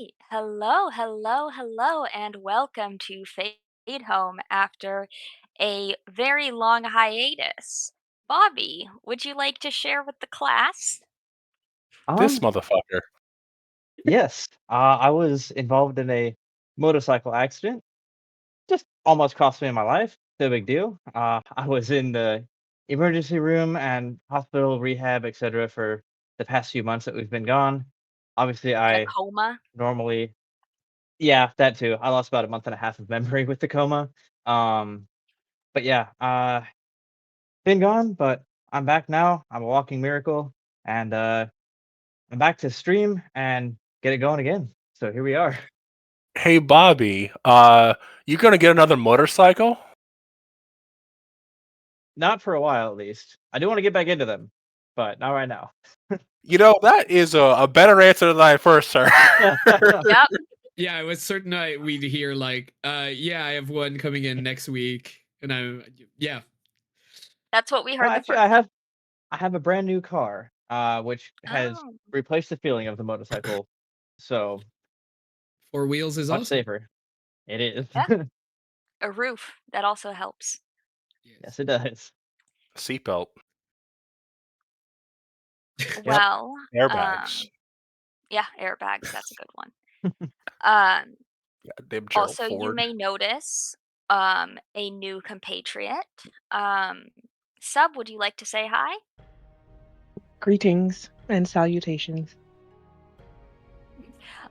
right. Hello, and welcome to Fadehome after a very long hiatus. Bobby, would you like to share with the class? This Um, motherfucker. yes. I was involved in a motorcycle accident. Just almost cost me my life. No big deal. I was in the emergency room and hospital rehab, etc. for the past few months that we've been gone. Obviously, In a I coma? normally, yeah, that too. I lost about a month and a half of memory with the coma. Um, but yeah, been gone, but I'm back now. I'm a walking miracle, and I'm back to stream and get it going again. So here we are. Hey, Bobby, you gonna get another motorcycle? Not for a while, at least. I do wanna get back into them, but not right now. That is a better answer than I first heard. Yep, Yeah, I was certain we'd hear like, yeah, I have one coming in next week, and yeah. that's what we Well, heard the actually, first time. I have a brand new car, which has Oh, replaced the feeling of the motorcycle, so Four wheels is much awesome. safer. It is. yeah, a roof. That also helps. Yes, Yes. it does. Seatbelt, Yep. Well, airbags. um, yeah, airbags, that's a good one. Um, Goddamn Gerald Also, you Ford. may notice a new compatriot. Um, Sub, would you like to say hi? Greetings and salutations.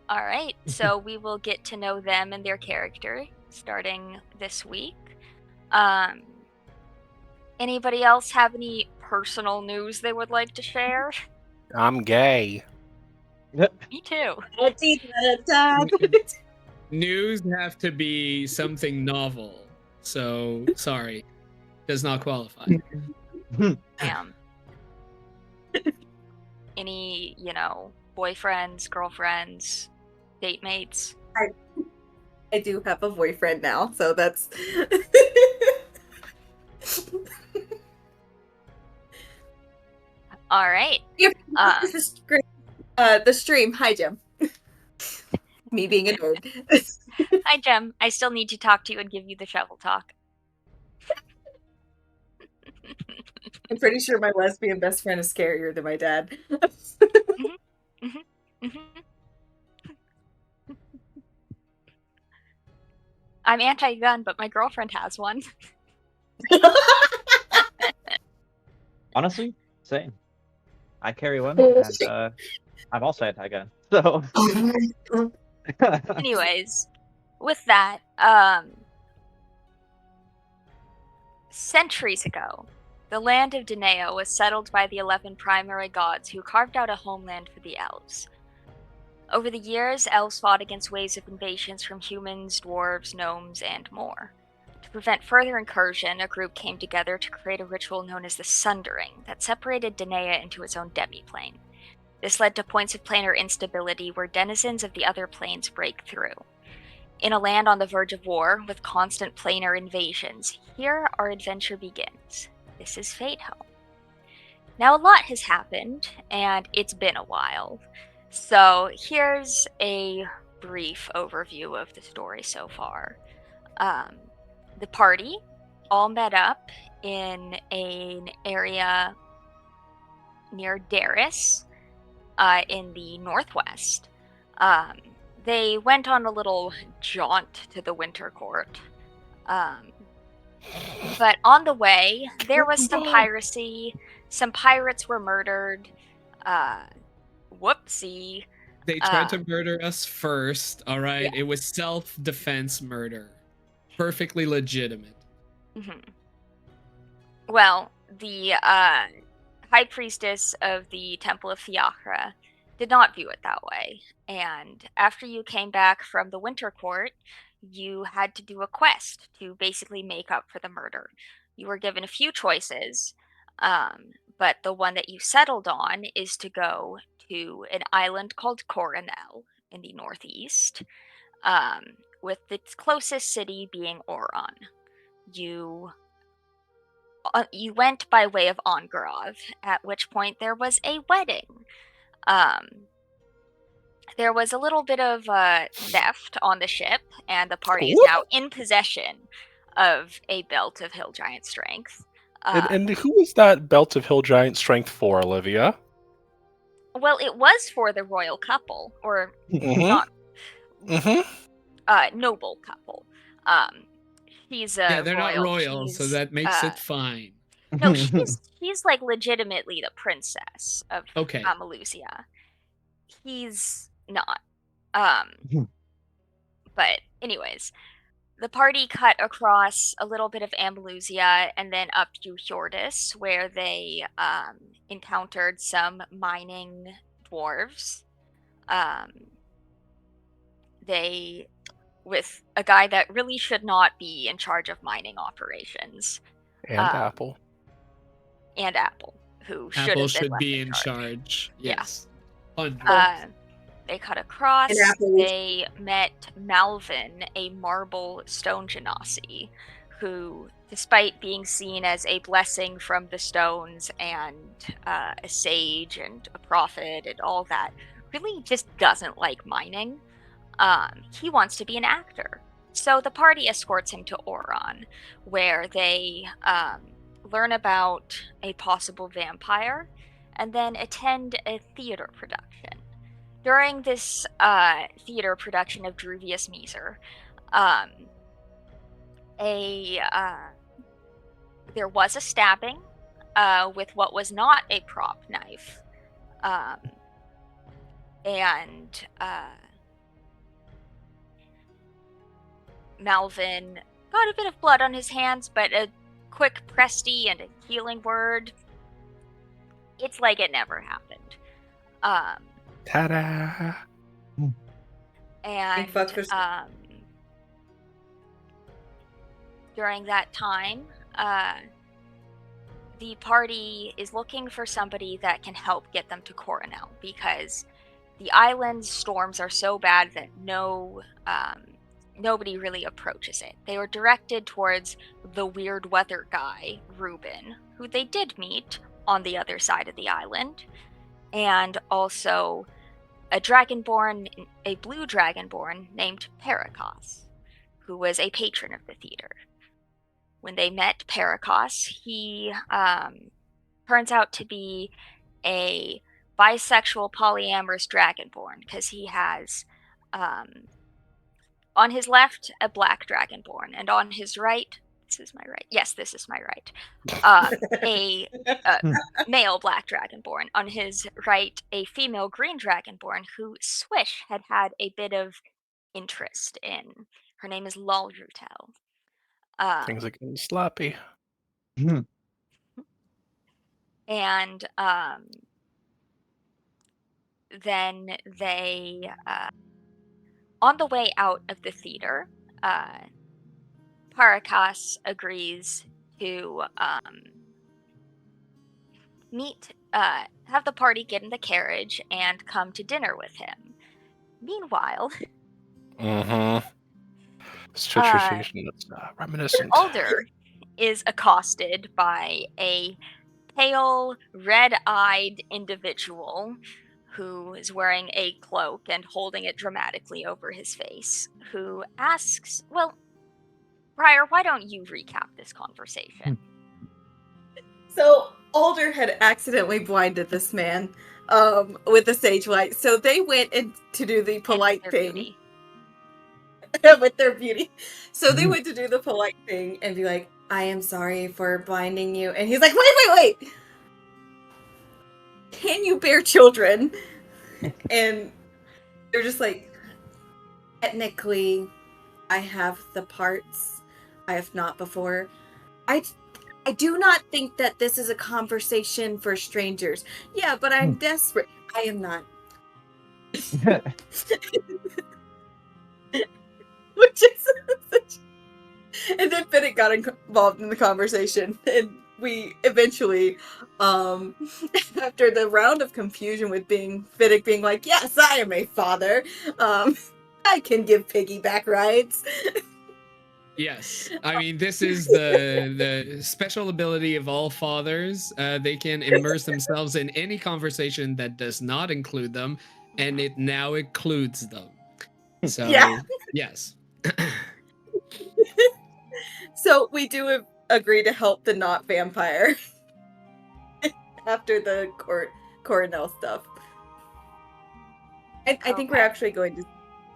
All right, so we will get to know them and their character starting this week. Um, Anybody else have any personal news they would like to share? I'm gay. Me too. At a time. News have to be something novel. So sorry, does not qualify. Damn. Any, boyfriends, girlfriends, date mates? I do have a boyfriend now, so that's All right. the stream. Hi, Jim. Me being a nerd. Hi, Jem. I still need to talk to you and give you the shovel talk. I'm pretty sure my lesbian best friend is scarier than my dad. Mhm, mhm, mhm. I'm anti-gun, but my girlfriend has one. Honestly, same. I carry one, and, I'm also anti-gun, so Anyways, with that, centuries ago, the land of Danae was settled by the 11 primary gods who carved out a homeland for the elves. Over the years, elves fought against waves of invasions from humans, dwarves, gnomes, and more. To prevent further incursion, a group came together to create a ritual known as the Sundering that separated Danae into its own demiplane. This led to points of planar instability where denizens of the other planes break through. In a land on the verge of war, with constant planar invasions, here our adventure begins. This is Fadehome. Now, a lot has happened, and it's been a while. So, here's a brief overview of the story so far. The party all met up in an area near Darris, in the northwest. Um, they went on a little jaunt to the Winter Court. But on the way, there was some piracy. Some pirates were murdered. Whoopsie. They tried to murder us first. All right, Yeah. it was self-defense murder, perfectly legitimate. Mm-hmm. Well, the high priestess of the Temple of Fiachra did not view it that way. And after you came back from the Winter Court, you had to do a quest to basically make up for the murder. You were given a few choices, but the one that you settled on is to go to an island called Coronel in the northeast, with its closest city being Oron. You went by way of Ongarov, at which point there was a wedding. Um, there was a little bit of theft on the ship, and the party is What? now in possession of a belt of hill giant strength. And who was that belt of hill giant strength for, Olivia? Well, it was for the royal couple, or Mm-hmm. not Mm-hmm. noble couple. He's a Yeah, they're not royal, so he's, that makes it fine. No, she's like legitimately the princess of Okay. Amalusia. He's not. But anyways, the party cut across a little bit of Andalusia and then up to Fjordis, where they encountered some mining dwarves. They, with a guy that really should not be in charge of mining operations. And Apple. And Apple, who should Apple have been should left be in in charge. Yeah. Yes. 100. They cut across. And Apple was- They met Malvin, a marble stone genasi, who, despite being seen as a blessing from the stones and a sage and a prophet and all that, really just doesn't like mining. He wants to be an actor. So the party escorts him to Oron, where they learn about a possible vampire and then attend a theater production. During this theater production of Druvius Measer, there was a stabbing with what was not a prop knife. And Malvin got a bit of blood on his hands, but a quick presty and a healing word, it's like it never happened. Ta-da! And fuck for- during that time, the party is looking for somebody that can help get them to Coronel, because the island's storms are so bad that nobody really approaches it. They were directed towards the weird weather guy, Reuben, who they did meet on the other side of the island, and also a blue dragonborn named Paracos, who was a patron of the theater. When they met Paracos, he turns out to be a bisexual polyamorous dragonborn, because he has on his left a black dragonborn, and on his right, this is my right, yes, this is my right, a male black dragonborn. On his right, a female green dragonborn who Swish had a bit of interest in. Her name is Lolrutel. Things are getting sloppy. And then they, on the way out of the theater, Paracas agrees to have the party get in the carriage and come to dinner with him. Meanwhile, It's tradition that's reminiscent. Alder is accosted by a pale, red-eyed individual who is wearing a cloak and holding it dramatically over his face, who asks, well, Briar, why don't you recap this conversation? So Alder had accidentally blinded this man with the sage light. So they went in to do the polite thing. With their beauty. So they went to do the polite thing and be like, I am sorry for blinding you. And he's like, wait. Can you bear children? And they're just like, technically, I have the parts. I have not before. I do not think that this is a conversation for strangers. Yeah, but I'm desperate. I am not. Which is such... And then Fiddick got involved in the conversation, and we eventually, after the round of confusion with Fiddick being like, yes, I am a father, I can give piggyback rides. Yes, I mean, this is the special ability of all fathers. They can immerse themselves in any conversation that does not include them, and it now includes them. So Yeah. yes. So we do agree to help the not vampire after the Coronel stuff. I think we're Okay. actually going to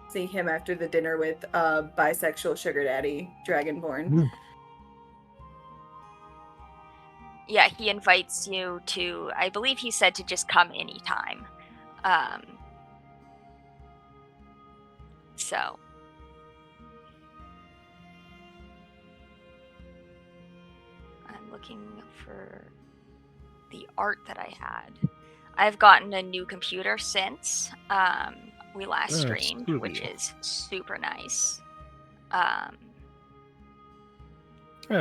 see him after the dinner with bisexual sugar daddy Dragonborn. Yeah, he invites you to, I believe he said to just come anytime. So. I'm looking for the art that I had. I've gotten a new computer since we last streamed, which is super nice. Yeah,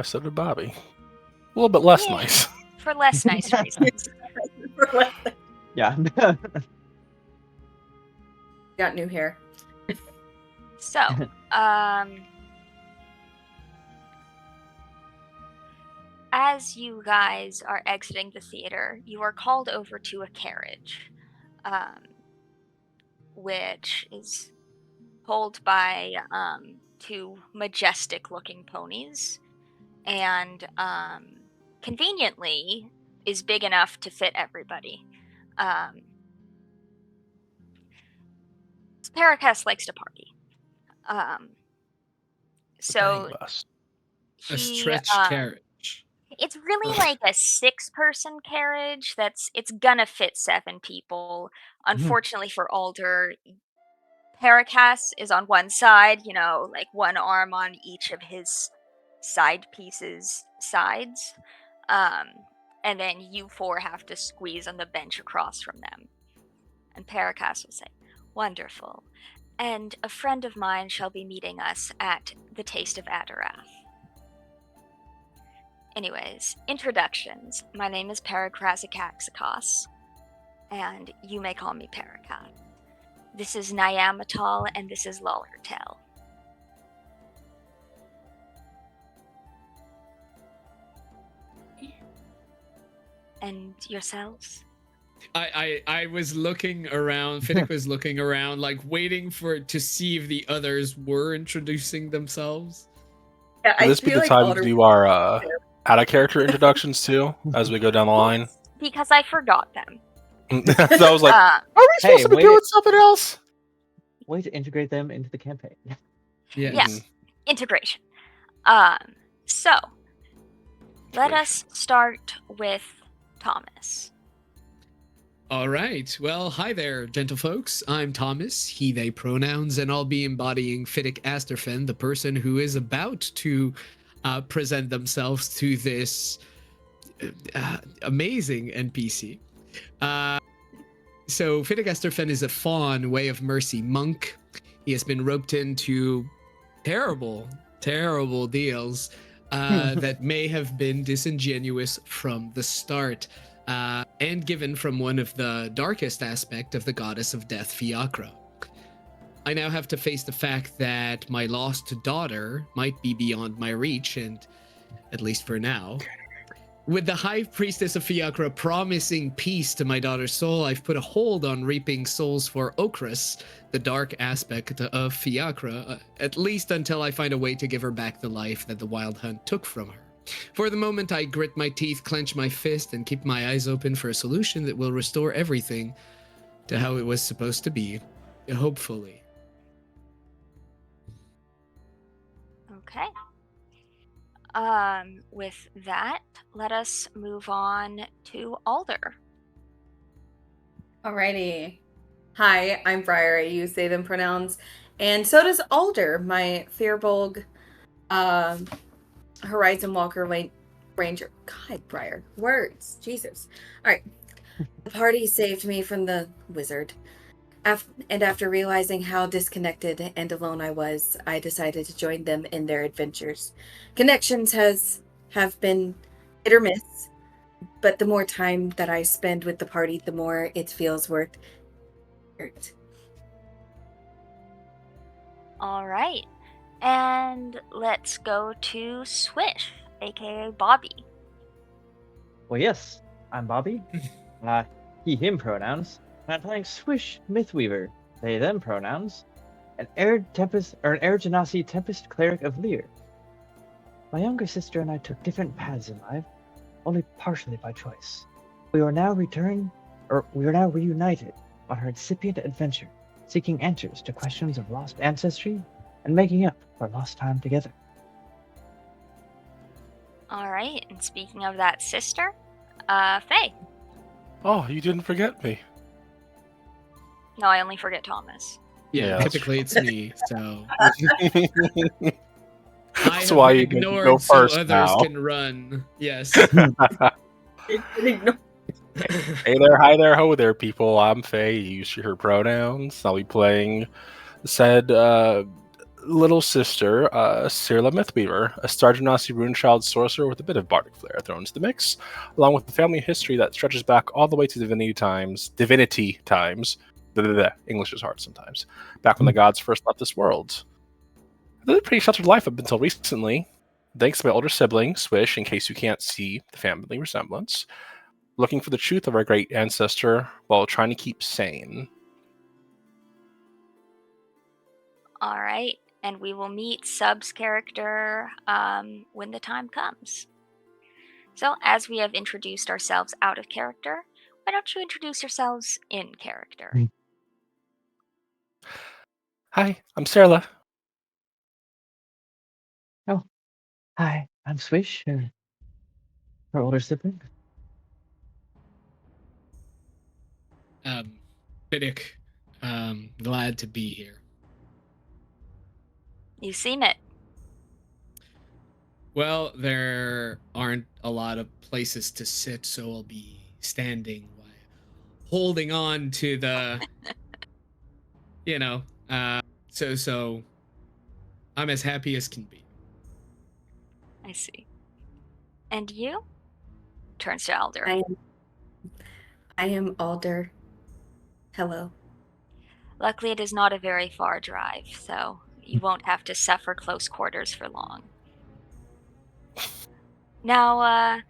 so did Bobby. A little bit less Yeah. nice. For less nice reasons. Yeah. Got new hair. So, as you guys are exiting the theater, you are called over to a carriage, which is pulled by two majestic-looking ponies, and conveniently is big enough to fit everybody. Paracas likes to party. So Bus. A he stretch carriage. it's really like a 6-person carriage it's gonna fit 7 people. Unfortunately for Alder, Paracas is on one side, like one arm on each of his side pieces sides. And then you 4 have to squeeze on the bench across from them. And Paracas will say, "Wonderful. And a friend of mine shall be meeting us at the Taste of Adarath." Anyways, introductions. My name is Paracrasikaxikos, and you may call me Paracat. This is Nyamatal, and this is Lullertail. And yourselves? I was looking around. Fiddick was looking around, like waiting to see if the others were introducing themselves. Yeah, Will this be the time to do our out of character introductions too, as we go down the line? Because I forgot them. So I was like, are we supposed to be doing something else? Way to integrate them into the campaign. Yes. Yes, integration. So, let us start with Thomas. All right. Well, hi there, gentle folks. I'm Thomas, he, they pronouns, and I'll be embodying Fiddick Asterfen, the person who is about to present themselves to this amazing NPC. So Fiddick Asterfen is a fawn, Way of Mercy monk. He has been roped into terrible, terrible deals that may have been disingenuous from the start. And given from one of the darkest aspect of the goddess of death, Fiacra. I now have to face the fact that my lost daughter might be beyond my reach, and at least for now. With the High Priestess of Fiacra promising peace to my daughter's soul, I've put a hold on reaping souls for Okris, the dark aspect of Fiacra, at least until I find a way to give her back the life that the Wild Hunt took from her. For the moment, I grit my teeth, clench my fist, and keep my eyes open for a solution that will restore everything to how it was supposed to be, hopefully. Okay. With that, let us move on to Alder. Alrighty. Hi, I'm Briar. I use they, them pronouns. And so does Alder, my Fearbolg Horizon Walker Ranger. God, Briar. Words. Jesus. Alright. The party saved me from the wizard. And after realizing how disconnected and alone I was, I decided to join them in their adventures. Connections have been hit or miss, but the more time that I spend with the party, the more it feels worth it. All right. And let's go to Swish, aka Bobby. Well, yes, I'm Bobby. He, him pronouns. and I'm playing Swish Mythweaver, they them pronouns, an Air Genasi Tempest Cleric of Lear. My younger sister and I took different paths in life, only partially by choice. We are now reunited on her incipient adventure, seeking answers to questions of lost ancestry and making up for lost time together. All right, and speaking of that sister, Faye. Oh, you didn't forget me. No, I only forget Thomas. Yeah, Yeah, that's typically it's me. So That's I why have you get to ignored go so first others now. can run. Yes. Hey there, hi there, ho there, people. I'm Faye. Use her pronouns. I'll be playing said little sister, Cirla Mythweaver, a Star Genasi Runechild sorcerer with a bit of bardic flair thrown into the mix, along with a family history that stretches back all the way to divinity times. English is hard sometimes. Back when the gods first left this world. I lived a pretty sheltered life up until recently, thanks to my older sibling, Swish, in case you can't see the family resemblance, looking for the truth of our great ancestor while trying to keep sane. All right, and we will meet Sub's character when the time comes. So, as we have introduced ourselves out of character, why don't you introduce yourselves in character? Hi, I'm Sarla. Oh, hi, I'm Swish, her older sibling. Biddick, glad to be here. You seem it. Well, there aren't a lot of places to sit, so I'll be standing while holding on to the, you know, so I'm as happy as can be. I see. And you? Turns to Alder. I am Alder. Hello. Luckily, it is not a very far drive, so you won't have to suffer close quarters for long. Now,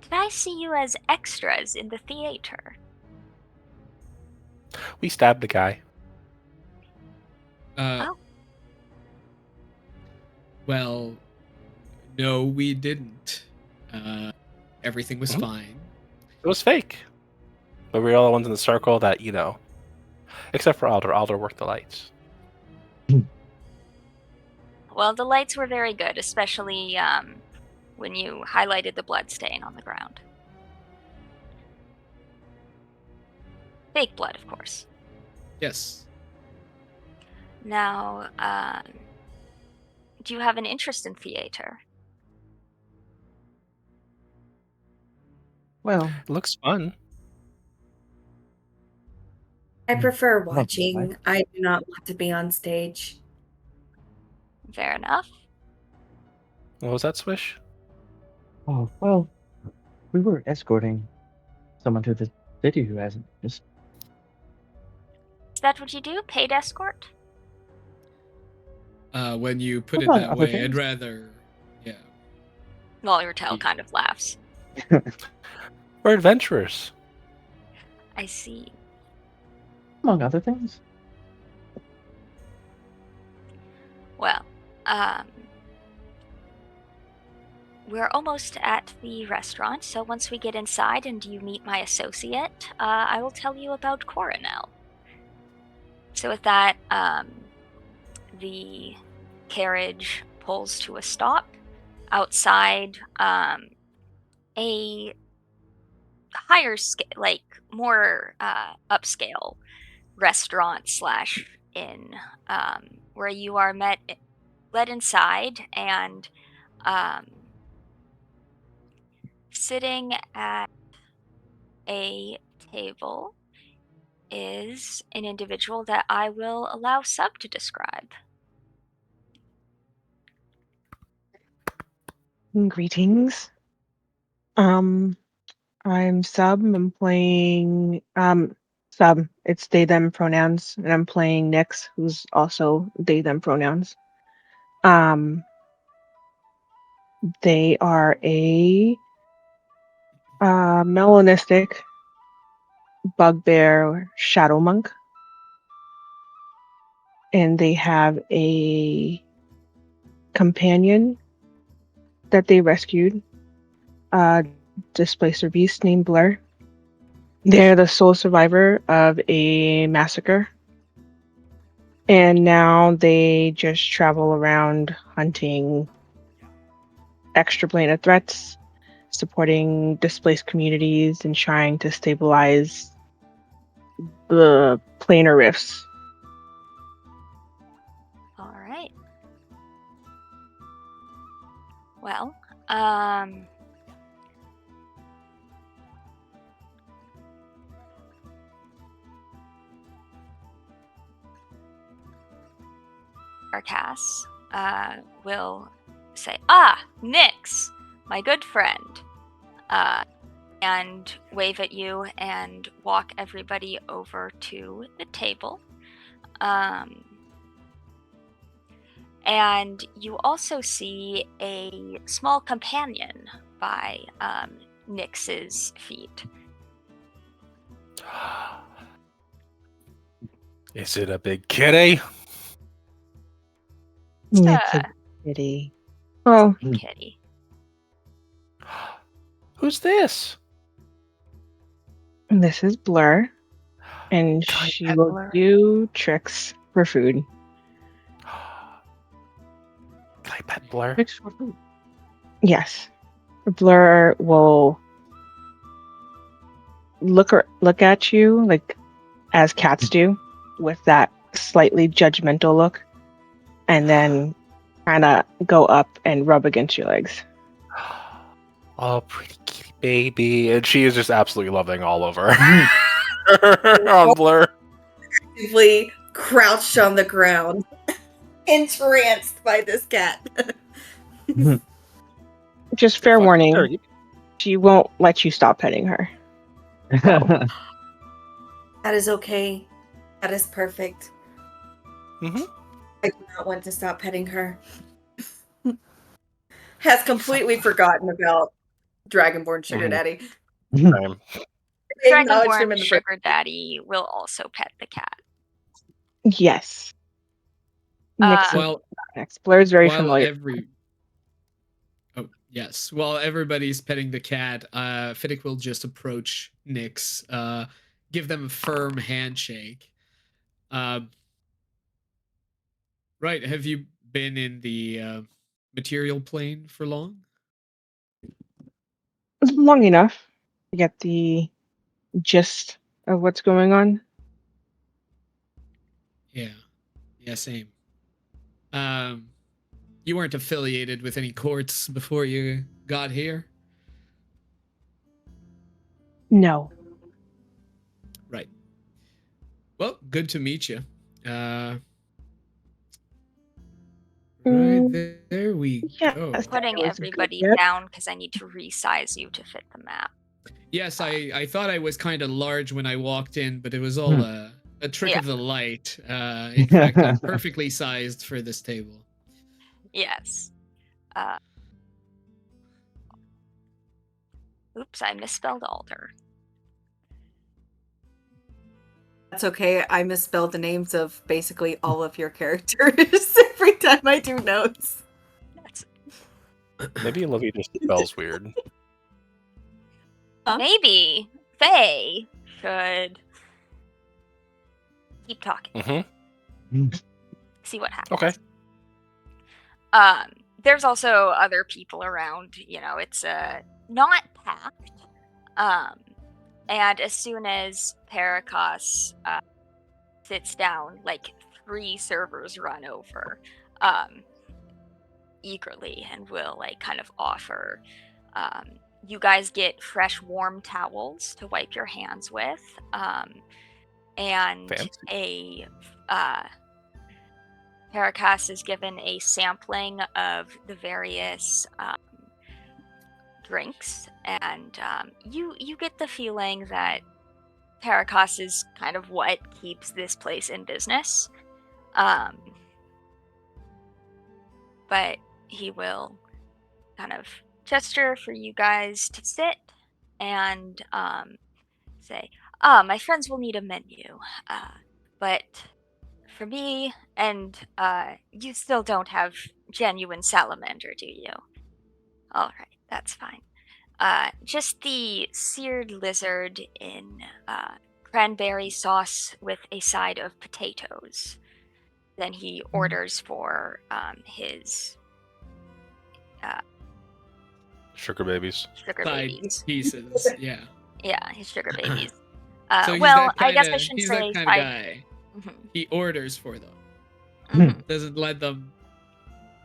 did I see you as extras in the theater? We stabbed the guy. Oh. Well, no, we didn't. Everything was Mhm. fine. It was fake. But we were all the ones in the circle that, except for Alder. Alder worked the lights. Well, the lights were very good, especially when you highlighted the blood stain on the ground. Fake blood, of course. Yes. Now, do you have an interest in theater? Well, It looks fun. I prefer love watching. life. I do not want to be on stage. Fair enough. What was that, Swish? Oh, well, we were escorting someone to the city who hasn't just. Is that what you do? Paid escort? When you put it Among that other way, I'd things. rather, yeah. Lawyer Tell Yeah. kind of laughs. We're adventurers. I see. Among other things. Well, we're almost at the restaurant, so once we get inside and you meet my associate, I will tell you about Coronel. So with that, the carriage pulls to a stop outside a higher scale, like more upscale restaurant slash inn, where you are led inside, and sitting at a table is an individual that I will allow Sub to describe. Greetings. I'm Sub. I'm playing Sub. It's they them pronouns, and I'm playing Nyx, who's also they them pronouns. They are a melanistic bugbear shadow monk. And they have a companion that they rescued, displacer beast named Blur. They're the sole survivor of a massacre. And now they just travel around hunting extraplanar threats, supporting displaced communities, and trying to stabilize the planar rifts. All right. Well, Arcas will say, Nyx, my good friend, and wave at you and walk everybody over to the table. And you also see a small companion by Nyx's feet. Is it a big kitty? It's a kitty. Oh, Kitty. Who's this? this is Blur, and Can I she pet will Blur? do tricks for food. Can I pet Blur? Tricks for food. Yes, Blur will look at you like as cats do, with that slightly judgmental look, and then kind of go up and rub against your legs. Oh, pretty kitty baby. And she is just absolutely loving all over on Blur. Actively crouched on the ground, entranced by this cat. Just fair Fuck, warning, sure, you- she won't let you stop petting her. That is okay. That is perfect. Mhm. I do not want to stop petting her. Has completely forgotten about Dragonborn Sugar Mhm. Daddy. Same. They acknowledged him Dragonborn in the first. Sugar Daddy will also pet the cat. Yes. Next, Well, next. Blur's very while familiar. Oh, yes. While everybody's petting the cat, Fiddick will just approach Nyx, give them a firm handshake. Right. Have you been in the material plane for long? Long enough to get the gist of what's going on. Yeah. Yeah, same. You weren't affiliated with any courts before you got here? No. Right. Well, good to meet you. Right there we go. Putting That was everybody good. Yep. down because I need to resize you to fit the map. Yes, I thought I was kind of large when I walked in, but it was all a trick Yeah. of the light. In fact, I'm perfectly sized for this table. Yes. Oops, I misspelled Alder. That's okay. I misspelled the names of basically all of your characters every time I do notes. That's... Maybe Olivia just spells weird. Huh? Maybe Faye should keep talking. Mm-hmm. See what happens. Okay. There's also other people around. You know, it's not packed. And as soon as Paracos sits down, like 3 servers run over eagerly and will like kind of offer. You guys get fresh warm towels to wipe your hands with, and Fancy. Paracos is given a sampling of the various drinks, and you get the feeling that Paracos is kind of what keeps this place in business. But he will kind of gesture for you guys to sit and say, My friends will need a menu. But for me, and you still don't have genuine salamander, do you? Alright, that's fine. Just the seared lizard in cranberry sauce with a side of potatoes. Then he orders for his Sugar babies. sugar Side babies. pieces. Yeah. Yeah, his sugar babies. So he's Well, that I guess kinda I shouldn't he's that say kind of side. guy. Mhm, He orders for them. mhm, Doesn't let them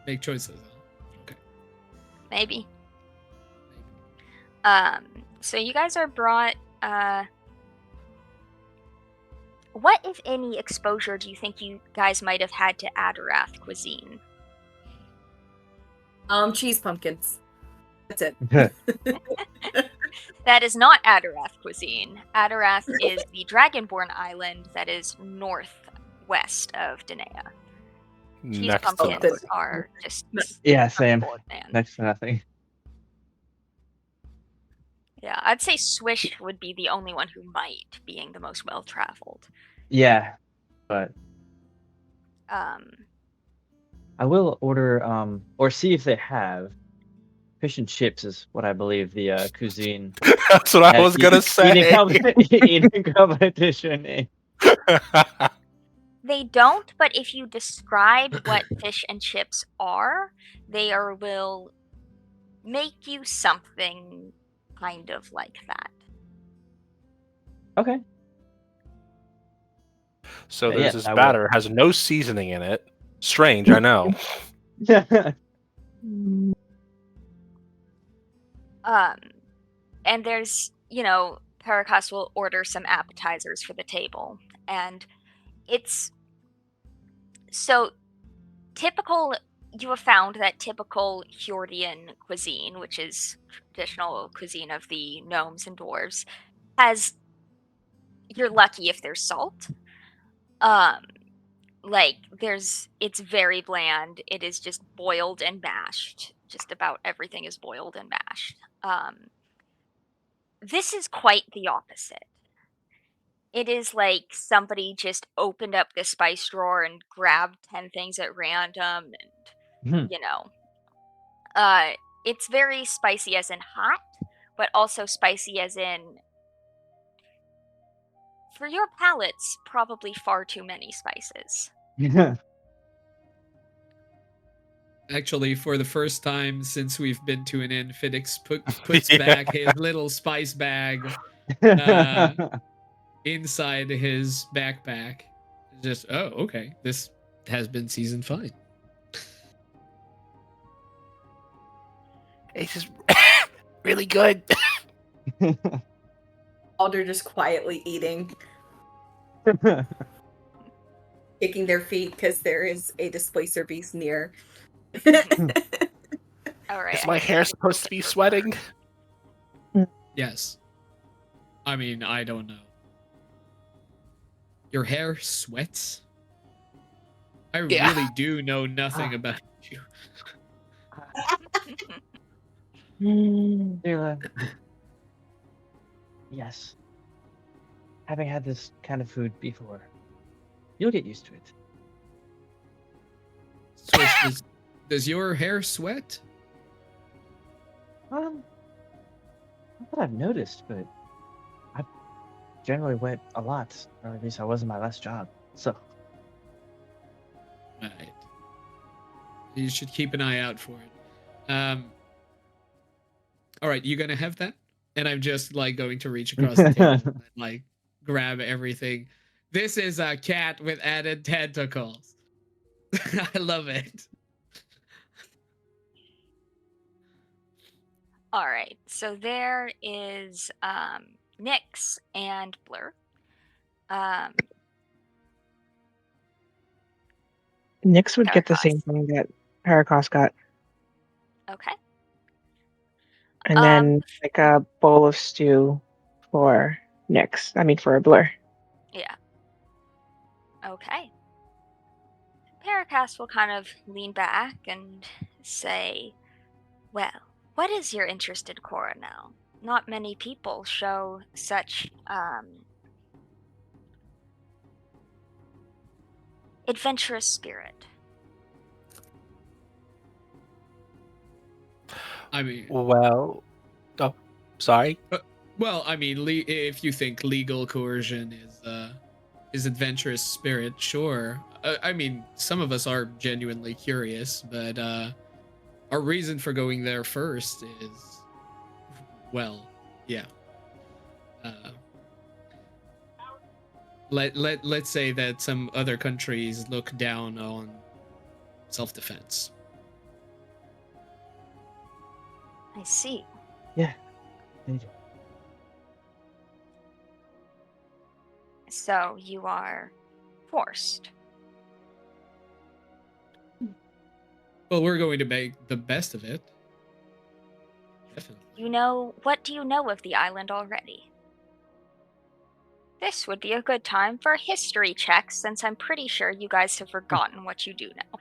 make choices. Okay. maybe. So you guys are brought. What, if any, exposure do you think you guys might have had to Adarath cuisine? Cheese pumpkins. That's it. That is not Adarath cuisine. Adarath is the Dragonborn island that is northwest of Danaea. Cheese Next to pumpkins nothing. are just Yeah, same. Lord, man. Next to nothing. Yeah, I'd say Swish would be the only one who might, being the most well-traveled. Yeah, but Um, I will order or see if they have fish and chips is what I believe the cuisine That's what I at was gonna say. eating competition is. They don't, but if you describe what fish and chips are, will make you something kind of like that. Okay. So Yes, there's this I will. batter, has no seasoning in it. Strange, I know. And there's, Parakas will order some appetizers for the table, and it's so typical. You have found that typical Hjordian cuisine, which is traditional cuisine of the gnomes and dwarves, you're lucky if there's salt. It's very bland. It is just boiled and mashed. Just about everything is boiled and mashed. This is quite the opposite. It is like somebody just opened up the spice drawer and grabbed 10 things at random and, it's very spicy as in hot, but also spicy as in, for your palates, probably far too many spices. Actually, for the first time since we've been to an inn, Fidix puts Yeah. back his little spice bag inside his backpack. Just, oh, okay. This has been seasoned fine. It's just really good. Alder just quietly eating, kicking their feet because there is a displacer beast near. All right. Is my hair supposed to be sweating? Yes. I mean, I don't know. Your hair sweats? I really do know nothing about you. Yes. Having had this kind of food before, you'll get used to it. Swish, does your hair sweat? Not that I've noticed, but I generally wet a lot, or at least I was in my last job. So. Right. You should keep an eye out for it. All right, you gonna have that? And I'm just going to reach across the table and grab everything. This is a cat with added tentacles. I love it. All right, so there is Nyx and Blur. Nyx would get the Parakas. same thing that Parakas got. Okay. And then a bowl of stew for Nyx. I mean, for a Blur. Yeah. Okay. Parakas will kind of lean back and say, well, what is your interest in Cora now? Not many people show such adventurous spirit. I mean, Well, oh, sorry. well, I mean, if you think legal coercion is adventurous spirit, sure. I mean, some of us are genuinely curious, but our reason for going there first is, well, yeah. Let's say that some other countries look down on self-defense. I see. Yeah. They do. So you are forced. Well, we're going to make the best of it. Definitely. What do you know of the island already? This would be a good time for a history check, since I'm pretty sure you guys have forgotten what you do know.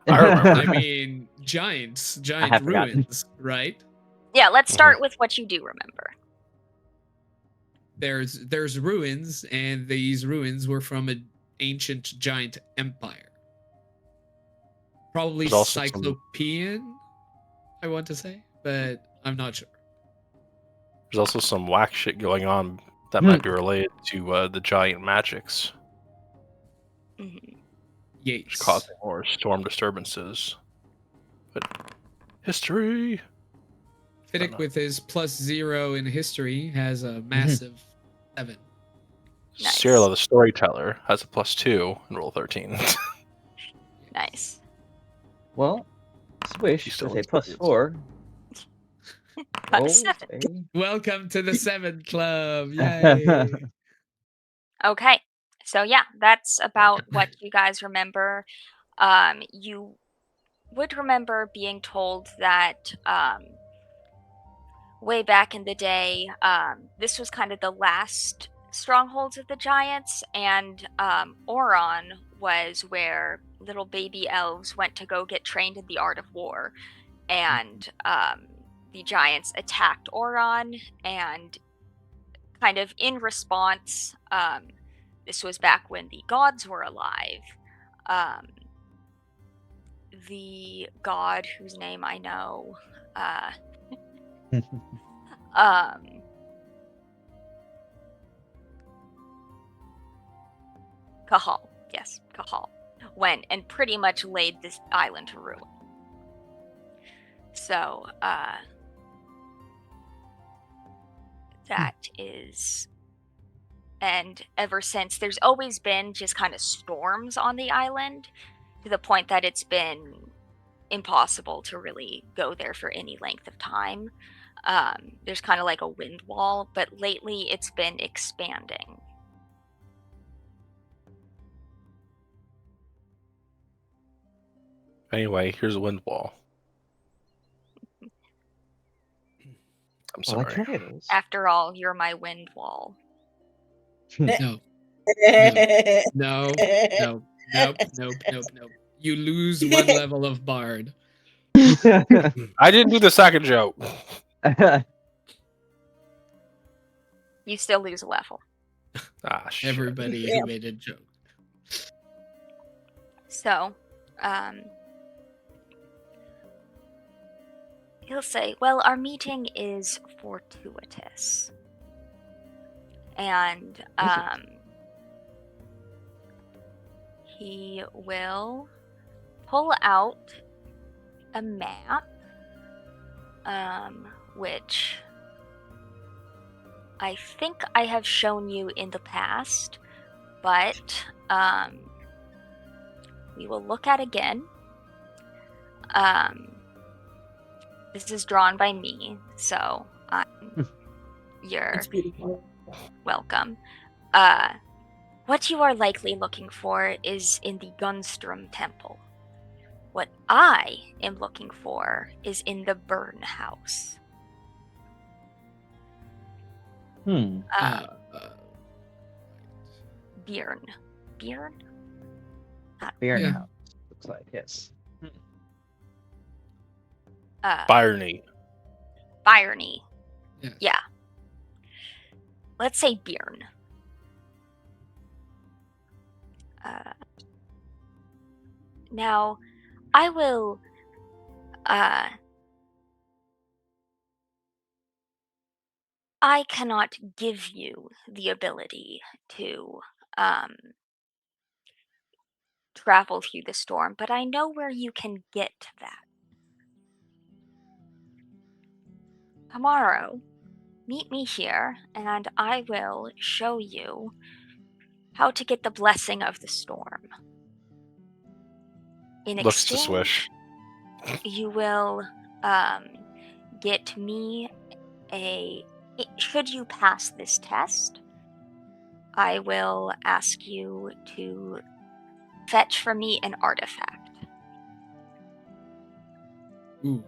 I remember. I mean, giant have forgotten. ruins, right? Yeah, let's start with what you do remember. There's ruins, and these ruins were from an ancient giant empire. Probably There's also some- Cyclopean, I want to say, but I'm not sure. There's also some whack shit going on that might be related to the giant magics, Mhm. Yates. which causing more storm disturbances. But history. Fiddick with his +0 in history has a massive 7. Nice. Cyrilla, the storyteller, has a +2 in roll 13. Nice. Well, Swish She's still with a in +4. Got a rolls 7. Welcome to the 7 Club. Yay. Okay. So yeah, that's about what you guys remember. You would remember being told that way back in the day, this was kind of the last strongholds of the giants, and Oron was where little baby elves went to go get trained in the art of war, and the giants attacked Oron, and kind of in response, this was back when the gods were alive. The god whose name I know, Kahal, yes, Kahal, went and pretty much laid this island to ruin. So, that is, and ever since, there's always been just kind of storms on the island, to the point that it's been impossible to really go there for any length of time. There's kind of like a wind wall, but lately it's been expanding. Anyway, here's a wind wall. I'm sorry. Like tornadoes. After all, you're my wind wall. No. No. Nope. You lose 1 level of Bard. I didn't do the second joke. You still lose a level. Ah, shit. Everybody who made a joke. So, he'll say, well, our meeting is fortuitous. And, he will pull out a map, which I think I have shown you in the past, but we will look at again. This is drawn by me, so you're It's beautiful. welcome. What you are likely looking for is in the Gunstrom Temple. What I am looking for is in the Burn House. Hmm. Bjorn. Bjorn? Beer Yeah. now. Looks like, yes. Byrony. Byrony. Yes. Yeah. Let's say Bjorn. Now, I will, I cannot give you the ability to, travel through the storm, but I know where you can get that. Tomorrow, meet me here, and I will show you how to get the blessing of the storm. In Looks to Swish. exchange, you will get me should you pass this test, I will ask you to fetch for me an artifact. Ooh.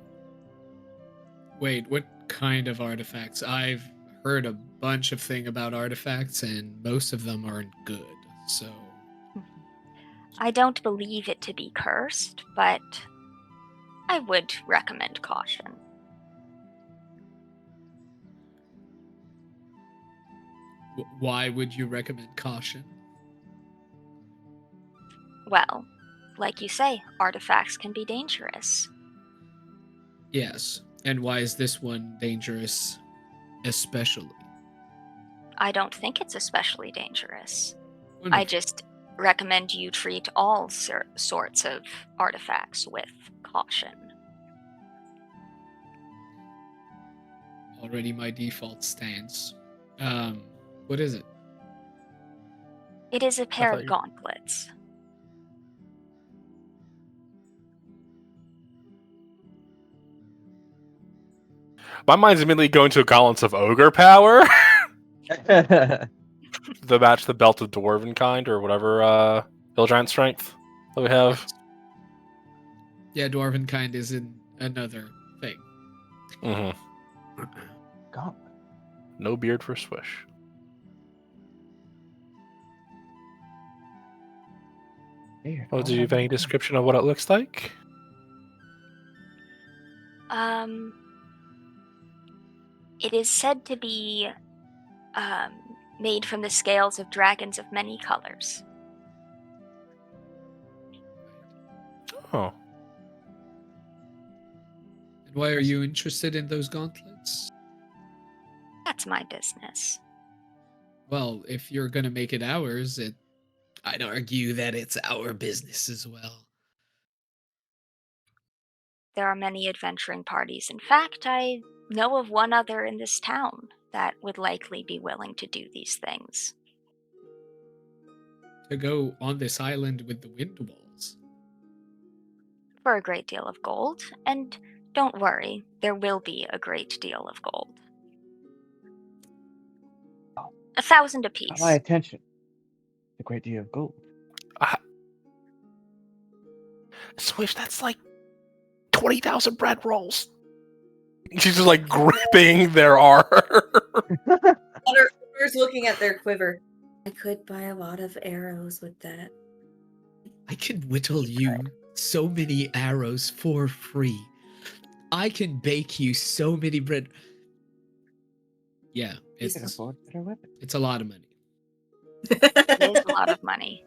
Wait, what kind of artifacts? I've heard a bunch of things about artifacts, and most of them aren't good. So I don't believe it to be cursed, but I would recommend caution. why would you recommend caution? Well, like you say, artifacts can be dangerous. Yes. And why is this one dangerous especially? I don't think it's especially dangerous. I Wonderful. just recommend you treat all sorts of artifacts with caution. Already my default stance. What is it? It is a pair thought of you- gauntlets. My mind's immediately going to a gauntlets of ogre power. The match the belt of dwarven kind or whatever hill giant strength that we have. Yeah, dwarven kind is in another thing. Mm-hmm. God. No beard for Swish. Here, Oh, how do would you I have any know? description of what it looks like? It is said to be made from the scales of dragons of many colors. Oh. And why are you interested in those gauntlets? That's my business. Well, if you're gonna make it ours, I'd argue that it's our business as well. There are many adventuring parties. In fact, I know of one other in this town that would likely be willing to do these things. To go on this island with the wind walls. For a great deal of gold, and don't worry, there will be a great deal of gold. 1,000 Got apiece. my attention. A great deal of gold. Swish, that's like 20,000 bread rolls. She's just like gripping their arm. Otter's looking at their quiver. I could buy a lot of arrows with that. I can whittle you so many arrows for free. I can bake you so many bread. Yeah, You can afford better weapons. it's a lot of money. It is a lot of money.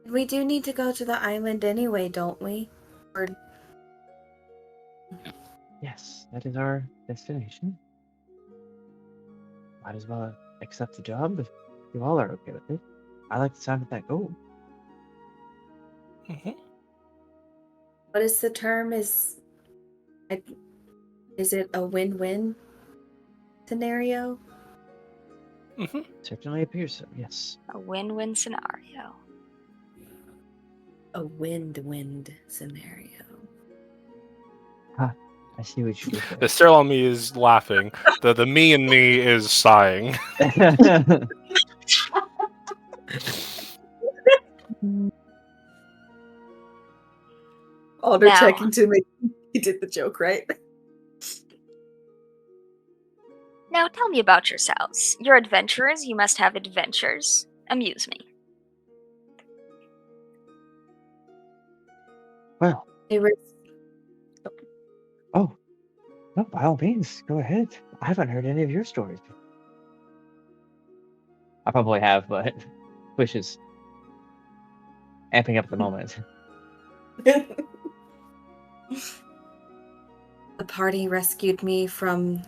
We do need to go to the island anyway, don't we? Or Yes, that is our destination. Might as well accept the job if you all are okay with it. I like the sound of that gold. Mm-hmm. what is the term? Is it a win-win scenario? Mm-hmm. Certainly appears so, yes. A win-win scenario. A wind scenario. I see what you did The Cyril on me is laughing. The me in me is sighing. there. Alder Now- checking to make he did the joke right. Now tell me about yourselves. You're adventurers, you must have adventures. Amuse me. Well, Hey, Rick. oh, no, by all means, go ahead. I haven't heard any of your stories. I probably have, but wishes. amping up the moment. The party rescued me from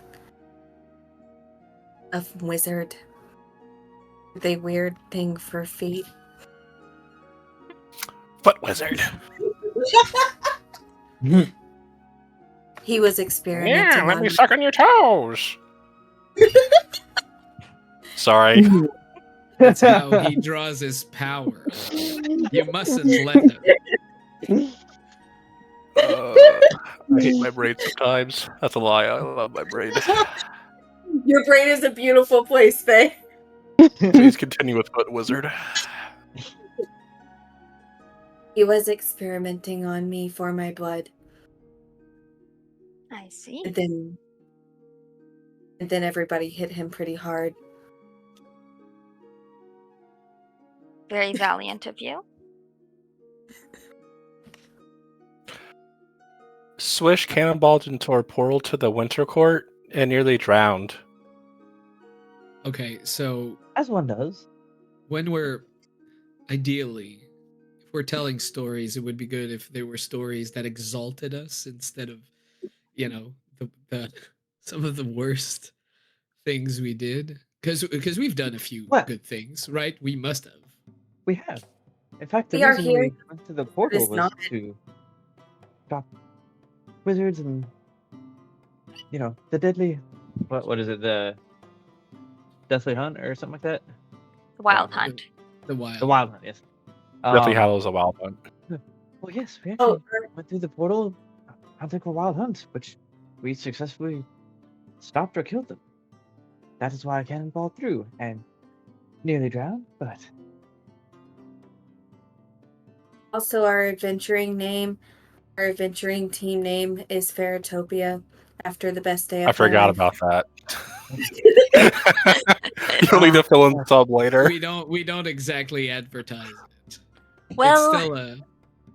a wizard with a weird thing for feet. Foot wizard. He was experimenting Yeah, let on me suck on your toes. Sorry. That's how he draws his power. You mustn't let him. I hate my brain sometimes. That's a lie. I love my brain. Your brain is a beautiful place, Faye. Please continue with Foot Wizard. He was experimenting on me for my blood. I see. And then everybody hit him pretty hard. Very valiant of you. Swish cannonballed into our portal to the Winter Court and nearly drowned. Okay, so As one does. when we're ideally, if we're telling stories, it would be good if there were stories that exalted us instead of, the some of the worst things we did. Because we've done a few What? good things, right? We must have. We have. In fact, the We are reason here we went to the portal is was not- to stop wizards and, the deadly. What is it? The Deathly Hunt or something like that? The Wild Hunt. The wild. The Wild Hunt, yes. Deathly Hallows a wild one. Well, yes, we actually Oh, went through the portal. I think for Wild Hunts, which we successfully stopped or killed them. That is why I cannonballed through and nearly drowned, but also our adventuring team name is Ferritopia, after the best day of I forgot my life. about that. You'll need to fill in the sub later. We don't exactly advertise it. Well, It's still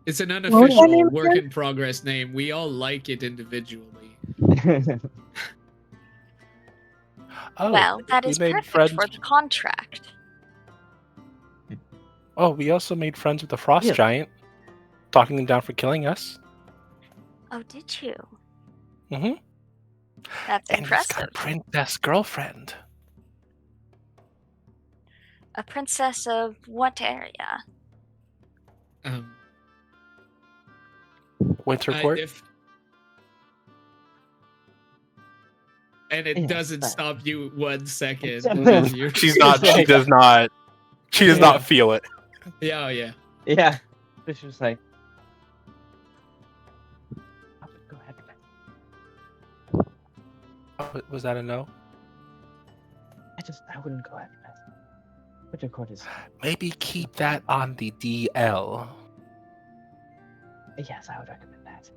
it's an was that unofficial name work again? in progress name. We all like it individually. Oh, well, that we is made perfect friends. for the contract. Oh, we also made friends with the Frost Yeah. Giant, talking them down for killing us. Oh, did you? Mm-hmm. That's And he's got impressive. a princess girlfriend. A princess of what area? Winter Court. And it Yes, doesn't that. stop you 1 second. Mhm. You're- She's not. She does not. She does not feel it. Yeah, yeah. Yeah. It's just like, I would go ahead and Oh, was that a no? I wouldn't go ahead and Winter Court is, Maybe keep that on the DL. yes, I would recommend that.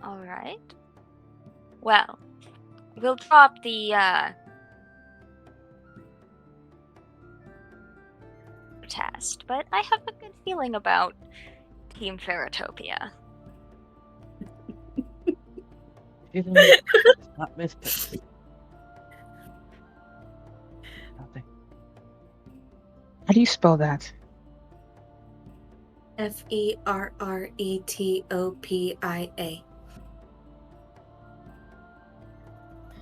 All right. Well, we'll drop the test, but I have a good feeling about Team Ferritopia. Feeling it's not misplaced. Nothing. How do you spell that? Ferretopia.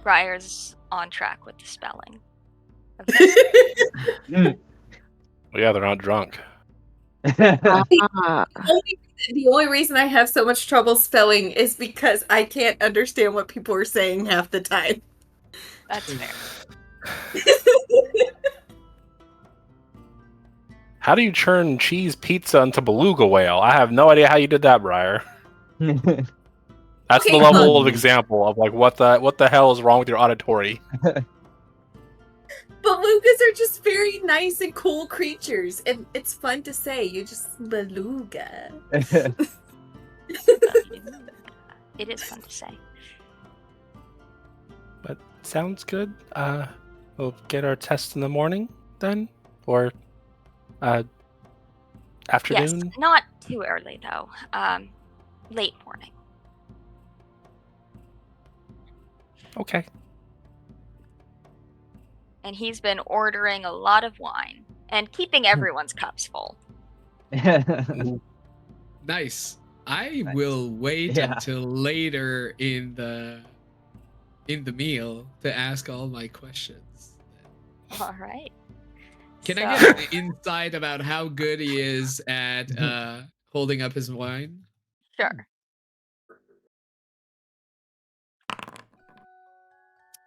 Briar's on track with the spelling. Well, yeah, they're not drunk. Ah, The only reason I have so much trouble spelling is because I can't understand what people are saying half the time. That's fair. How do you churn cheese pizza into beluga whale? I have no idea how you did that, Briar. That's Okay, the level look. of example of like what the hell is wrong with your auditory. Belugas are just very nice and cool creatures, and it's fun to say. You just beluga. It is fun to say. But sounds good. We'll get our test in the morning then, or afternoon. Yes, not too early though. Late morning. Okay. and he's been ordering a lot of wine and keeping everyone's cups full. Nice. I Nice. will wait Yeah. until later in the meal to ask all my questions. All right. Can So- I get an insight about how good he is at holding up his wine? Sure.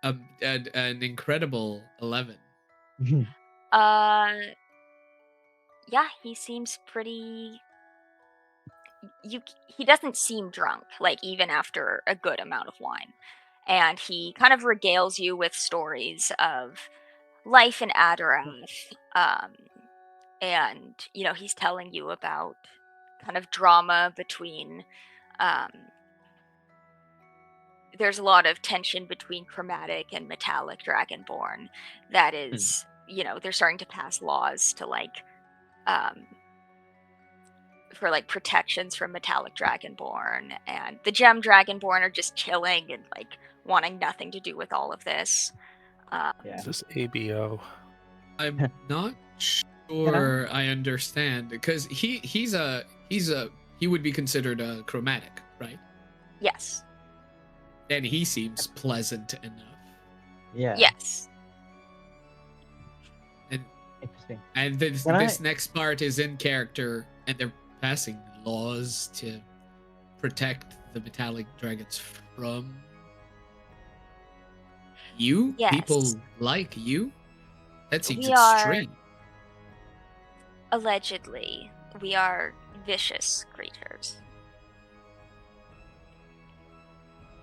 An incredible 11. Yeah, he seems pretty. He doesn't seem drunk, like even after a good amount of wine, and he kind of regales you with stories of life in Adarath, and he's telling you about kind of drama between. There's a lot of tension between chromatic and metallic dragonborn. That is, they're starting to pass laws to for protections from metallic dragonborn, and the gem dragonborn are just chilling and wanting nothing to do with all of this. Yeah. Is this ABO? I'm not sure I understand because he would be considered a chromatic, right? Yes. And he seems pleasant enough. Yeah. Yes. Interesting. And this next part is in character, and they're passing laws to protect the metallic dragons from you? Yes. People like you? That seems We are- extreme. Allegedly, we are vicious creatures.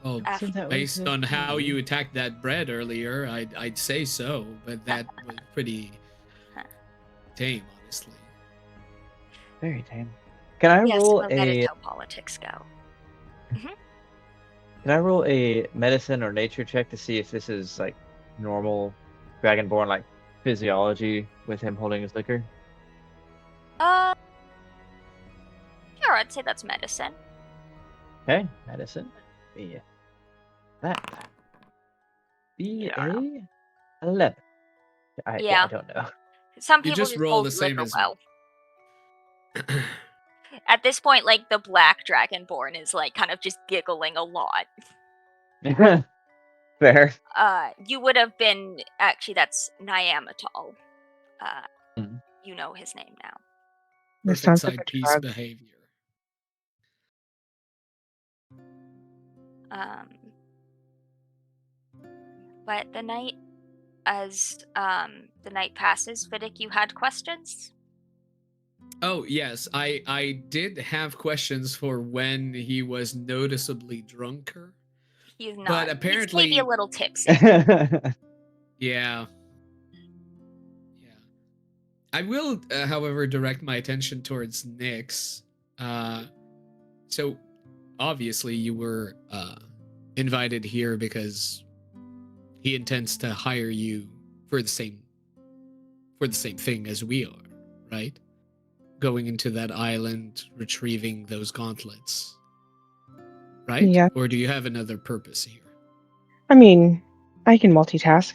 Well, Isn't that what based it on is? how you attacked that bread earlier, I'd say so, but that was pretty tame, honestly. Very tame. Can I Yes, roll well, that is a how politics go. Can I roll a medicine or nature check to see if this is like normal dragonborn physiology with him holding his liquor? Sure, I'd say that's medicine. Okay, medicine. Be that. Be a 11. Yeah. I don't know. Some You people just just roll hold the same liquor as- well. At this point, the black dragonborn is kind of just giggling a lot. Fair. You would have been actually that's Nyamatal. Mhm. You know his name now. This Perfect sounds like side a piece drug. behavior. But the night, as the night passes, Vidic, you had questions? Oh yes, I did have questions for when he was noticeably drunker. He's not. But He's apparently, maybe a little tipsy. yeah. I will, however, direct my attention towards Nyx. So obviously you were invited here because he intends to hire you for the same thing as we are, right? Going into that island, retrieving those gauntlets, right? Yeah. Or do you have another purpose here? I mean, I can multitask,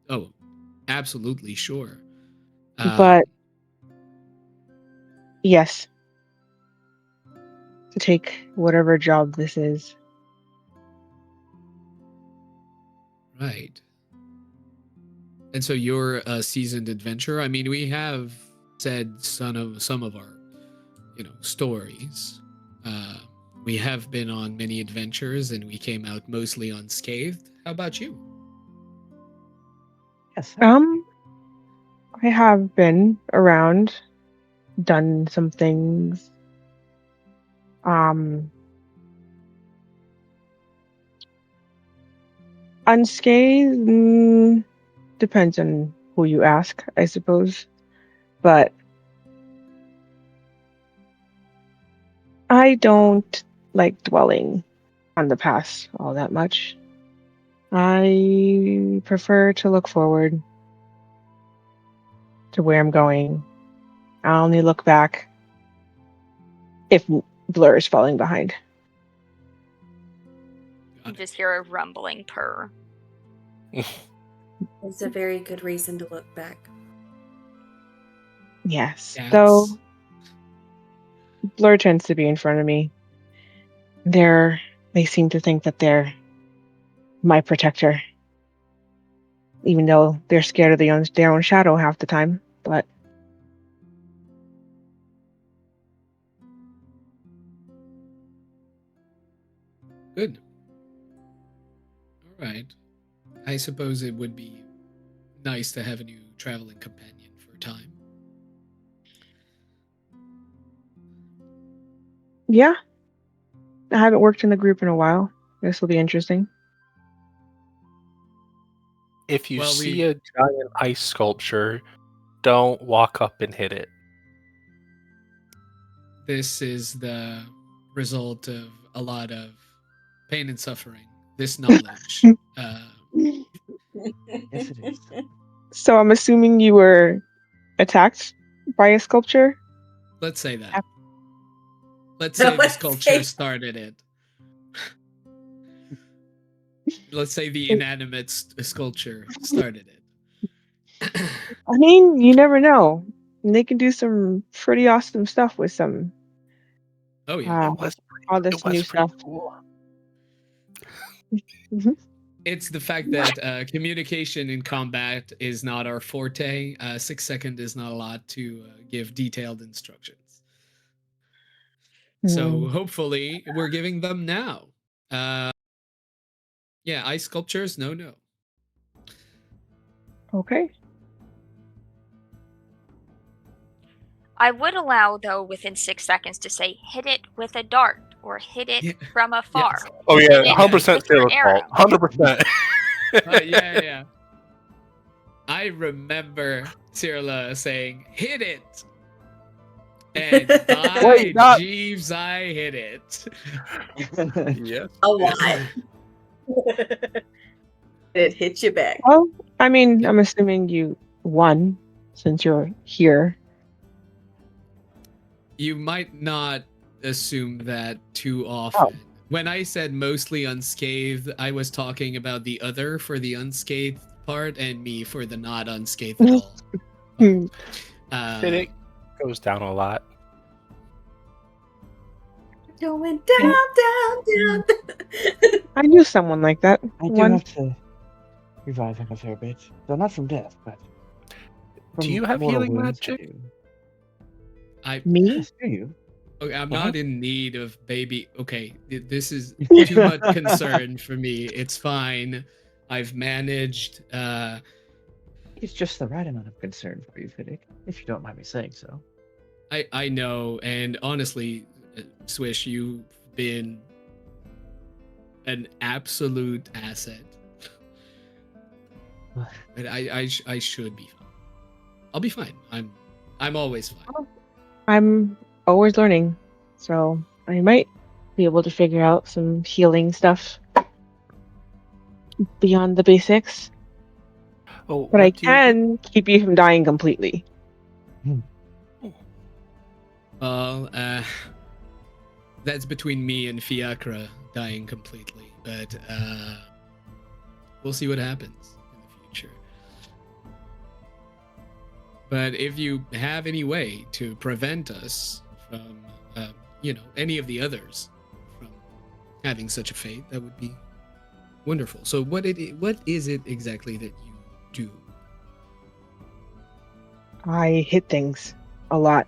Oh, absolutely, sure. but yes, to take whatever job this is. Right. And so you're a seasoned adventurer. I mean, we have said some of our, stories. We have been on many adventures, and we came out mostly unscathed. How about you? Yes. I have been around, done some things. Unscathed, depends on who you ask, I suppose. But I don't like dwelling on the past all that much. I prefer to look forward to where I'm going. I only look back if Blur is falling behind. You just hear a rumbling purr. It's a very good reason to look back. Yes. Cats. Though Blur tends to be in front of me. They seem to think that they're my protector. Even though they're scared of their own shadow half the time. But Good. All right. I suppose it would be nice to have a new traveling companion for a time. yeah. I haven't worked in a group in a while. This will be interesting. If you Well, see a giant ice sculpture, don't walk up and hit it. This is the result of a lot of pain and suffering. This knowledge. Yes, it is. So I'm assuming you were attacked by a sculpture? Let's say that. Yep. Let's say the Let's sculpture say- started it. Let's say the inanimate sculpture started it. I mean, you never know. They can do some pretty awesome stuff with some Oh yeah. all this new stuff. Cool. It's the fact that communication in combat is not our forte. 6 seconds is not a lot to give detailed instructions. So hopefully we're giving them now. Yeah, ice sculptures, no. Okay. I would allow, though, within 6 seconds to say, hit it with a dart or hit it from afar. Yes. Oh yeah, Hit it 100% with your Sailor's fault. arrow. 100%. Yeah. I remember Cyrilla saying, hit it! And by Wait, not- Jeeves, I hit it. Yes. A lot. It hit you back. Well, I mean, I'm assuming you won since you're here. You might not assume that too often. When I said mostly unscathed, I was talking about the other for the unscathed part and me for the not unscathed at all. It goes down a lot. Going down. I knew someone like that. I do One. have to revive him a fair bit. Though not from death, but Do from you have mortal healing wounds, I magic? do. Me? Yes, do you? Okay, I'm Uh-huh. not in need of baby. Okay, this is too much concern for me. It's fine. I've managed. It's just the right amount of concern for you, Fiddick, if you don't mind me saying so. I know, and honestly, Swish, you've been an absolute asset. But I should be fine. I'll be fine. I'm always fine. I'm always learning, so I might be able to figure out some healing stuff beyond the basics. Oh, But I what do you do? can keep you from dying completely. Well, that's between me and Fiacra dying completely, but we'll see what happens in the future. But if you have any way to prevent us from, any of the others from having such a fate, that would be wonderful. So what is it exactly that you do? I hit things a lot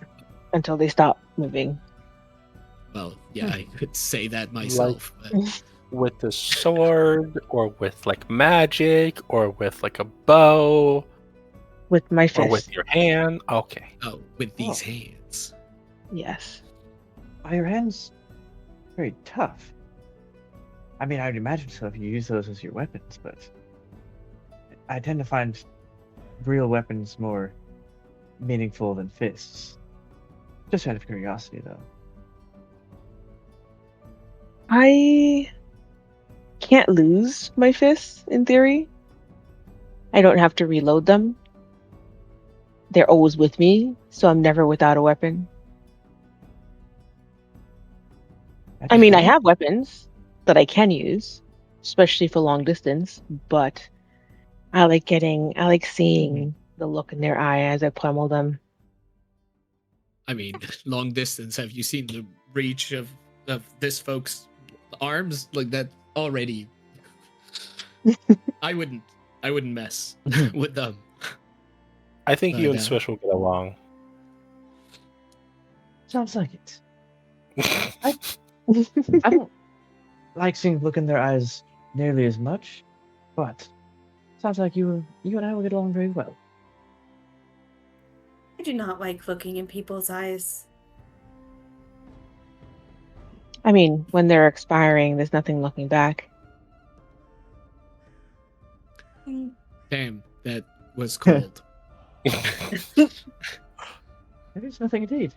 until they stop moving. Well, yeah, I could say that myself, but With the sword, or with like magic, or with like a bow, With my fist. or with your hand? Okay. oh, with these hands. Yes. Are your hands very tough? I mean, I would imagine so if you use those as your weapons, but I tend to find real weapons more meaningful than fists. Just out of curiosity, though. I can't lose my fists, in theory. I don't have to reload them. They're always with me, so I'm never without a weapon. I mean, I have weapons that I can use, especially for long distance, but I like seeing the look in their eye as I pummel them. I mean, long distance. Have you seen the reach of this folk's arms? Like that already. I wouldn't mess with them. I think you But, and Swish will get along. Sounds like it. I don't like seeing the look in their eyes nearly as much, but sounds like you and I will get along very well. I do not like looking in people's eyes. I mean, when they're expiring, there's nothing looking back. Damn, that was cold. There is nothing indeed.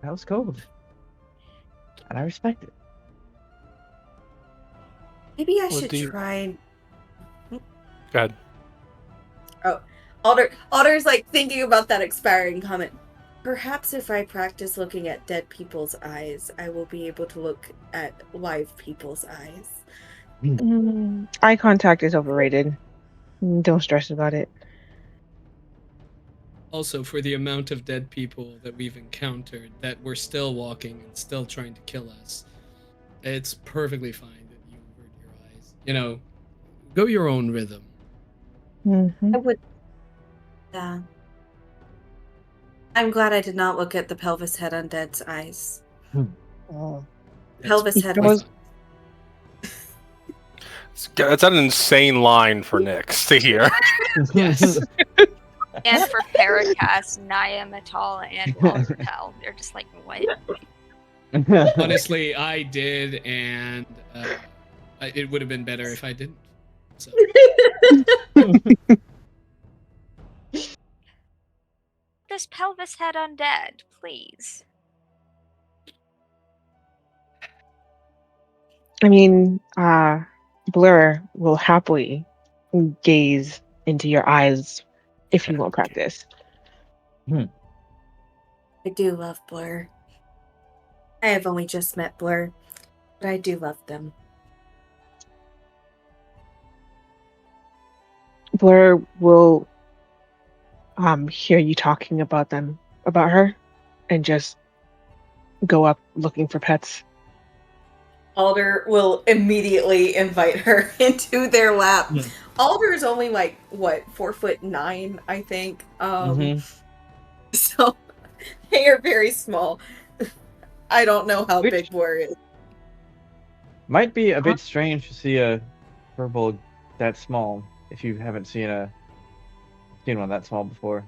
That was cold. And I respect it. Maybe I Well, should do you- try. Go ahead. Oh, Alder's like thinking about that expiring comment. Perhaps if I practice looking at dead people's eyes, I will be able to look at live people's eyes. Eye contact is overrated. Don't stress about it. Also, for the amount of dead people that we've encountered that were still walking and still trying to kill us, it's perfectly fine that you avert your eyes. You know, go your own rhythm. Mhm. I would. Yeah. I'm glad I did not look at the pelvis head undead's eyes. Oh. Pelvis head Because- was. That's an insane line for Nyx to hear. Yes. And for Paracast, Naya Metal, and Waltertel. They're just like, what? Honestly, I did, and it would have been better if I didn't. So. This pelvis head undead, please. I mean, Blur will happily gaze into your eyes if you won't practice. I do love Blur. I have only just met Blur, but I do love them. Blur will hear you talking about her, and just go up looking for pets. Alder will immediately invite her into their lap. Alder is only like what 4'9", I think. So they are very small. I don't know how big Blur is. Might be a bit strange to see a furbolg that small if you haven't seen one that small before.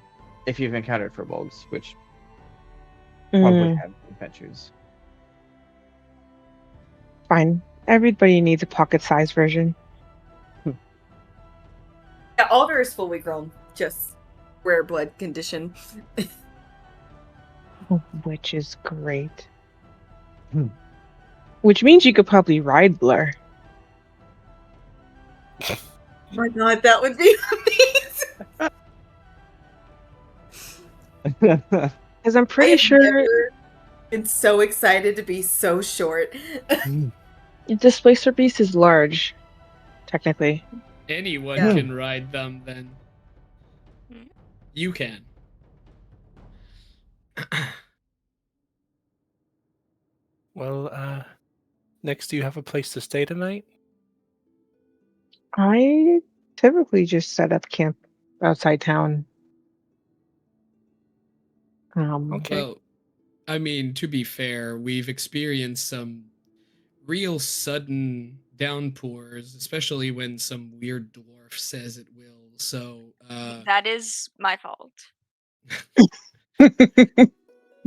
If you've encountered furbolgs, which probably have adventures. Fine. Everybody needs a pocket-sized version. Yeah, Alder is fully grown, just rare blood condition. Which is great. Which means you could probably ride Blur. Oh my god, that would be amazing. Because I'm pretty sure been so excited to be so short. Displacer Beast is large, technically. Anyone Yeah. can ride them, then. You can. Well, Nyx, do you have a place to stay tonight? I typically just set up camp outside town. Okay. Well, I mean, to be fair, we've experienced some real sudden downpours, especially when some weird dwarf says it will. So, That is my fault.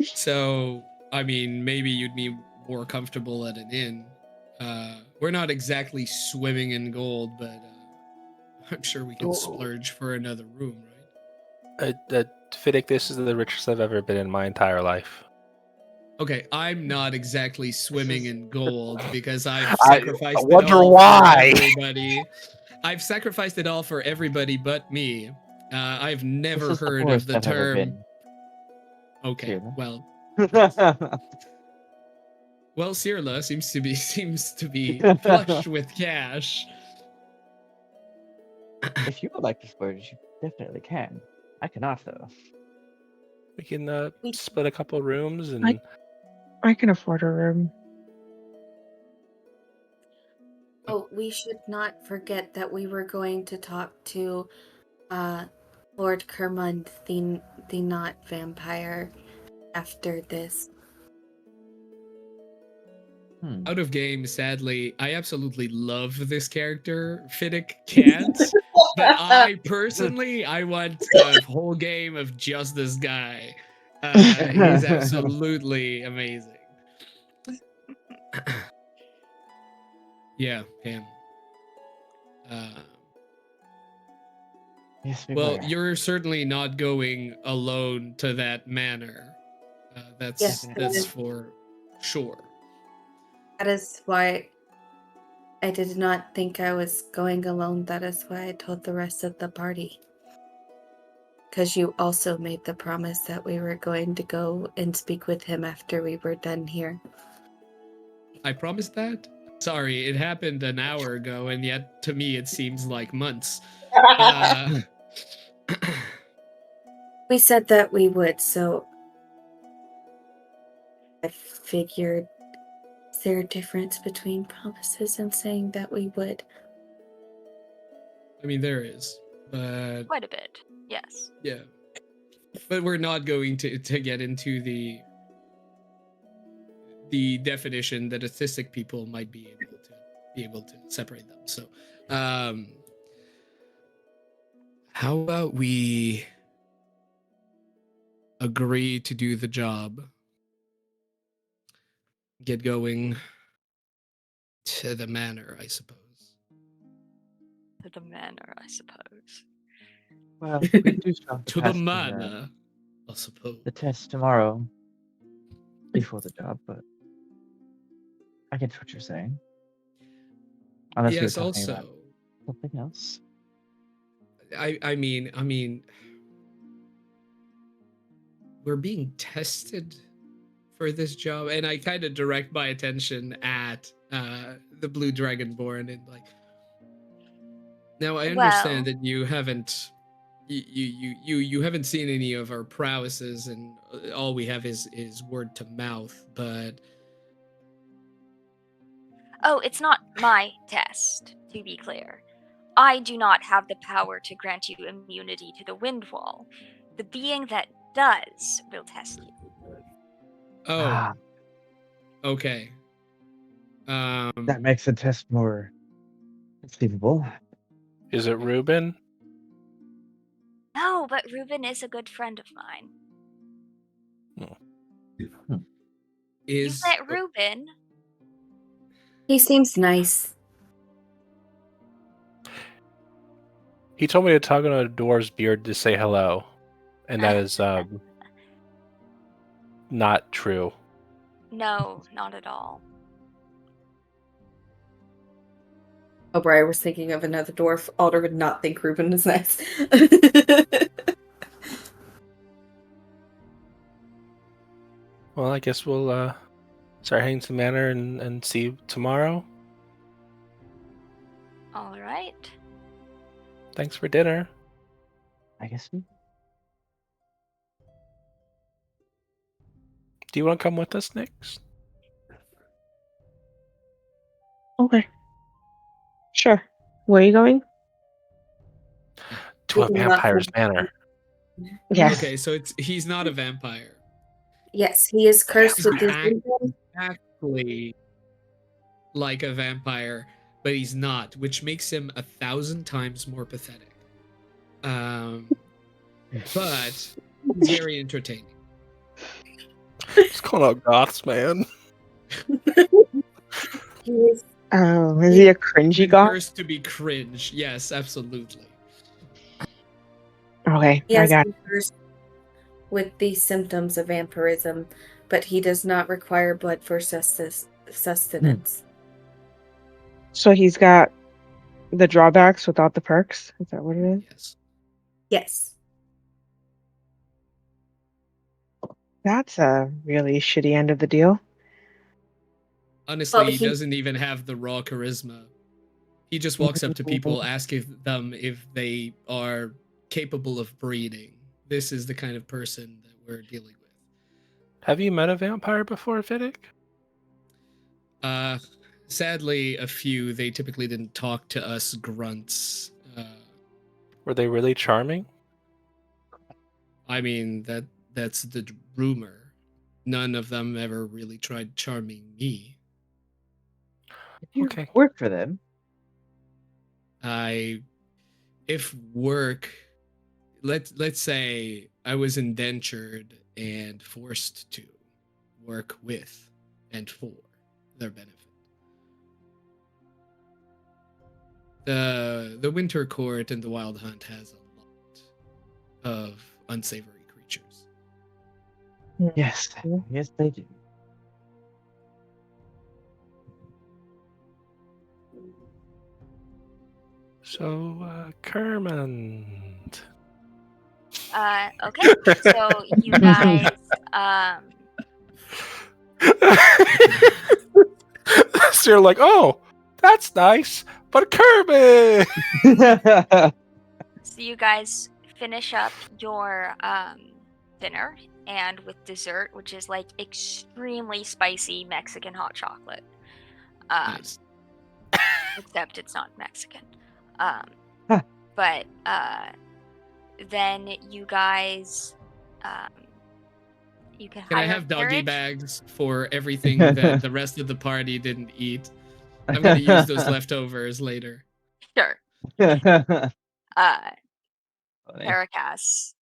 so I mean, maybe you'd be more comfortable at an inn. We're not exactly swimming in gold, but I'm sure we can splurge for another room, right? Fiddick, this is the richest I've ever been in my entire life. Okay, I'm not exactly swimming in gold because I've I sacrificed wonder it all why. for everybody. I've sacrificed it all for everybody but me. I've never This is the heard of poorest the I've ever term. been. Okay, Here. well, Cirla seems to be flush with cash. If you would like to splurge, you definitely can. I cannot, though. We can split a couple rooms and I can afford a room. Oh, we should not forget that we were going to talk to Lord Kermund, the not vampire, after this. Out of game, sadly, I absolutely love this character. Fiddick can't, but I personally, I want a whole game of just this guy. He's absolutely amazing. Yeah, him. Yes, we Well, were. you're certainly not going alone to that manor. Yes, That's for sure. that is why I did not think I was going alone. That is why I told the rest of the party. Because you also made the promise that we were going to go and speak with him after we were done here. I promised that? Sorry, it happened an hour ago, and yet to me it seems like months. We said that we would, so I figured, is there a difference between promises and saying that we would? I mean, there is, but Quite a bit, yes. yeah. But we're not going to get into the definition that autistic people might be able to separate them. So, how about we agree to do the job, get going to the manor, I suppose. To the manor, I suppose. Well, we do still have To the pass manor, I suppose. the test tomorrow before the job, but I get what you're saying. Unless Yes, you're talking also, about something else. I mean, we're being tested for this job, and I kind of direct my attention at the Blue Dragonborn, and like, now I understand Well, that you haven't you haven't seen any of our prowesses, and all we have is word to mouth, but oh, it's not my test, to be clear. I do not have the power to grant you immunity to the wind wall. The being that does will test you. oh, okay. That makes the test more conceivable. is it Ruben? No, but Ruben is a good friend of mine. Is You met Ruben? He seems nice. He told me to tug on a dwarf's beard to say hello, and that is not true. No, not at all. Oh, Brian was thinking of another dwarf. Alder would not think Reuben is nice. Well, I guess we'll start heading to the manor and see you tomorrow. All right. Thanks for dinner. I guess we. Do you want to come with us next? Okay. Sure. Where are you going? To a We cannot vampire's find- manor. Yes. okay, so he's not a vampire. Yes, he is cursed with He this. Exactly like a vampire, but he's not, which makes him 1,000 times more pathetic. But very entertaining. It's calling out goths, man. He is Oh, is he a cringy guy? Cursed to be cringe. Yes, absolutely. Okay, He I has got been cursed with the symptoms of vampirism, but he does not require blood for sustenance. So he's got the drawbacks without the perks? Is that what it is? Yes. Yes. That's a really shitty end of the deal. Honestly, Well, he he- doesn't even have the raw charisma. He just walks up to people, asking them if they are capable of breeding. This is the kind of person that we're dealing with. Have you met a vampire before, Vidic? Sadly, a few. They typically didn't talk to us grunts. Were they really charming? I mean, that's the rumor. None of them ever really tried charming me. If you Okay. work for them, If work, let's say I was indentured and forced to work with and for their benefit. The Winter Court and the Wild Hunt has a lot of unsavory creatures. yes, yes, they do. So, Kermond. Okay. So you guys, So you're like, oh, that's nice, but Kermond. so you guys finish up your dinner and with dessert, which is like extremely spicy Mexican hot chocolate. Nice. Except it's not Mexican. Huh. But then you guys, you can I hire have a doggy carriage. bags for everything that the rest of the party didn't eat? I'm gonna use those leftovers later. Sure. Funny. Paracas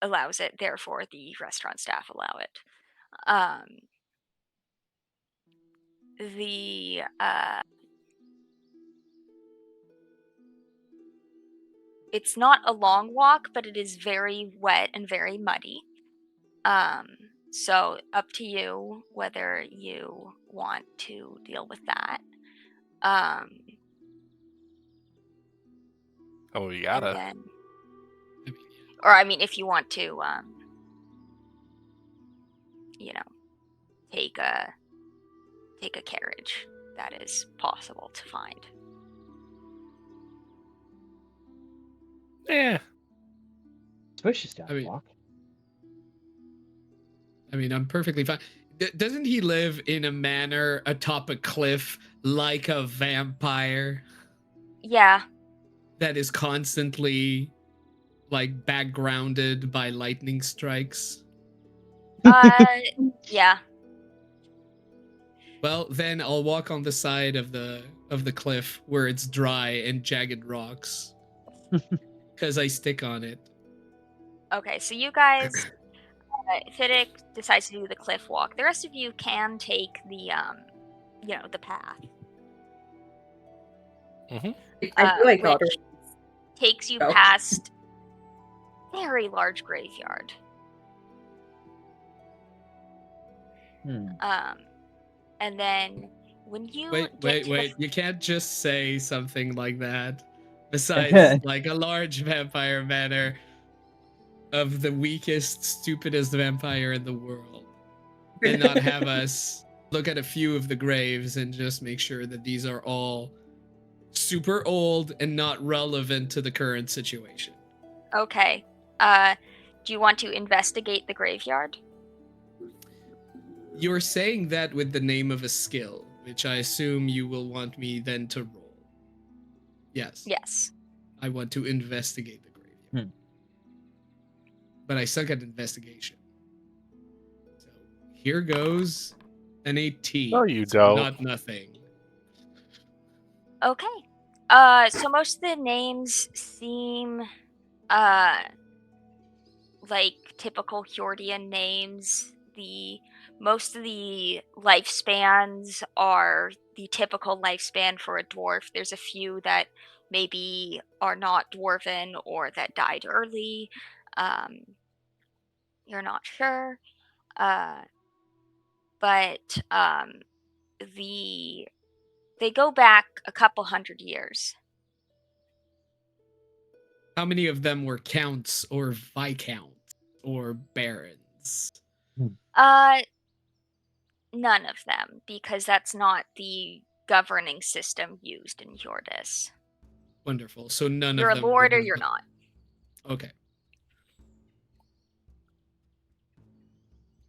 allows it, therefore the restaurant staff allow it. It's not a long walk, but it is very wet and very muddy. So up to you whether you want to deal with that. Oh, you And gotta. then, I mean, yeah. or I mean, if you want to, take a carriage, that is possible to find. Yeah. Swish down I mean- walk. I mean, I'm perfectly fine. Doesn't he live in a manor atop a cliff like a vampire Yeah. that is constantly like backgrounded by lightning strikes? Yeah. Well, then I'll walk on the side of the cliff where it's dry and jagged rocks because I stick on it. Okay, so you guys, Fiddick decides to do the cliff walk. The rest of you can take the, the path. Mm-hmm. I feel like Otter. which takes you Oh. past very large graveyard. And then when you Wait! You can't just say something like that. Besides, like a large vampire manor of the weakest, stupidest vampire in the world, and not have us look at a few of the graves and just make sure that these are all super old and not relevant to the current situation. Okay. Do you want to investigate the graveyard? You're saying that with the name of a skill, which I assume you will want me then to roll. Yes. Yes. I want to investigate the graveyard. But I suck at investigation. So here goes an 18. No, you so don't. Not nothing. Okay. So most of the names seem like typical Hjordian names. Most of the lifespans are the typical lifespan for a dwarf. There's a few that maybe are not dwarven or that died early. You're not sure. But they go back a couple hundred years. How many of them were counts or viscounts or barons? None of them, because that's not the governing system used in Hjordis. Wonderful. So none You're a of them. lord or you're not. Okay.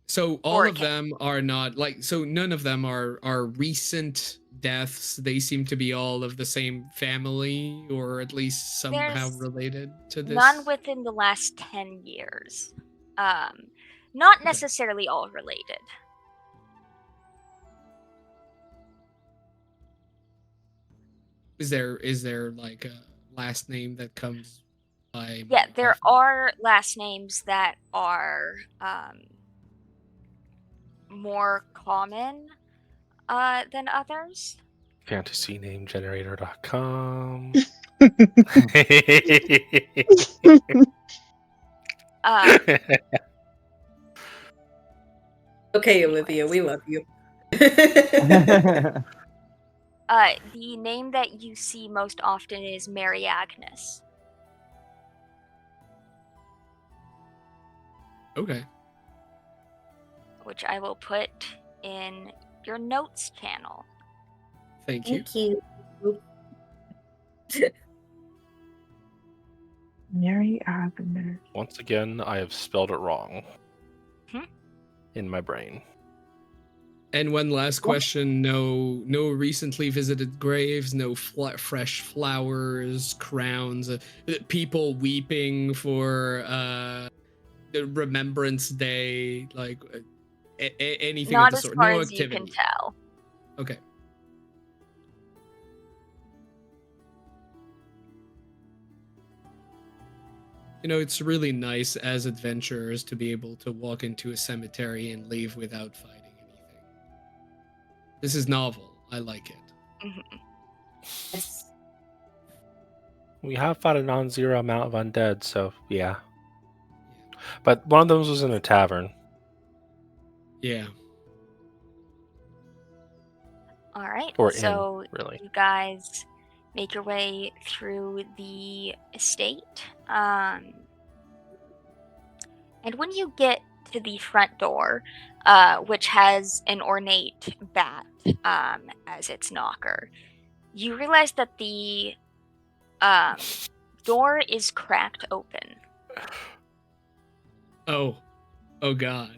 So all of them are not so none of them are recent deaths. They seem to be all of the same family, or at least somehow related to this. None within the last 10 years. Not necessarily all related. Is there like a last name that comes by? Yeah, there are last names that are more common than others. FantasyNameGenerator.com. Okay, Olivia, we love you. The name that you see most often is Mary Agnes. Okay. Which I will put in your notes channel. Thank you. Thank you. Mary Agnes. Once again, I have spelled it wrong. In my brain. And one last question: no recently visited graves, no fresh flowers, crowns, people weeping for the Remembrance Day, like anything Not of the as sort. far No as activity. you can tell. Okay. You know, it's really nice as adventurers to be able to walk into a cemetery and leave without fighting anything. This is novel. I like it. Mm-hmm. Yes. We have fought a non-zero amount of undead, so yeah. But one of those was in a tavern. Yeah. All right. Or so really. You guys make your way through the estate. And when you get to the front door, which has an ornate bat as its knocker, you realize that the door is cracked open. Oh God.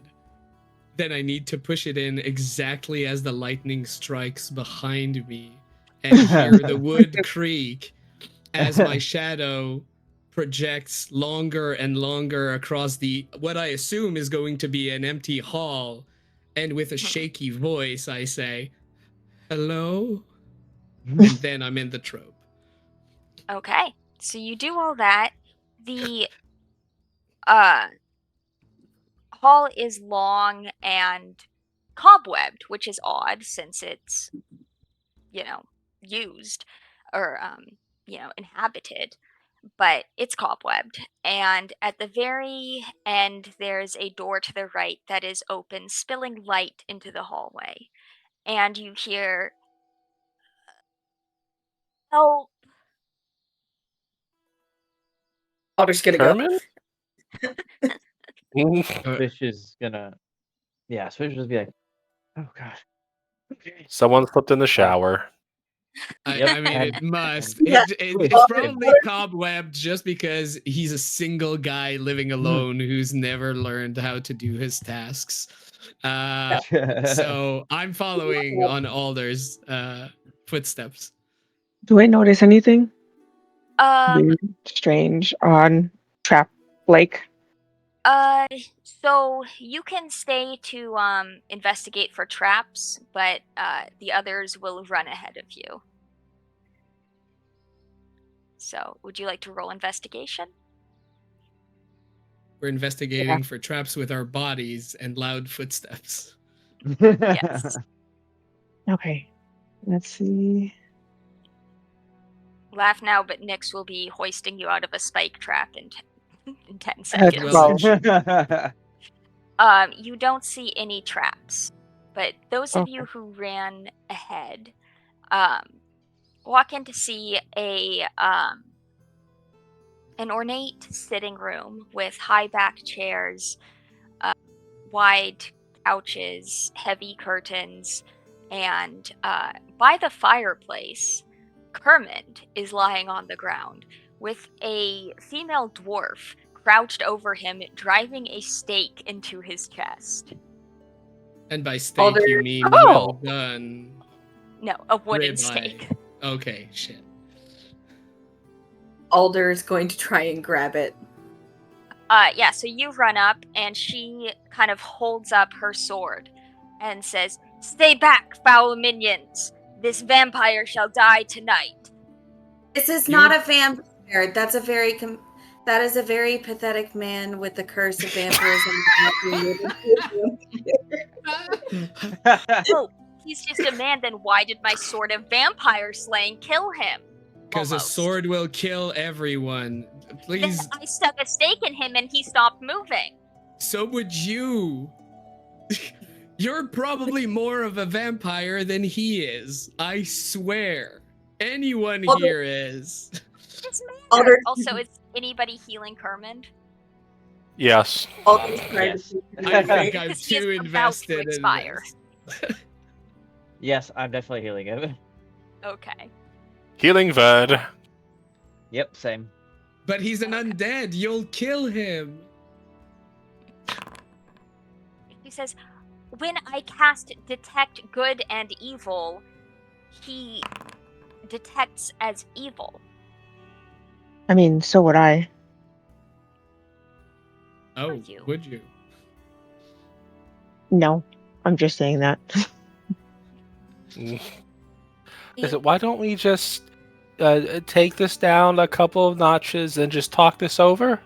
Then I need to push it in exactly as the lightning strikes behind me and hear the wood creak as my shadow projects longer and longer across what I assume is going to be an empty hall, and with a shaky voice I say, "Hello?" And then I'm in the trope. Okay. So you do all that. The hall is long and cobwebbed, which is odd since it's, used or, inhabited, but it's cobwebbed. And at the very end, there's a door to the right that is open, spilling light into the hallway. And you hear, "Help." Otter's gonna Kermit? Fish is gonna. Yeah, Fish is be like, oh god. Okay. Someone slipped in the shower. I mean, it must. Yeah. It's probably cobwebbed just because he's a single guy living alone who's never learned how to do his tasks. So I'm following on Alder's footsteps. Do I notice anything Um, weird, strange on trap like? So you can stay to investigate for traps, but the others will run ahead of you. So, would you like to roll investigation? We're investigating for traps with our bodies and loud footsteps. Yes. Okay. Let's see. Laugh now, but Nyx will be hoisting you out of a spike trap in 10 That's seconds. 12. You don't see any traps, but those of you who ran ahead walk in to see an ornate sitting room with high back chairs, wide couches, heavy curtains, and by the fireplace, Kermit is lying on the ground with a female dwarf crouched over him, driving a stake into his chest. And by steak, you mean Oh. well done. No, a wooden Ribeye. stake. Okay, shit. Alder is going to try and grab it. Yeah, so you run up, and she kind of holds up her sword and says, "Stay back, foul minions! This vampire shall die tonight." This is not a vampire. That is a very pathetic man with the curse of vampirism. Oh, he's just a man, then why did my sword of vampire slaying kill him? Because a Almost. sword will kill everyone. Please. Then I stuck a stake in him and he stopped moving. So would you. You're probably more of a vampire than he is. I swear. Anyone here is. This man. Alder- Also, is anybody healing Kermit? Yes. Alder's trying Yes. to I think I'm Because he is too about to invested in expire. this. Yes, I'm definitely healing it. Okay. Healing Ved. Yep, same. But he's an undead. You'll kill him. He says, when I cast Detect Good and Evil, he detects as evil. I mean, so would I. Oh, Would you? would you? No, I'm just saying that. Listen, why don't we just take this down a couple of notches and just talk this over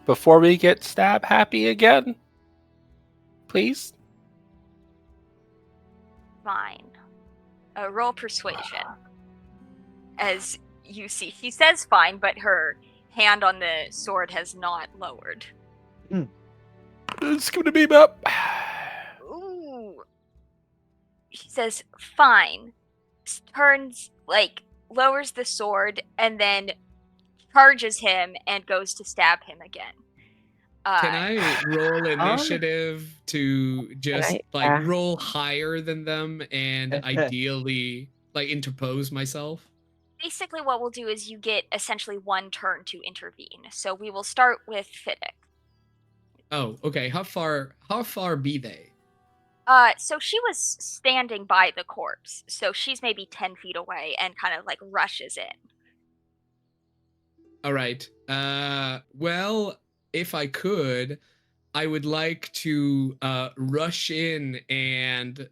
before we get stab happy again? Please? Fine. Roll persuasion. As you see, she says fine, but her hand on the sword has not lowered. It's gonna beam up. Ooh. She says fine. Turns, lowers the sword and then charges him and goes to stab him again. Can I roll initiative to just yeah. roll higher than them and ideally interpose myself? Basically, what we'll do is you get essentially one turn to intervene. So we will start with Fiddick. Oh, okay. How far be they? So she was standing by the corpse, so she's maybe 10 feet away and kind of rushes in. All right. Well, if I could, I would like to rush in and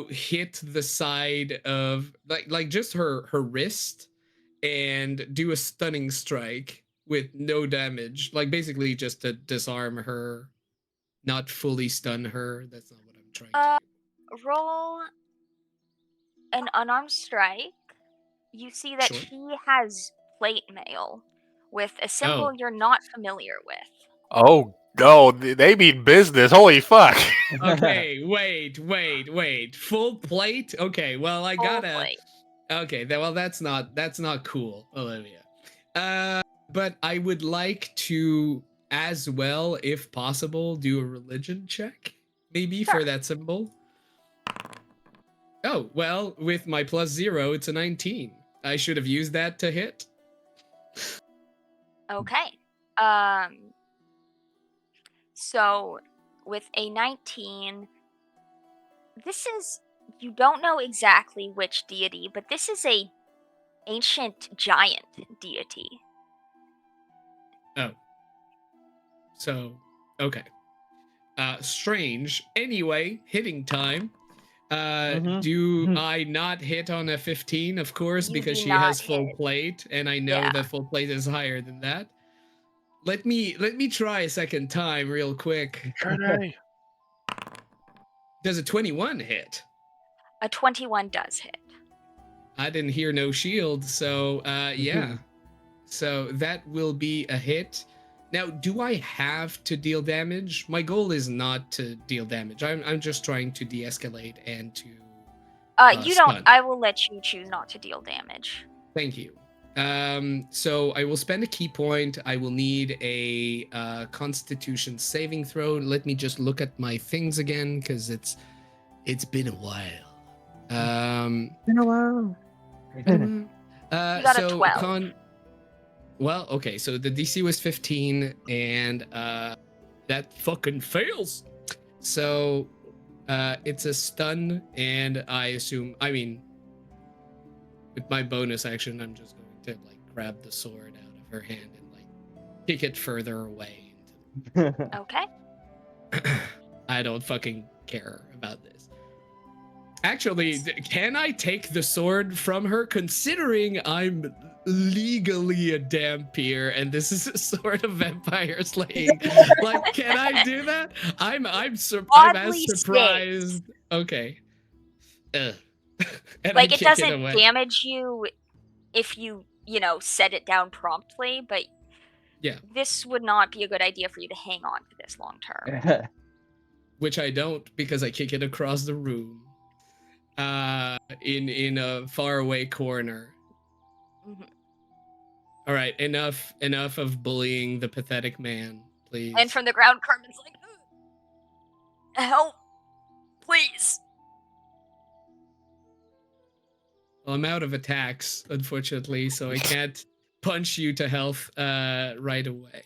hit the side of just her wrist and do a stunning strike with no damage. Basically just to disarm her, not fully stun her. That's not what I'm trying to do. Roll an unarmed strike. You see that Sure. she has plate mail with a symbol you're not familiar with. Oh, no, they mean business. Holy fuck. Okay, wait. Full plate? Okay, well I Full gotta. plate. Okay, well that's not cool, Olivia. But I would like to, as well, if possible, do a religion check, maybe Sure. for that symbol. Oh, well, with my +0, it's a 19. I should have used that to hit. Okay. So with a 19, you don't know exactly which deity, but this is a ancient giant deity. Oh. So, okay. Strange. Anyway, hitting time. Do I not hit on a 15, of course, You because do she not has full hit. plate, and I know Yeah. that full plate is higher than that. Let me try a second time real quick. Does a 21 hit? A 21 does hit. I didn't hear no shield, so yeah. So that will be a hit. Now, do I have to deal damage? My goal is not to deal damage. I'm just trying to de-escalate and to You stun. don't. I will let you choose not to deal damage. Thank you. So I will spend a key point. I will need a Constitution saving throw. Let me just look at my things again, because it's been a while. Been a while. You got a So 12. Well, okay, so the DC was 15, and that fucking fails. So it's a stun, and I mean, with my bonus action, I'm just going to like grab the sword out of her hand and like kick it further away. Okay. I don't fucking care about this. Actually, can I take the sword from her, considering I'm legally a Dampier and this is a sword of vampire slaying? Like, can I do that? I'm as Oddly surprised. Okay. Ugh. And Like, I it kick it doesn't away. damage you if you set it down promptly, but Yeah, this would not be a good idea for you to hang on to this long term. which I don't, because I kick it across the room, in a faraway corner. Mhm. All right, enough of bullying the pathetic man, please. And from the ground, Carmen's like, help, please. Well, I'm out of attacks, unfortunately, so I can't punch you to health right away.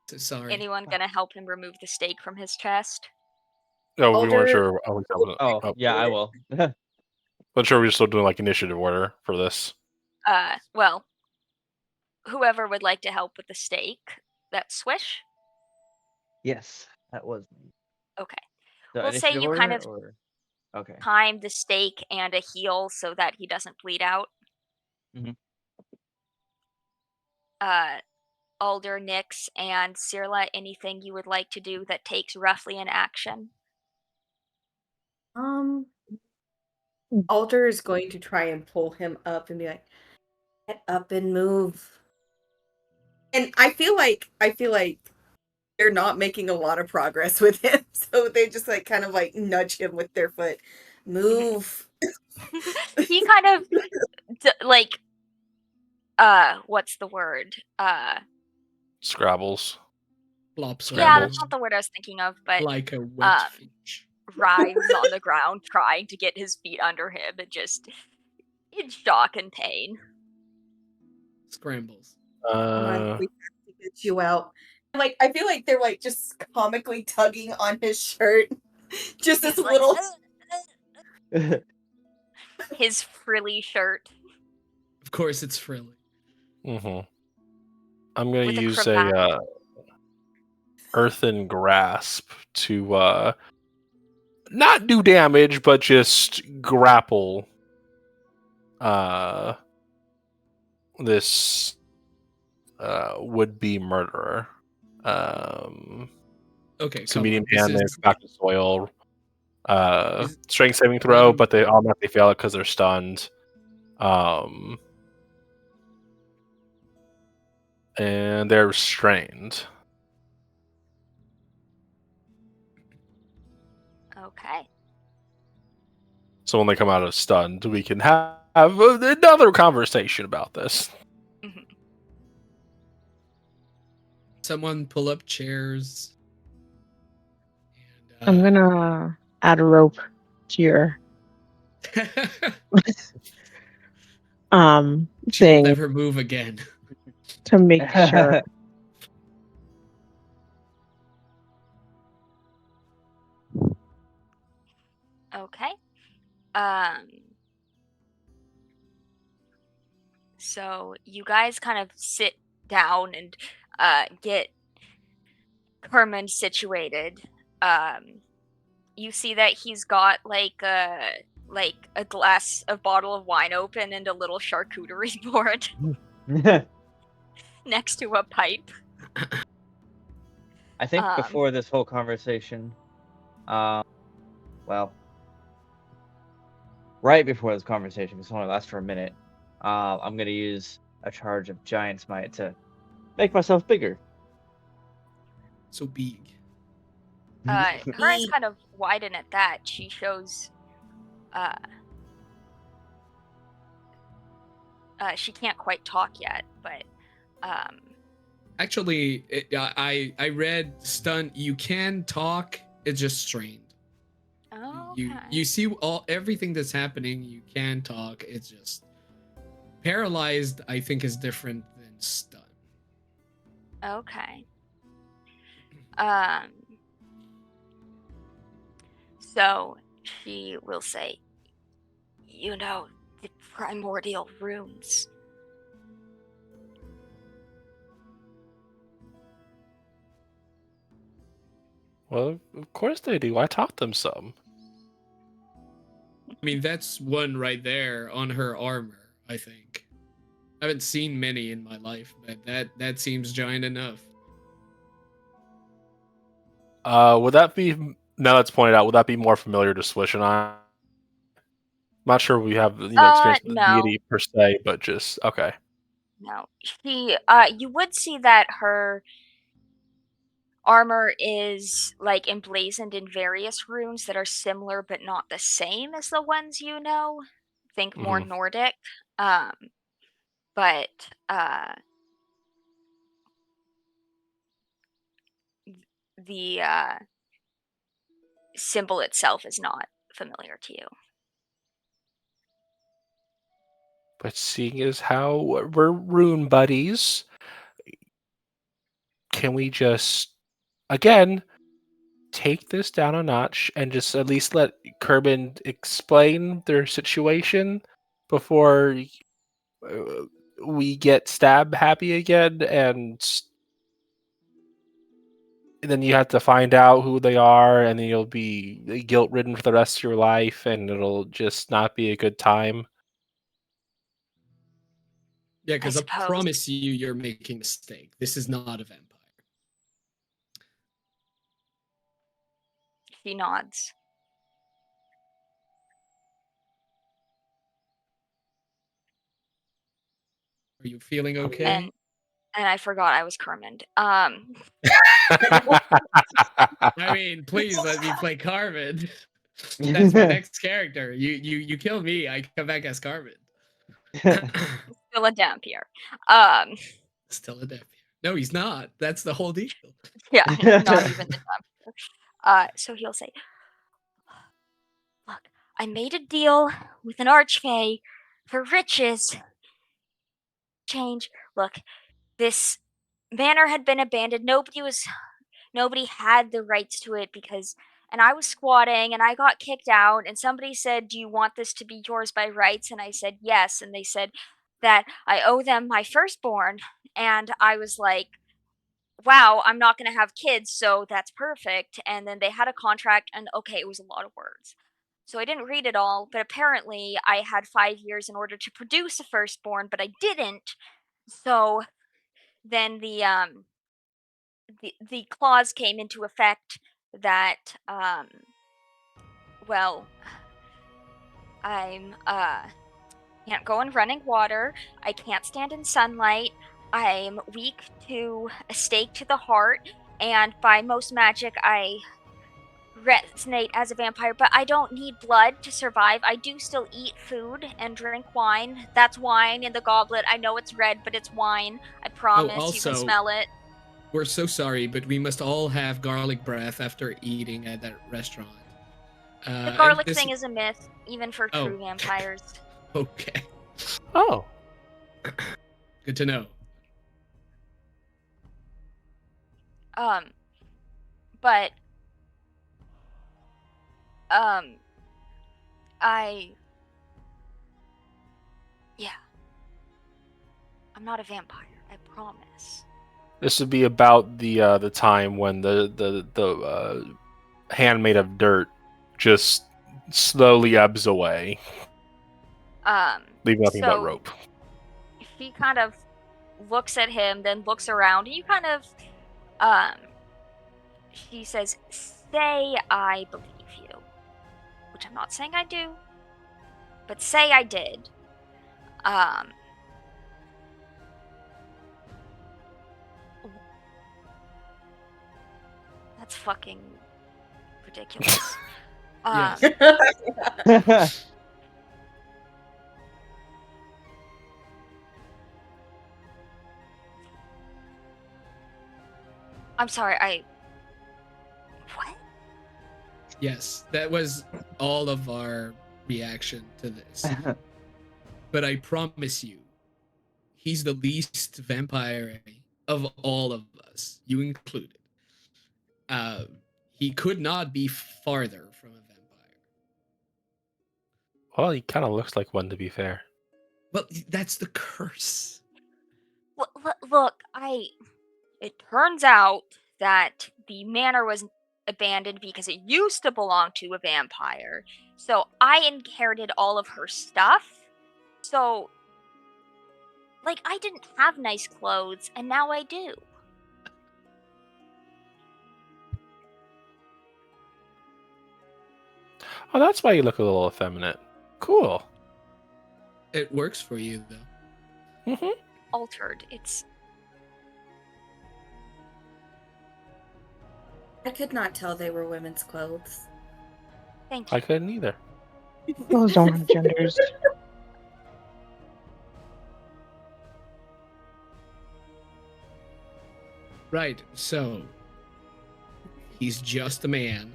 So sorry. Anyone gonna help him remove the stake from his chest? Oh, we Alder- weren't sure. Oh, Oh, yeah, I will. But sure, we're still doing like initiative order for this. Well, whoever would like to help with the stake, that's Swish. Yes, that was me. Okay. So We'll say initiative you kind order, of or okay. time the stake and a heal so that he doesn't bleed out. Mhm. Alder, Nyx, and Cirla, anything you would like to do that takes roughly an action? Alder is going to try and pull him up and be like, "Get up and move." And I feel like they're not making a lot of progress with him, so they just like kind of like nudge him with their foot. Move. He kind of like what's the word? Scrabbles. Flops Yeah, around that's not the word I was thinking of, but like a wet fish. writhes on the ground trying to get his feet under him and just in shock and pain. Scrambles. Come on, we have to get you out. Like I feel like they're like just comically tugging on his shirt. Just this He's like, little his frilly shirt Of course, it's frilly. Mm-hmm. I'm gonna with a use cravat. a earthen grasp to not do damage, but just grapple this would-be murderer. Okay, It's a come medium on. hand, they back to soil. Is- Strength saving throw, bottom- but they automatically fail it because they're stunned. And they're restrained. Okay. So when they come out of stunned, we can have another conversation about this. Someone pull up chairs. And, I'm gonna add a rope to your She will thing never move again. to make sure. Okay. So you guys kind of sit down and get Herman situated. You see that he's got like a bottle of wine open and a little charcuterie board next to a pipe. I think before this whole conversation, well, right before this conversation, because it only lasts for a minute, I'm gonna use a charge of Giant's Might to make myself bigger. So big. Her eyes kind of widen at that. She shows she can't quite talk yet, but Actually, I read stun. You can talk. It's just strained. oh. You see everything that's happening. You can talk. It's just paralyzed. I think is different than stunned. Okay. So she will say, you know, the primordial runes. Well, of course they do. I taught them some. I mean, that's one right there on her armor, I think. I haven't seen many in my life, but that seems giant enough. Would that be, now that's pointed out, would that be more familiar to Swish and I? I'm not sure we have, experience with the No. deity per se, but just, okay. No. You would see that her armor is like emblazoned in various runes that are similar but not the same as the ones you know. Think more Nordic. But the symbol itself is not familiar to you. But seeing as how we're rune buddies, can we just, again, take this down a notch and just at least let Kerbin explain their situation before we get stab happy again, and then you have to find out who they are, and then you'll be guilt ridden for the rest of your life, and it'll just not be a good time. Yeah, because I suppose. promise you're making a mistake. This is not a vampire. She nods. Are you feeling okay? And I forgot I was Kermit. I mean, please let me play Carmen. That's my next character. You kill me, I come back as Carmen. Still a Dampier. Still a Dampier. No, he's not. That's the whole deal. Yeah, not even the Dampier. So he'll say, look, I made a deal with an archfey for riches. Change. Look, this manor had been abandoned. Nobody had the rights to it and I was squatting and I got kicked out and somebody said, "Do you want this to be yours by rights?" And I said, "Yes." And they said that I owe them my firstborn. And I was like, wow, I'm not going to have kids, so that's perfect. And then they had a contract and okay, it was a lot of words. So I didn't read it all, but apparently I had 5 years in order to produce a firstborn, but I didn't. So then the clause came into effect that well, I'm can't go in running water, I can't stand in sunlight, I'm weak to a stake to the heart, and by most magic I resonate as a vampire, but I don't need blood to survive. I do still eat food and drink wine. That's wine in the goblet. I know it's red, but it's wine. I promise. You can also, smell it. We're so sorry, but we must all have garlic breath after eating at that restaurant. The garlic thing is a myth, even for true vampires. Okay. Oh. Good to know. But I'm not a vampire, I promise. This would be about the time when the hand made of dirt just slowly ebbs away, leaving nothing but rope. She kind of looks at him, then looks around, and you kind of she says, "Say I believe you," which I'm not saying I do, but say I did. That's fucking ridiculous. I'm sorry, what? Yes, that was all of our reaction to this. But I promise you, he's the least vampire of all of us, you included. He could not be farther from a vampire. Well, he kind of looks like one, to be fair. Well, that's the curse. Look, it turns out that the manor was abandoned because it used to belong to a vampire. So I inherited all of her stuff. So, like, I didn't have nice clothes, and now I do. Oh, that's why you look a little effeminate. Cool. It works for you, though. Mm-hmm. Altered. It's I could not tell they were women's clothes. thank you. I couldn't either. Those don't have genders. Right, so he's just a man,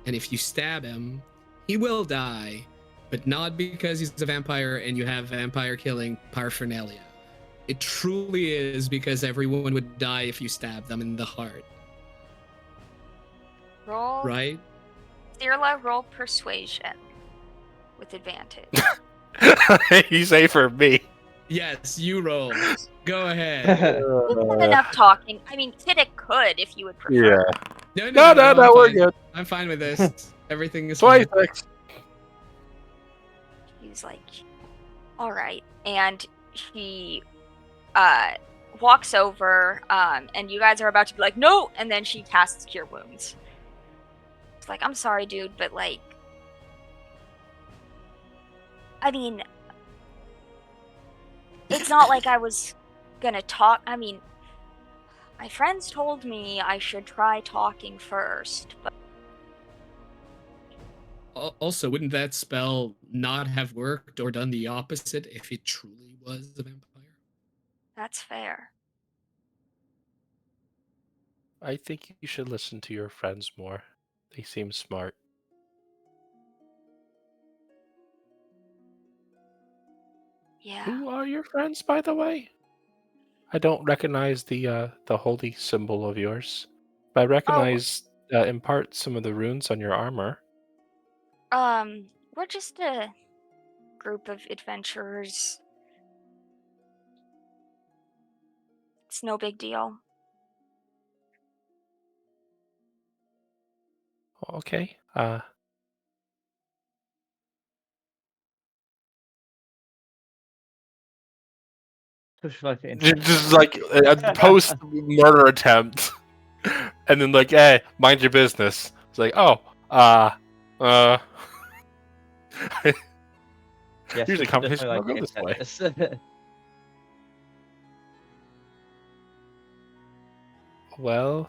and if you stab him, he will die, but not because he's a vampire and you have vampire killing paraphernalia. It truly is because everyone would die if you stab them in the heart, Roll. right? Cirla, roll persuasion with advantage. You say for me. Yes, you roll. Go ahead. We've done enough talking. I mean, Fiddick could if you would prefer. Yeah. No, No, I'm we're fine. good. I'm fine with this. Everything is fine. 26. He's like, all right. And he walks over, and you guys are about to be like, no! And then she casts Cure Wounds. It's like, I'm sorry, dude, but like, I mean, it's not like I was gonna talk. I mean, my friends told me I should try talking first, but Also, wouldn't that spell not have worked or done the opposite if it truly was a vampire? that's fair. I think you should listen to your friends more. They seem smart. Yeah. Who are your friends, by the way? I don't recognize the holy symbol of yours, but I recognize in part some of the runes on your armor. We're just a group of adventurers. It's no big deal. Okay. Just like a post murder attempt, and then like, hey, mind your business. It's like, oh, Yes, usually we should conversations definitely, don't go like, this way. edit this. Well,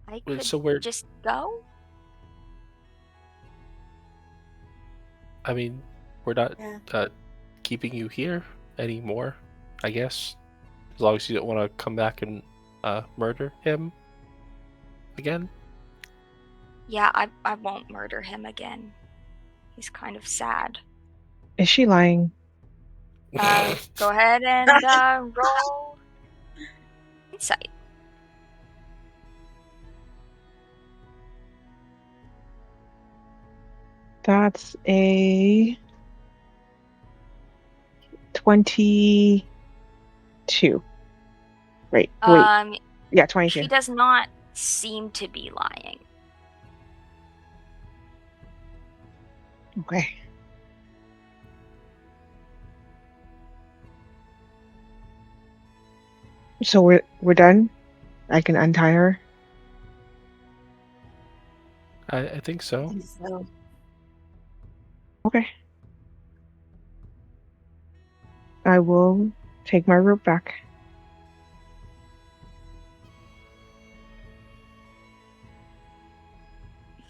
I could so we're. just go? I mean, we're not Yeah. keeping you here anymore, I guess. As long as you don't want to come back and murder him again. Yeah, I won't murder him again. He's kind of sad. Is she lying? Go ahead and roll insight. That's a 22. Right. Wait. Yeah, 22. She does not seem to be lying. Okay. So we're done? I can untie her? I think so. So, Okay. I will take my rope back.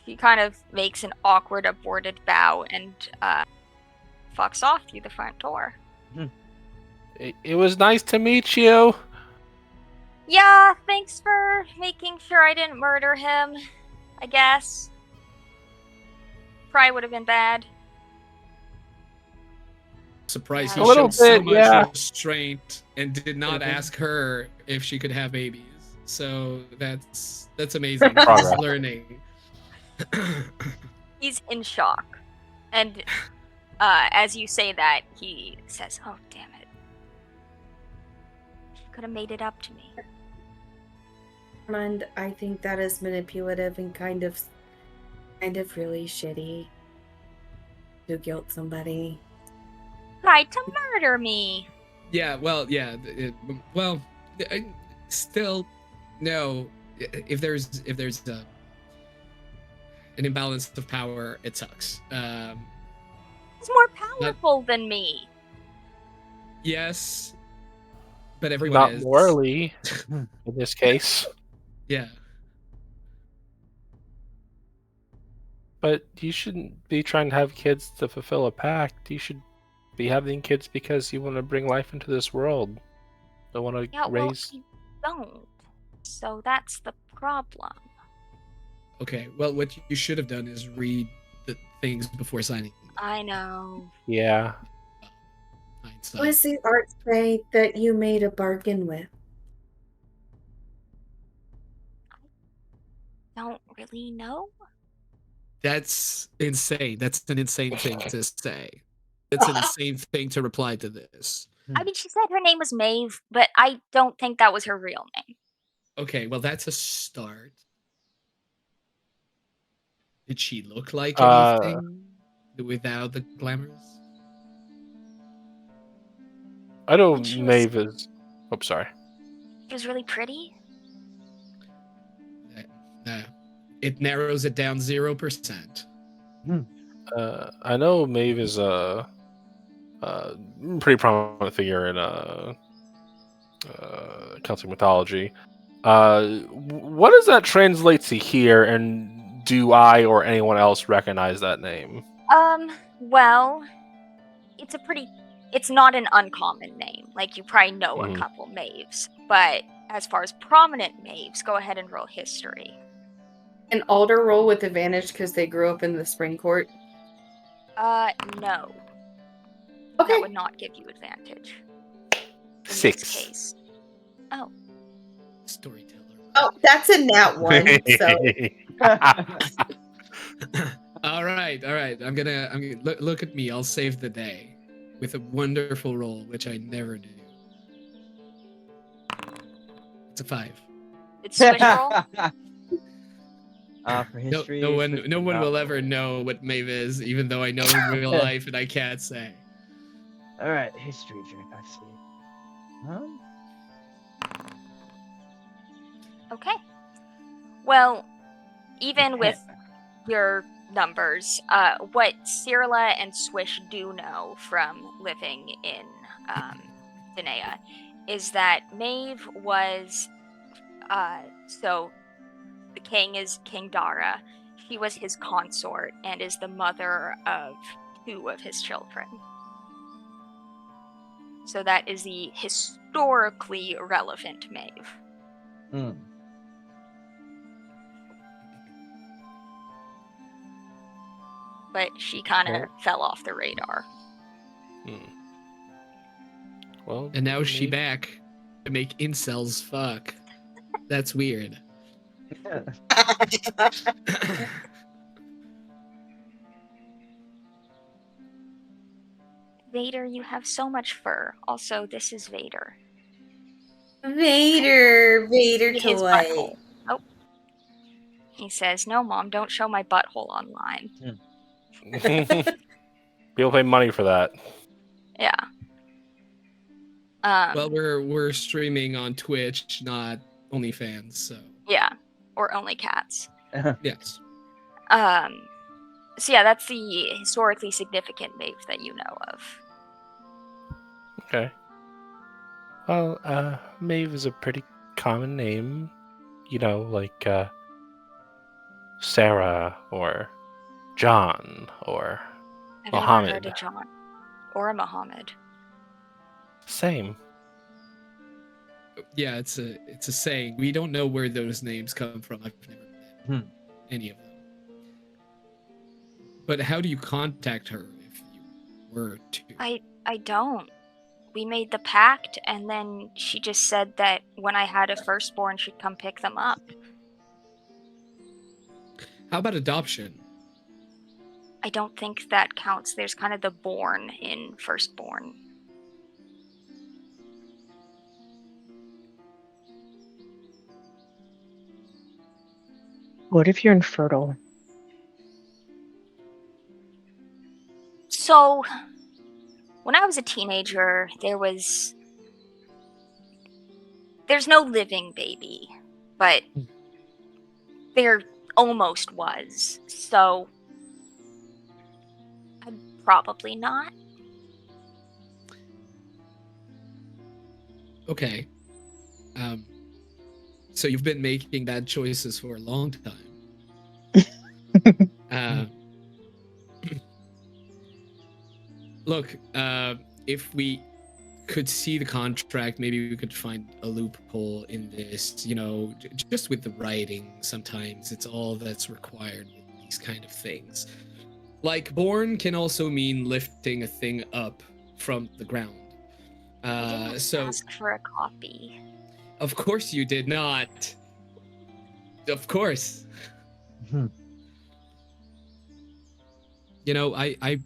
He kind of makes an awkward aborted bow and fucks off through the front door. It was nice to meet you. Yeah, thanks for making sure I didn't murder him, I guess. Probably would have been bad. Surprised A he little showed so bit, much yeah. restraint and did not ask her if she could have babies. So that's amazing. He's Progress. learning. He's in shock. And as you say that, he says, "Oh, damn it. She could have made it up to me." And I think that is manipulative and kind of really shitty to guilt somebody. Tried to murder me. Yeah, well, yeah, still, no. If there's an imbalance of power, it sucks. He's more powerful than me. Yes, but everyone Not is. morally, in this case. Yeah. But you shouldn't be trying to have kids to fulfill a pact. You should be having kids because you want to bring life into this world. Don't want to Yeah, raise. well, I don't. So that's the problem. Okay. Well, what you should have done is read the things before signing. I know. Yeah. Hindsight. What does the art say that you made a bargain with? Don't really know. That's insane. That's an insane thing to say. That's an insane thing to reply to this. I mean, she said her name was Maeve, but I don't think that was her real name. Okay, well, that's a start. Did she look like anything without the glamours? I know And she was- Maeve is. Oh, sorry. She was really pretty. It narrows it down 0%. I know Maeve is a pretty prominent figure in Celtic mythology. What does that translate to here, and do I or anyone else recognize that name? Well, it's not an uncommon name. Like, you probably know a couple Maeves. But as far as prominent Maeves, go ahead and roll history. An alder roll with advantage because they grew up in the spring court? No. Okay. That would not give you advantage. In 6. this case. Oh. Storyteller. Oh, that's a nat 1, so... all right. I'm gonna look at me. I'll save the day with a wonderful roll, which I never do. It's a 5. It's switch roll? For history, No one will ever know what Maeve is, even though I know in real life and I can't say. All right, history check. I see. Huh? Okay. Well, even with your numbers, what Cyrilla and Swish do know from living in Danaea is that Maeve was, so the king is King Dara. She was his consort and is the mother of 2 of his children. So that is the historically relevant Maeve. But she kind of fell off the radar. Well, And now she back to make incels fuck. That's weird. Vader, you have so much fur. Also, this is Vader. Vader His toy. butthole. Oh. He says, "No, Mom, don't show my butthole online." People pay money for that. Yeah. Well, we're streaming on Twitch, not OnlyFans, so. Yeah, or only cats. Yes. So yeah, that's the historically significant Maeve that you know of. Okay. Well, Maeve is a pretty common name. You know, like Sarah or John or I've Muhammad. never heard of John or a Muhammad. Same. Yeah, it's a saying. We don't know where those names come from. I've never met any of them. But how do you contact her if you were to? I don't. We made the pact, and then she just said that when I had a firstborn, she'd come pick them up. How about adoption? I don't think that counts. There's kind of the born in firstborn. What if you're infertile? So, when I was a teenager, there's no living baby, but there almost was. So, I'm probably not. Okay. So you've been making bad choices for a long time. Look, if we could see the contract, maybe we could find a loophole in this. You know, just with the writing, sometimes it's all that's required with these kind of things. Like, born can also mean lifting a thing up from the ground. I didn't So ask for a copy. Of course you did not. Of course. You know, I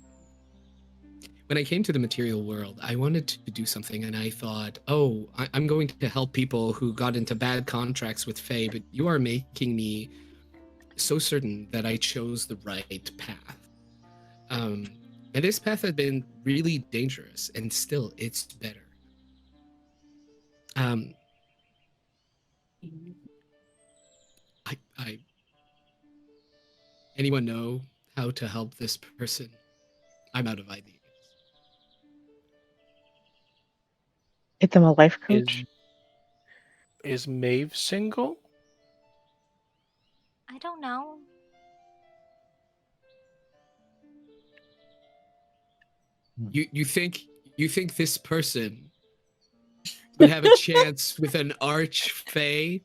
when I came to the material world, I wanted to do something, and I thought, oh, I'm going to help people who got into bad contracts with Fae, but you are making me so certain that I chose the right path. And this path had been really dangerous, and still, it's better. Anyone know how to help this person? I'm out of ideas. Get them a life coach. Is Maeve single? I don't know. You think this person would have a chance with an archfey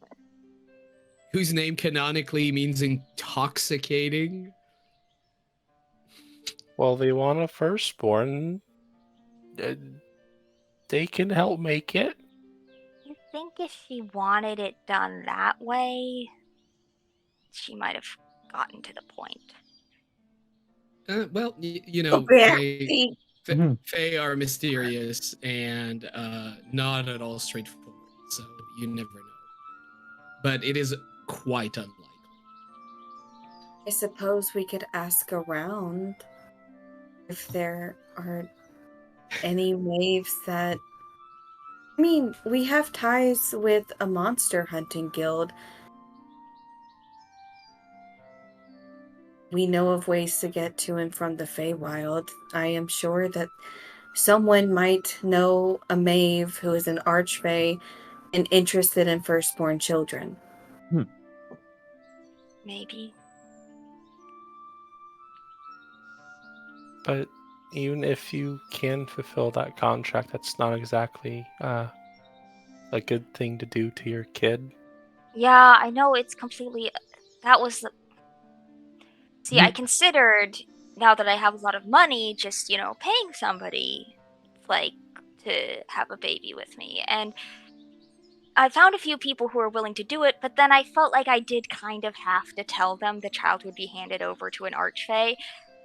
whose name canonically means intoxicating? Well, they want a firstborn. They can help make it. You think if she wanted it done that way, she might have gotten to the point. Well, you know, Fae are mysterious and not at all straightforward, so you never know. But it is quite unlikely. I suppose we could ask around if there are any waves that... I mean, we have ties with a monster hunting guild. We know of ways to get to and from the Feywild. I am sure that someone might know a Maeve who is an archfey and interested in firstborn children. Maybe. But even if you can fulfill that contract, that's not exactly a good thing to do to your kid. Yeah, I know it's completely... That was the... See, I considered, now that I have a lot of money, just, paying somebody, to have a baby with me. And I found a few people who were willing to do it, but then I felt like I did kind of have to tell them the child would be handed over to an archfey,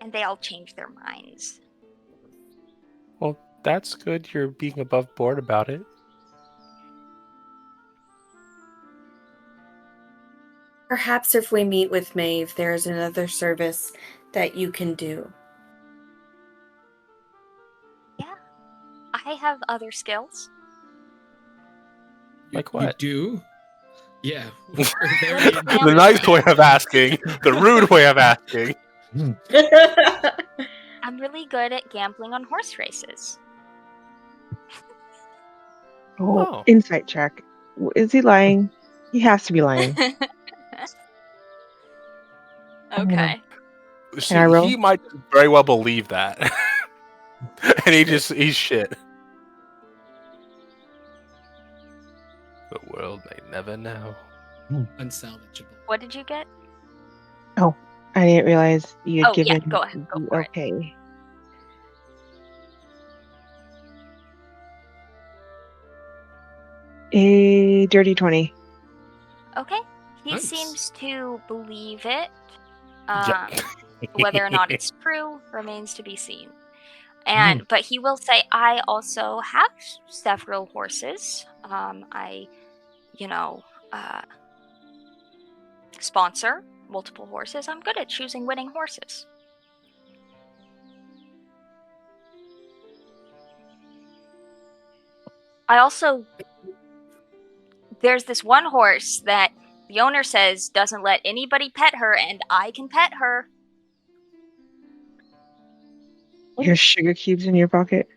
and they all changed their minds. Well, that's good. You're being above board about it. Perhaps if we meet with Maeve, there is another service that you can do. Yeah, I have other skills. Like what? You do? Yeah. The nice way of asking. The rude way of asking. I'm really good at gambling on horse races. Oh, insight check. Is he lying? He has to be lying. Okay. See, he might very well believe that. And he's shit. The world may never know. Unsalvageable. What did you get? Oh, I didn't realize you had Oh, yeah, given. go ahead. Go for it. Okay. A dirty 20. Okay. He Nice. seems to believe it. Yeah. Whether or not it's true remains to be seen. But he will say, I also have several horses. I sponsor multiple horses. I'm good at choosing winning horses. There's this one horse that the owner says doesn't let anybody pet her, and I can pet her. Your sugar cubes in your pocket.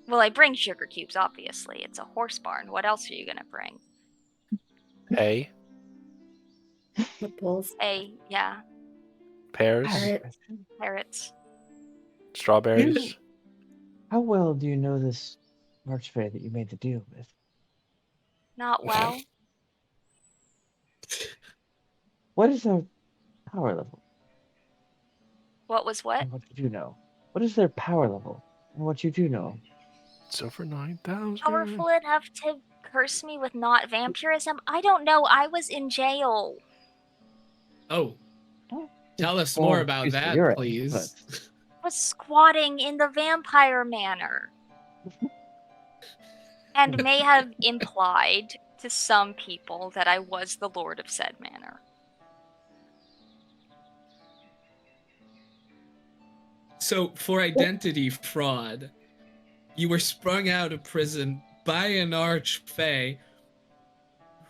Well, I bring sugar cubes, obviously. It's a horse barn. What else are you gonna bring? Hay, Apples. Yeah, pears, parrots. strawberries. How well do you know this Archfey that you made the deal with? Not well. What is their power level? What was what? And what you do know? What is their power level? And what you do know? It's over 9,000. Powerful enough to curse me with not vampirism? I don't know. I was in jail. Oh, Oh, tell us well, more about excuse me, that, you're right, please. Was squatting in the vampire manor. And may have implied to some people that I was the lord of said manor. So, for identity fraud, you were sprung out of prison by an archfey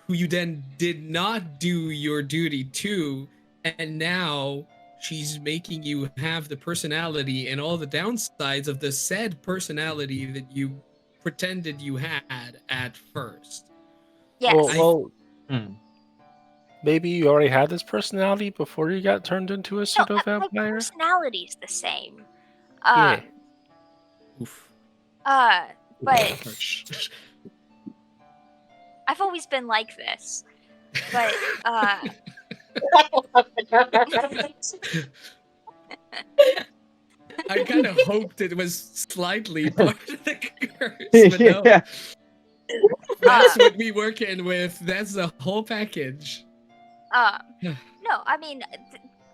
who you then did not do your duty to, and now she's making you have the personality and all the downsides of the said personality that you pretended you had at first. Yes. Well, maybe you already had this personality before you got turned into a pseudo My vampire. personality's the same. Yeah. Oof. But Harsh. I've always been like this. But I kind of hoped it was slightly part of the curse, but no. Yeah. That's what we work in with. That's the whole package. no, I mean,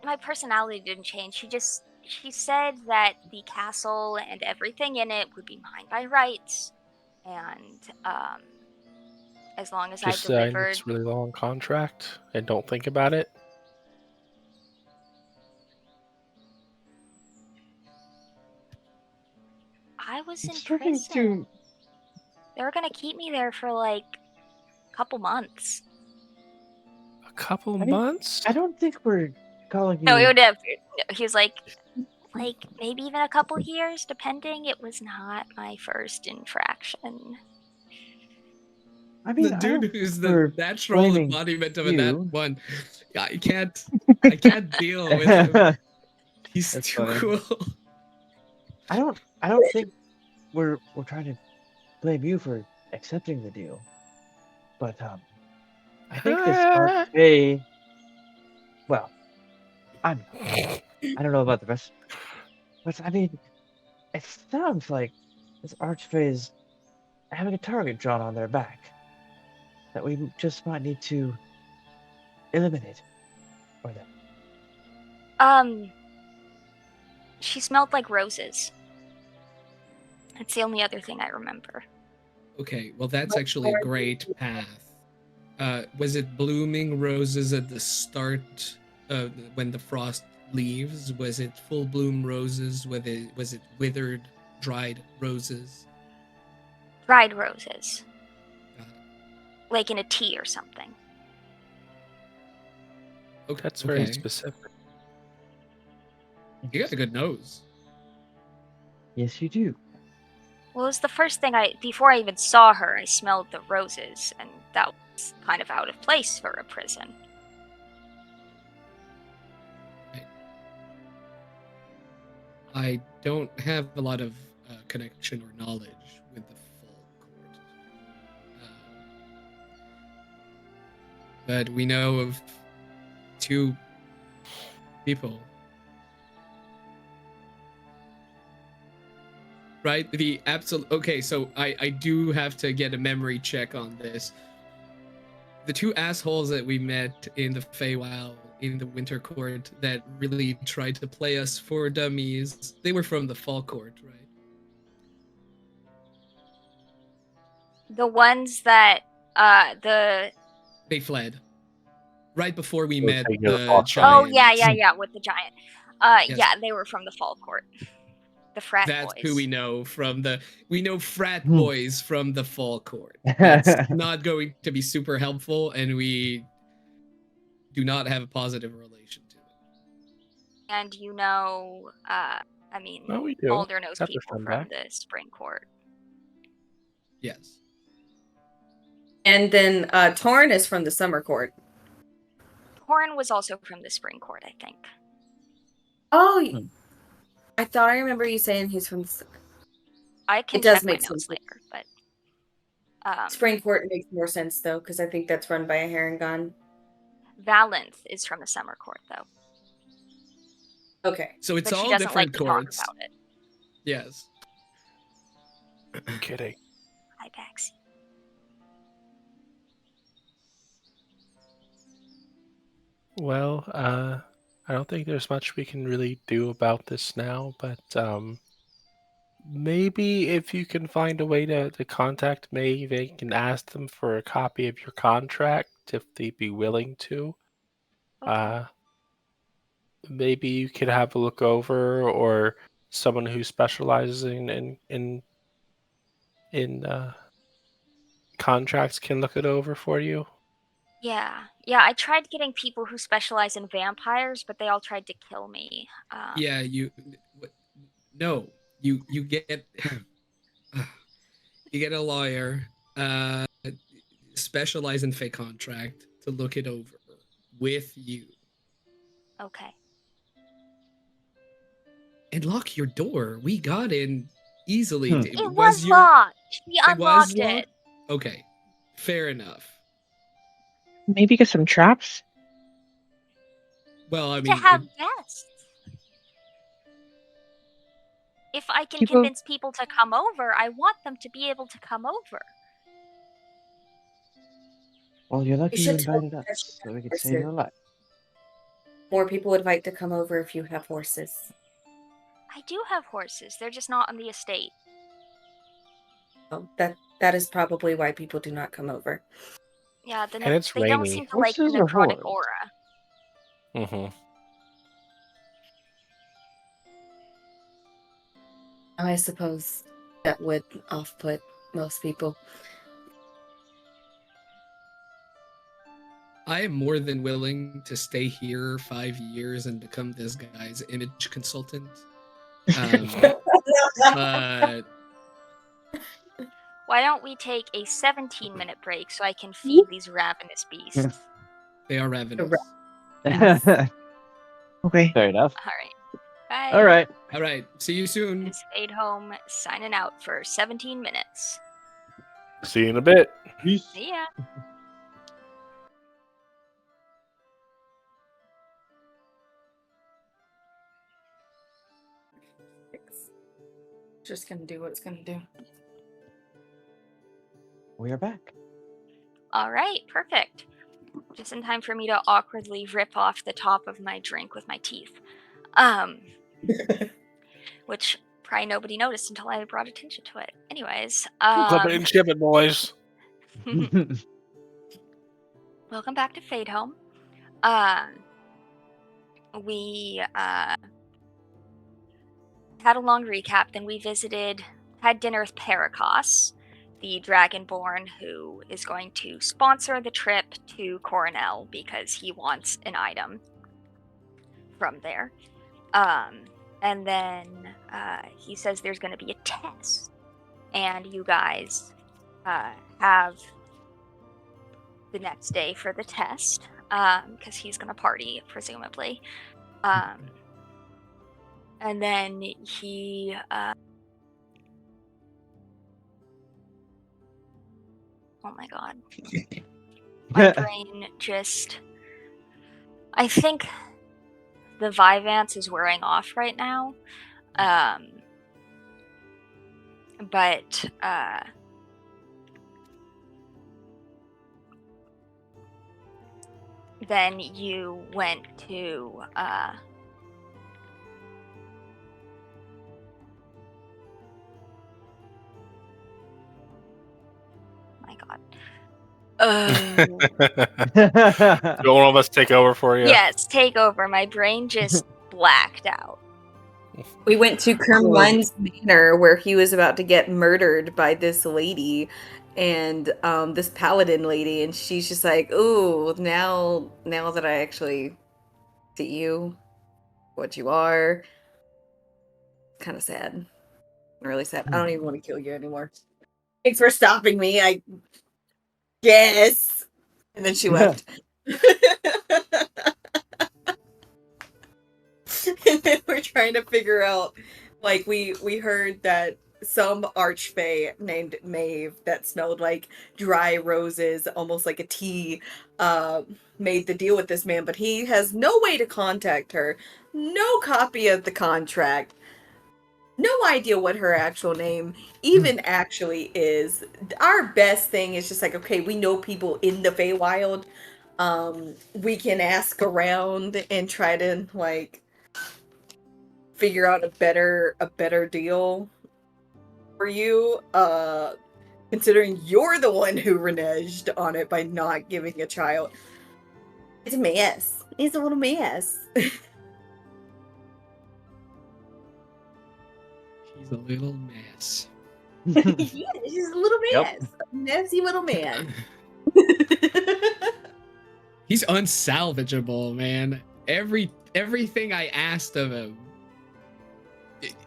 my personality didn't change. She said that the castle and everything in it would be mine by rights, and as long as Just I sign delivered. this really long contract and don't think about it. I was in It's starting prison. to. They were gonna keep me there for like a couple months. A couple I mean, months? I don't think we're calling you. No, it would have. He was like maybe even a couple years, depending. It was not my first infraction. I mean, The dude who's the we're natural blaming embodiment of a you. nat one. I can't deal with him. He's That's too funny. cool. I don't think we're trying to blame you for accepting the deal. But I think this Archfey. Well, I don't know about the rest, but I mean, it sounds like this Archfey is having a target drawn on their back that we just might need to eliminate. Or that. She smelled like roses. That's the only other thing I remember. Okay, well that's actually a great path. Was it blooming roses at the start when the frost leaves? Was it full bloom roses? Was it withered, dried roses? Dried roses. Got it. Like in a tea or something. Okay, That's very specific. You got a good nose. Yes, you do. Well, it was the first thing before I even saw her, I smelled the roses, and that was kind of out of place for a prison. I don't have a lot of connection or knowledge with the full court. but we know of 2 people. Right? The absolute. Okay, so I do have to get a memory check on this. The 2 assholes that we met in the Feywild in the Winter Court that really tried to play us for dummies, they were from the Fall Court, right? The ones that They fled right before we They were met taking the the boss oh fight. giant. yeah, with the giant. Yes. Yeah, they were from the Fall Court. The frat That's boys. who we know from the. We know frat Hmm. boys from the Fall Court. That's not going to be super helpful, and we do not have a positive relation to it. And you know, I mean, No, we do. Alder knows Got their people son from back. the Spring Court. Yes. And then Torn is from the Summer Court. Horan was also from the Spring Court, I think. Oh, I thought I remember you saying he's from. I can It does check my make notes sense. later, but Spring Court makes more sense though, because I think that's run by a Harengon. Valenth is from the Summer Court, though. Okay. So it's But she all doesn't different like to courts. talk about it. Yes. I'm kidding. Hi, Paxi. Well, I don't think there's much we can really do about this now, but maybe if you can find a way to contact Maeve, they can ask them for a copy of your contract if they'd be willing to. Okay. Maybe you could have a look over, or someone who specializes in contracts can look it over for you. Yeah. I tried getting people who specialize in vampires, but they all tried to kill me. Yeah. No. You get. You get a lawyer, specialize in fake contract to look it over with you. Okay. And lock your door. We got in easily. It was locked. We unlocked it. Okay, fair enough. Maybe get some traps. Well, I To mean, have guests. If I can convince people to come over, I want them to be able to come over. Well, you're lucky you should tell invited them that us, you so we could have save your life. More people would like to come over if you have horses. I do have horses. They're just not on the estate. Oh, that is probably why people do not come over. Yeah, And it's they don't rainy. seem to like the Horses or necrotic whores? aura. Mm-hmm. I suppose that would off-put most people. I am more than willing to stay here 5 years and become this guy's image consultant. But Why don't we take a 17-minute break so I can feed these ravenous beasts? they are ravenous. Okay. Fair enough. All right. Bye. All right. All right. See you soon. This Fadehome signing out for 17 minutes. See you in a bit. See ya. Just gonna do what it's gonna do. We are back. All right, perfect. Just in time for me to awkwardly rip off the top of my drink with my teeth. Which probably nobody noticed until I brought attention to it. Anyways, Clip it and ship it, boys. welcome back to Fadehome. We had a long recap, then we had dinner with Paracos, the Dragonborn who is going to sponsor the trip to Coronel because he wants an item from there. And then he says there's going to be a test, and you guys have the next day for the test because he's going to party, presumably. And then he oh my god. My brain just... I think the Vyvanse is wearing off right now. But then you went to my god. Do one of us take over for you? Yes, take over. My brain just blacked out. We went to Kermline's Manor where he was about to get murdered by this lady and this paladin lady, and she's just like, "Ooh, now that I actually see you, what you are," kind of sad, really sad. I don't even want to kill you anymore. Thanks for stopping me. I guess, and then she left. And then we're trying to figure out, like, we heard that some archfey named Maeve that smelled like dry roses, almost like a tea, made the deal with this man, but he has no way to contact her, no copy of the contract, no idea what her actual name even actually is. Our best thing is just like, okay, we know people in the Feywild. We can ask around and try to, like, figure out a better deal for you, considering you're the one who reneged on it by not giving a child. It's a mess. It's a little mess. She's a little mess. Yeah, she's a little mess. A messy little man. He's unsalvageable, man. Everything I asked of him,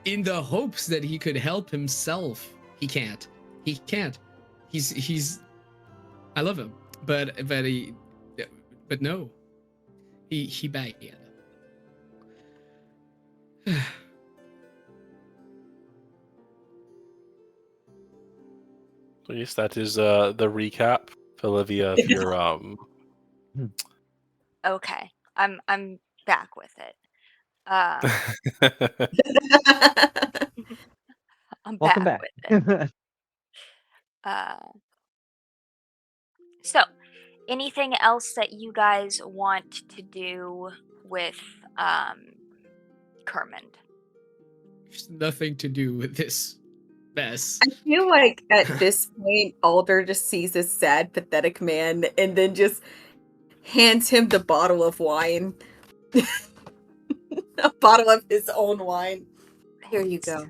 in the hopes that he could help himself, he can't. He can't. He's. I love him, but no, he bad. At least that is the recap, Olivia. If you're Okay, I'm back with it. I'm Welcome back back. with it. So, anything else that you guys want to do with Kermond? There's nothing to do with this mess. I feel like at this point, Alder just sees this sad, pathetic man and then just hands him the bottle of wine. A bottle of his own wine. Here you go.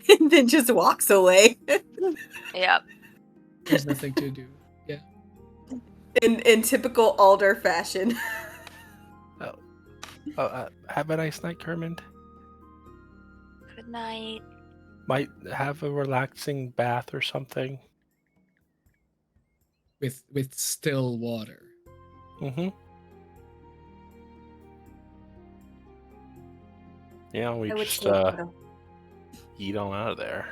And then just walks away. Yep. There's nothing to do. Yeah. In typical Alder fashion. Have a nice night, Kermond. Good night. Might have a relaxing bath or something. With still water. Mm-hmm. Yeah, we just eat on out of there.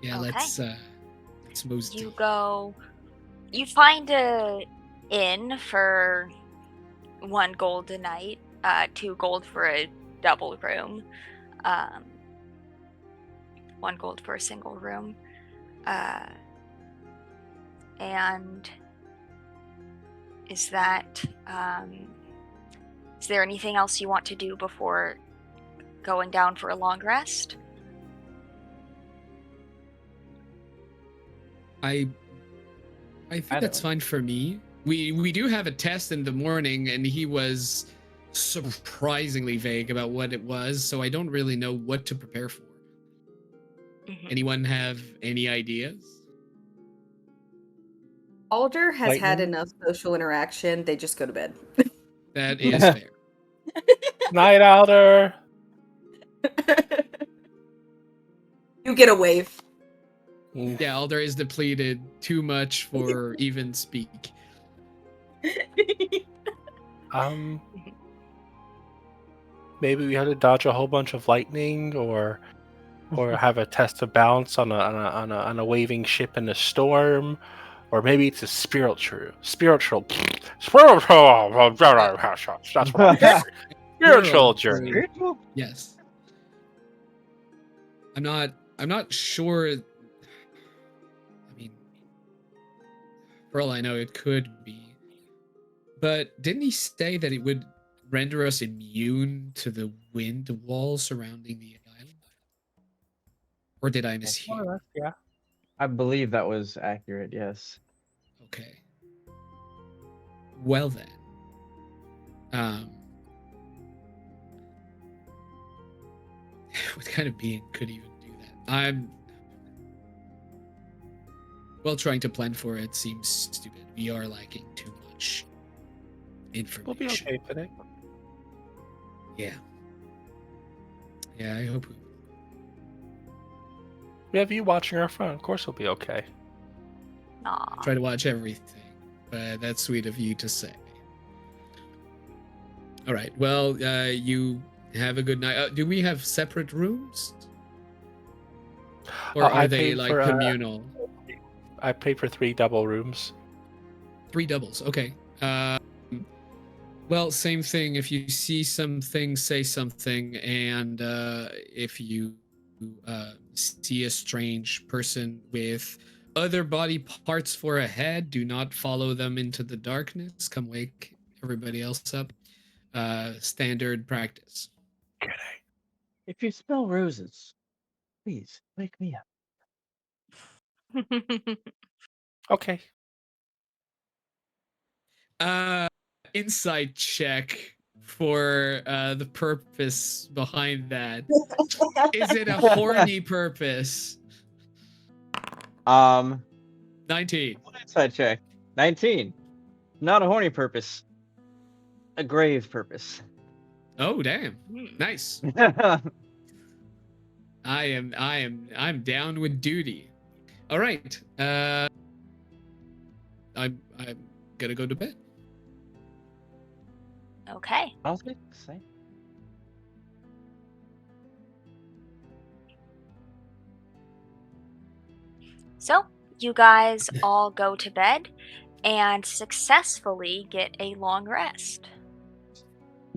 Yeah, Okay. let's move. You go. You find a inn for 1 gold a night, 2 gold for a double room, 1 gold for a single room, and is that is there anything else you want to do before going down for a long rest? I think that's fine for me. We do have a test in the morning, and he was surprisingly vague about what it was, so I don't really know what to prepare for. Mm-hmm. Anyone have any ideas? Alder has had enough social interaction. They just go to bed. That is fair. Night, Alder. You get a wave. Yeah, Alder is depleted too much for even speak. Maybe we had to dodge a whole bunch of lightning, or or have a test of balance on a waving ship in a storm, or maybe it's a spiritual. That's what I'm hearing. Spiritual journey. Spiritual? Yes. I'm not sure. I mean, for all I know, it could be. But didn't he say that it would render us immune to the wind wall surrounding the island? Or did I mishear? Yeah. I believe that was accurate, yes. Okay. Well then. What kind of being could even do that? I'm trying to plan for it seems stupid. We are lacking too much information. We'll be okay today. Yeah. Yeah, I hope We have you watching our phone. Of course, we'll be okay. Aw. try to watch everything, but that's sweet of you to say. All right. Well, you have a good night. Do we have separate rooms, or I are they paid like for, communal? I paid for 3 double rooms. 3 doubles. Okay. Well, same thing. If you see something, say something, and if you see a strange person with other body parts for a head, do not follow them into the darkness. Come wake everybody else up. Standard practice. If you smell roses, please wake me up. Okay. Insight check for the purpose behind that. Is it a horny purpose? 19. Inside check. 19. Not a horny purpose. A grave purpose. Oh damn. Nice. I'm down with duty. All right. I'm gonna go to bed. Okay. I'll say the same. So, you guys all go to bed and successfully get a long rest.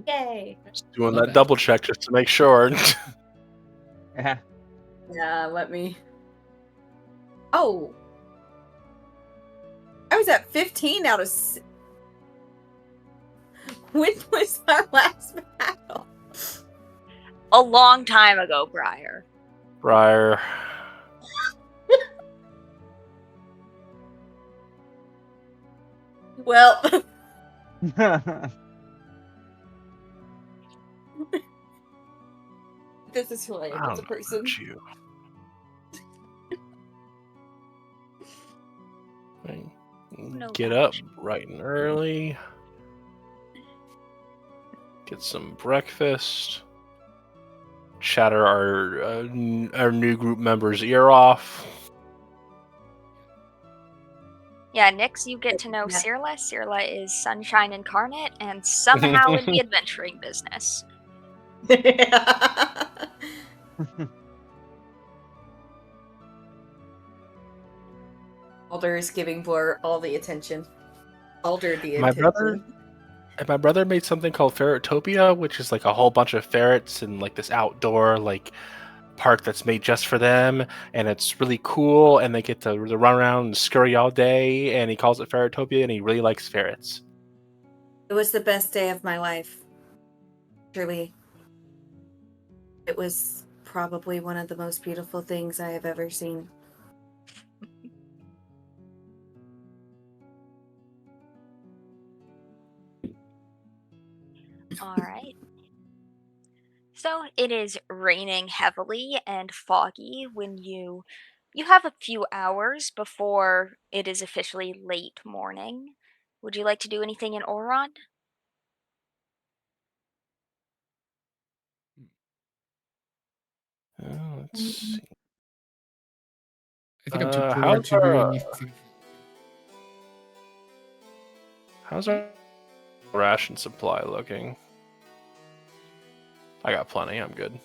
Yay. Just doing Love that that. double check just to make sure. Yeah. Yeah, let me. Oh. I was at 15 out of. When was our last battle? A long time ago, Briar. Briar. Well. This is who I am as a person. You. No Get doubt. up bright and early. Get some breakfast. Chatter our new group members' ear off. Yeah, Nix, you get to know Cirla. Cirla is sunshine incarnate and somehow in the adventuring business. Alder is giving Blur all the attention. Alder the My attention. my brother made something called Ferretopia, which is like a whole bunch of ferrets in like this outdoor like park that's made just for them, and it's really cool, and they get to run around and scurry all day, and he calls it Ferretopia, and he really likes ferrets. It was the best day of my life. Truly. It was probably one of the most beautiful things I have ever seen. All right. So it is raining heavily and foggy when you have a few hours before it is officially late morning. Would you like to do anything in Oron? Let's see. I think I'm too poor how's to do our anything. how's our ration supply looking? I got plenty. I'm good.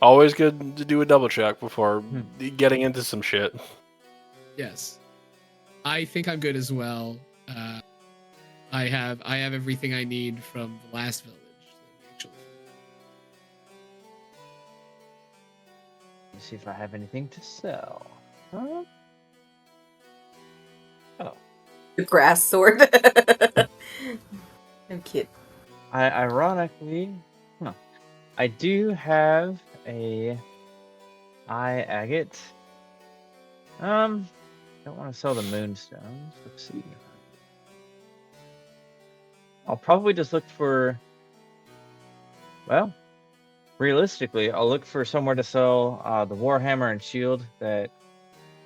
Always good to do a double check before getting into some shit. Yes, I think I'm good as well. I have everything I need from the last village. Actually, Let me see if I have anything to sell. Huh? Oh, The grass sword. I'm kidding. Ironically, I do have a eye agate. Don't want to sell the moonstones. Let's see. I'll probably just look for. Well, realistically, I'll look for somewhere to sell the warhammer and shield that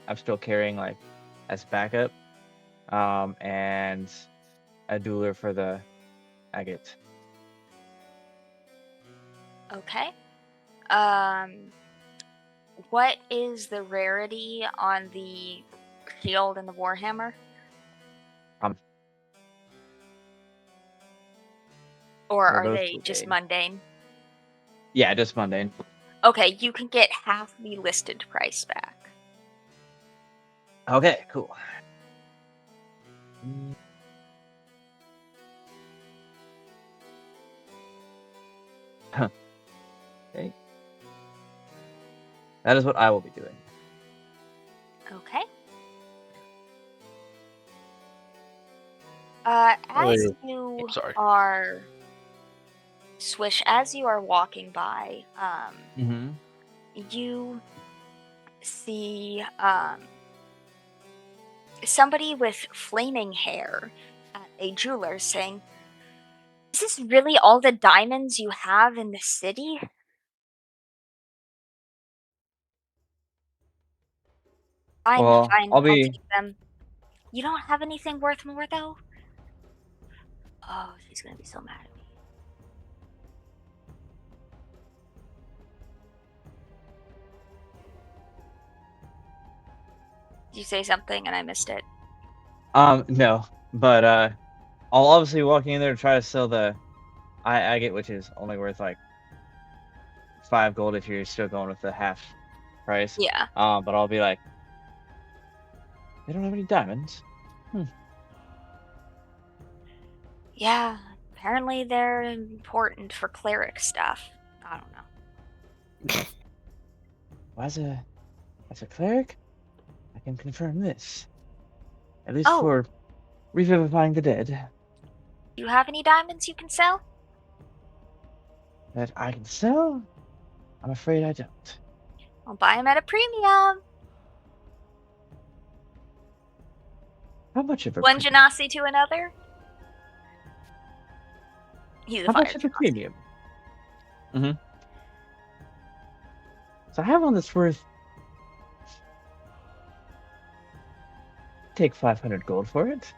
I'm still carrying, like as backup, and a dueler for the agate. Okay. What is the rarity on the shield and the warhammer? Or They're are both they just jade. mundane? Yeah, just mundane. Okay, you can get half the listed price back. Okay, cool. Okay. That is what I will be doing. Okay. As you sorry. are Swish, as you are walking by, you see somebody with flaming hair at a jeweler saying, "Is this really all the diamonds you have in the city?" Fine, Well, fine, I'll I'll be. take them. You don't have anything worth more, though? Oh, she's gonna be so mad at me. Did you say something and I missed it? No, but I'll obviously walking in there to try to sell the eye agate, which is only worth like 5 gold if you're still going with the half price. Yeah. But I'll be like, they don't have any diamonds. Yeah, apparently they're important for cleric stuff. I don't know. Well, as a cleric, I can confirm this. At least Oh. for revivifying the dead. Do you have any diamonds you can sell? That I can sell? I'm afraid I don't. I'll buy them at a premium. How much of a One premium? genasi to another. He's a How fire much of a genasi. premium? So I have one that's worth. Take 500 gold for it.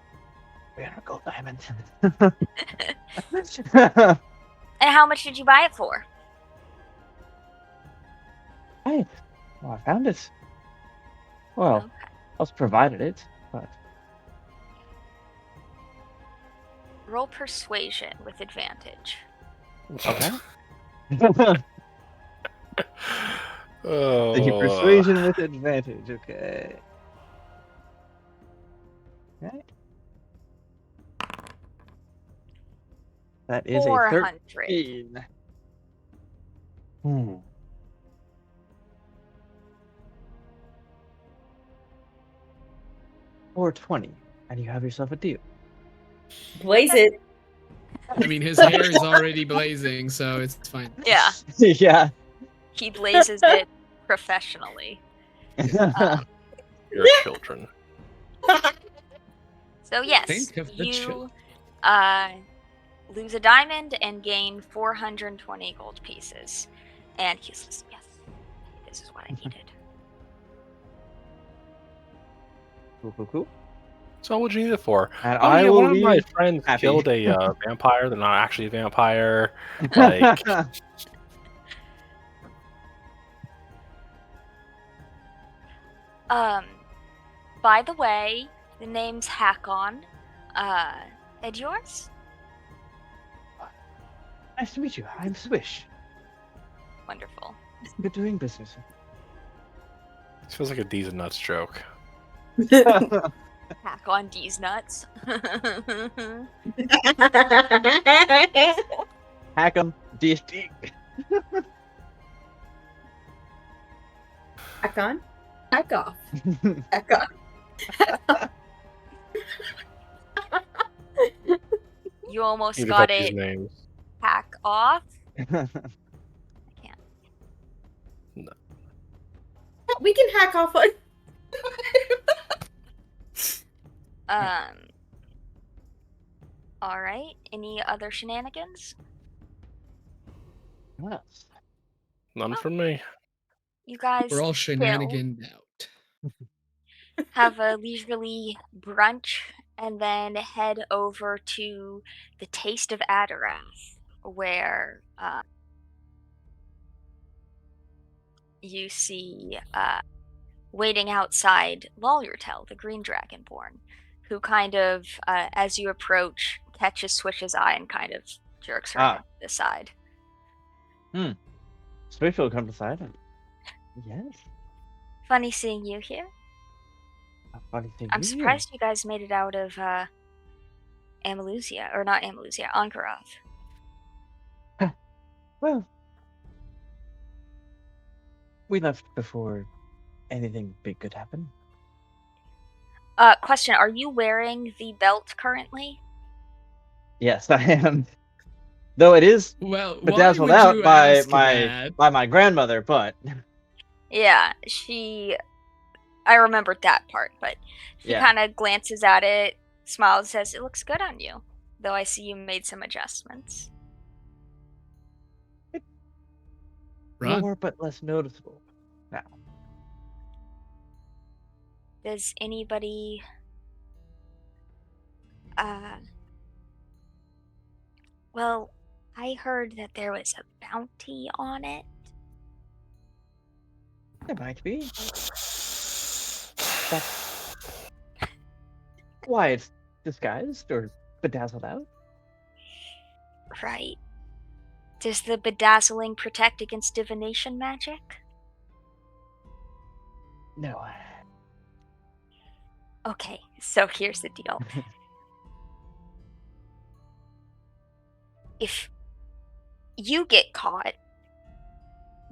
300 gold diamond. And how much did you buy it for? Right. Well, I found it. Well, Okay. I was provided it, but Roll persuasion with advantage. okay. Oh. Thank you, persuasion with advantage. Okay. Okay. That is a 400. 13. Or 20, and you have yourself a deal. Blaze it. I mean, his hair is already blazing, so it's fine. Yeah, Yeah. he blazes it professionally. Your children. So yes, Think of the you children. lose a diamond and gain 420 gold pieces. And he's just, yes, this is what I needed. Cool. So what'd you need it for? And Oh I yeah, will one of my be friends happy. killed a vampire. They're not actually a vampire. Like, By the way, the name's Hakon. And yours? Nice to meet you. I'm Swish. Wonderful. Good doing business. This feels like a D's and nuts joke. Hack on D's nuts. Hack 'em. DSD. Hack on. Hack off. Hack on. You almost Need to got cut these it. names. Hack off. I can't. No. We can hack off on. All right. Any other shenanigans? Yes. None from me. You guys We're all chill, shenaniganed out. have a leisurely brunch, and then head over to the Taste of Adarath, where you see waiting outside Lalyertel, the Green Dragonborn, who kind of, as you approach, catches Swish's eye and kind of jerks her head to the side. Switch will come to side. Yes. Funny seeing you here. A funny thing. I'm surprised you guys made it out of Amalusia, or not Amalusia, Ankarath. Well, we left before anything big could happen. Question, are you wearing the belt currently? Yes, I am. Though it is Well, why bedazzled would out you by ask that? my grandmother, but Yeah, I remembered that part, but he Yeah. kind of glances at it, smiles, says, "It looks good on you, though I see you made some adjustments." Right? more but less noticeable. Now, Does anybody well, I heard that there was a bounty on it. there might be. That's why it's disguised or bedazzled out. Right. Does the bedazzling protect against divination magic? No. Okay, so here's the deal. If you get caught,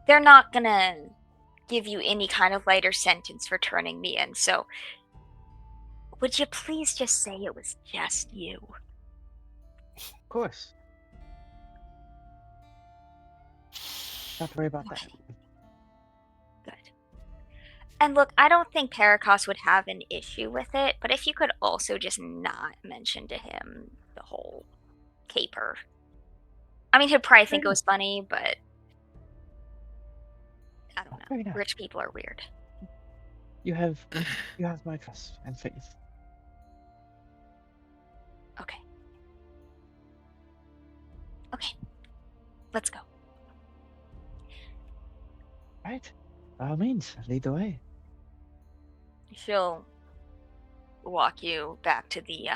they're not gonna give you any kind of lighter sentence for turning me in, so would you please just say it was just you? Of course. Not to worry about that. Good. And look, I don't think Paracos would have an issue with it, but if you could also just not mention to him the whole caper. I mean, he'd probably think it was funny, but I don't Fair know. enough. Rich people are weird. You have my trust and faith. Okay. Okay. Let's go. Right? By all means, lead the way. She'll walk you back to the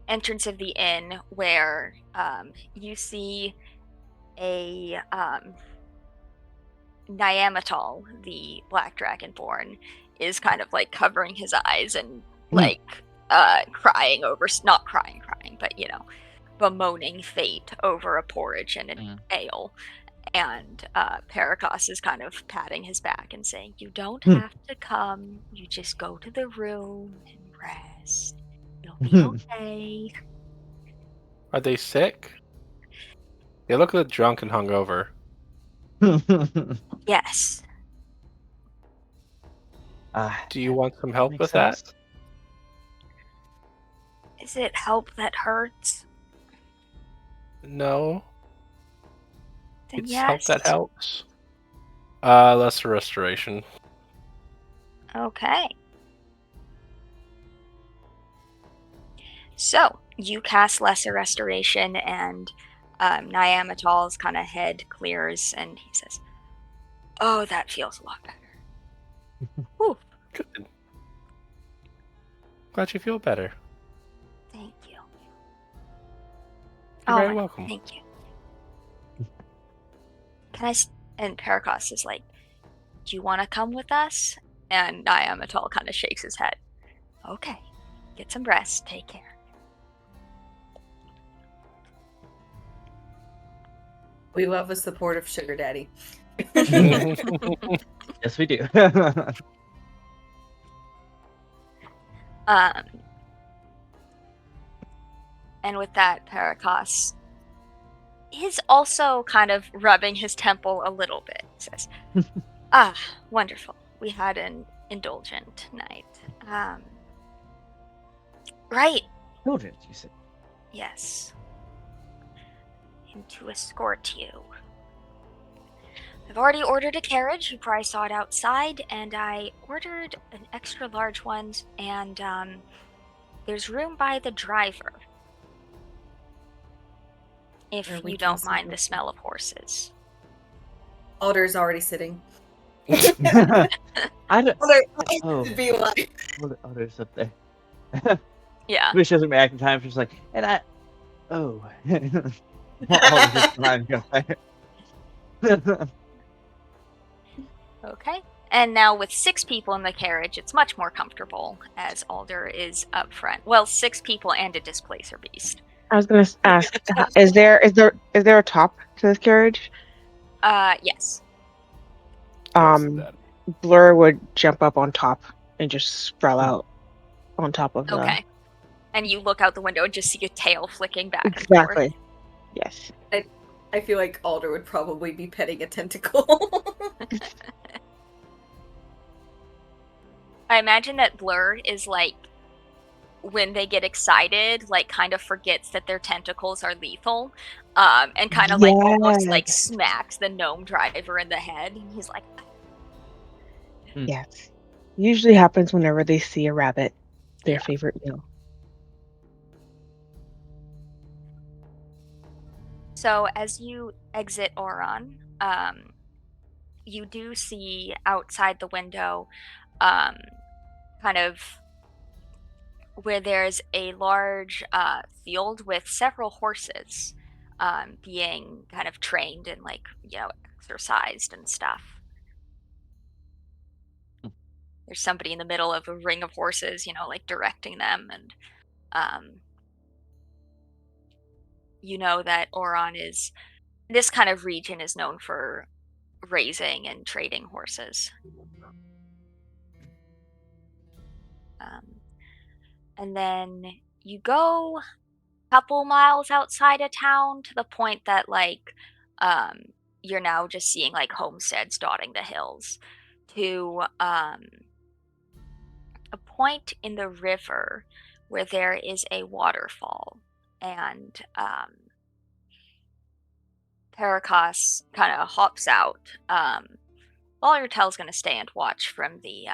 entrance of the inn, where you see a Nyamatol, the black dragonborn, is kind of like covering his eyes and like crying over, not crying, but bemoaning fate over a porridge and an ale. And Paracos is kind of patting his back and saying, "You don't have to come. You just go to the room and rest. You'll be okay." Are they sick? They look a little drunk and hungover. Yes. Do you want some help makes with sense. that? Is it help that hurts? No. Then It's yes. help that helps. Lesser restoration. Okay. So you cast Lesser Restoration, and Nyamatol's kind of head clears, and he says, "Oh, that feels a lot better." Whew. Good. Glad you feel better. Thank you. You're very welcome. Thank you. Can I And Paracos is like, do you want to come with us? And Nyamatal kind of shakes his head. Okay, get some rest. Take care. We love a supportive sugar daddy. Yes, we do. And with that, Paracos is also kind of rubbing his temple a little bit. He says, "Ah, wonderful. We had an indulgent night. Right. Children, you said. Yes. And to escort you. I've already ordered a carriage. You probably saw it outside, and I ordered an extra large one, and there's room by the driver. If We you can don't mind see the smell of horses." Alder's already sitting. I don't. Alder Oh. to be like, There's up there. Yeah. But she doesn't react in time. She's like, and I. Oh. Alder's just behind you. Okay. And now with 6 people in the carriage, it's much more comfortable as Alder is up front. Well, 6 people and a displacer beast. I was gonna ask, is there a top to this carriage? Yes. Blur would jump up on top and just sprawl out on top of the. Okay. And you look out the window and just see a tail flicking back and forth. Exactly. Yes. I feel like Alder would probably be petting a tentacle. I imagine that Blur is like, when they get excited, like kind of forgets that their tentacles are lethal, and kind of like almost like smacks the gnome driver in the head. And he's like, Yes. Usually happens whenever they see a rabbit, their favorite meal. So as you exit Oron, you do see outside the window, kind of where there's a large field with several horses being kind of trained and like, exercised and stuff. There's somebody in the middle of a ring of horses, like directing them, and that Oron is, this kind of region is known for raising and trading horses. And then you go a couple miles outside of town to the point that like you're now just seeing like homesteads dotting the hills, to a point in the river where there is a waterfall, and Paracos kind of hops out. Ballertel's going to stay and watch from the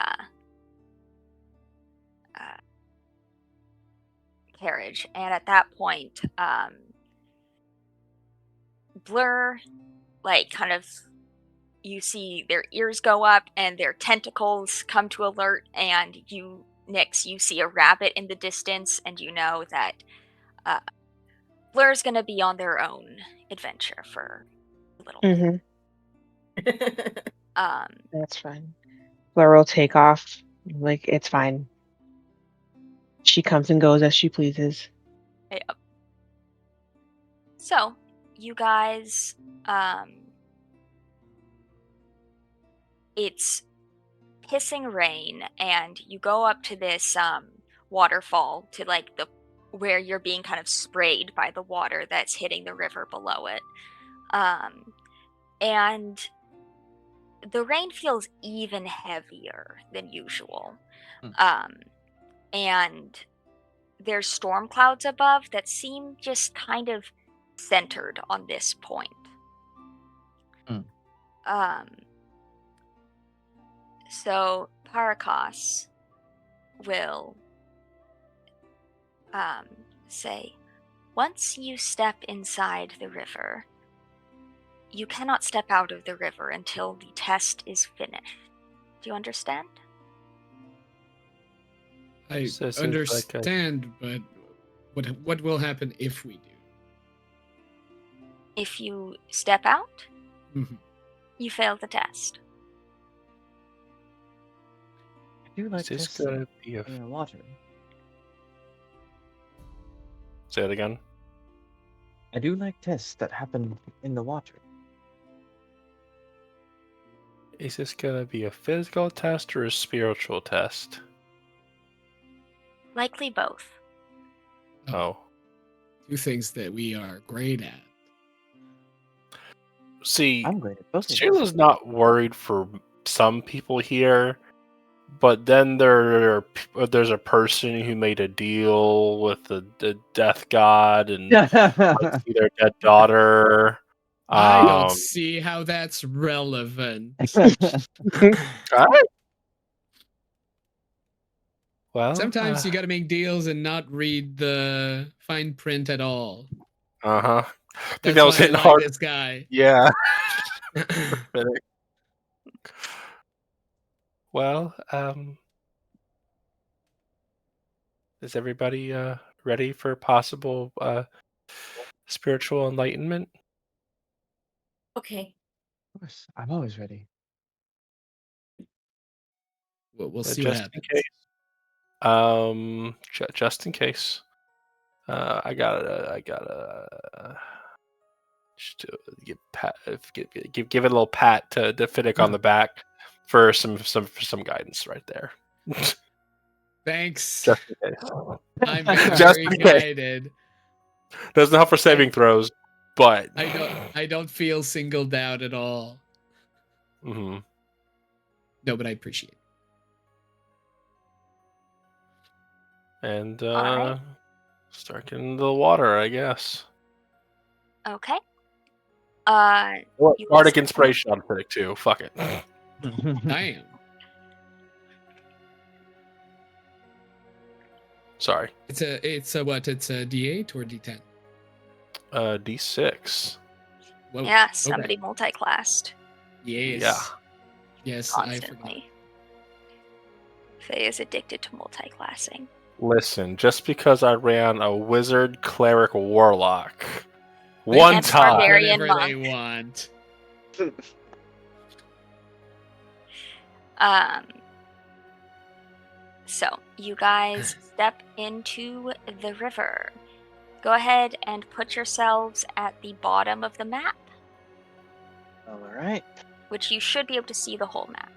carriage, and at that point, Blur, like, kind of, you see their ears go up and their tentacles come to alert, and Nyx, you see a rabbit in the distance, and you know that Blur's gonna be on their own adventure for a little bit. That's fine. Blur will take off. Like, it's fine. She comes and goes as she pleases. Yep. So, you guys, it's pissing rain, and you go up to this waterfall to like where you're being kind of sprayed by the water that's hitting the river below it. And the rain feels even heavier than usual. And there's storm clouds above that seem just kind of centered on this point. So Paracos will say, once you step inside the river, you cannot step out of the river until the test is finished. Do you understand? I understand, but what will happen if we do? If you step out? Mm-hmm. You failed the test. I do like Is this tests gonna be a... in the water. Say it again. I do like tests that happen in the water. Is this gonna be a physical test or a spiritual test? Likely both. Oh. Two things that we are great at. See, I'm great at both of those. Sheila's not worried for some people here, but then there's a person who made a deal with the death god and wants to see their dead daughter. I don't see how that's relevant. Alright. Well, Sometimes you gotta make deals and not read the fine print at all. I think That's that was why I hitting like hard. this guy. Yeah. Well, is everybody ready for possible spiritual enlightenment? Okay. Of course, I'm always ready. We'll see what Just in happens. case. Just in case. I gotta just give it a little pat to Fiddick on the back for some guidance right there. Thanks. Just in case. I'm very Just in case. guided. Doesn't help for saving throws, but I don't feel singled out at all. Mhm. No, but I appreciate it. And Alright. start getting into the water, I guess. Okay. Well, You Bardic guys- inspiration on Fiddick too. Fuck it. Damn. Sorry. It's a what? It's a D8 or D10? D6. Whoa. Yeah, somebody multi-classed Yes. Yeah. Yes, I forgot. constantly. Faye is addicted to multi-classing. Listen, just because I ran a wizard, cleric, warlock They one can time, barbarian Whatever they monk. want. So you guys step into the river. Go ahead and put yourselves at the bottom of the map, All right. which you should be able to see the whole map.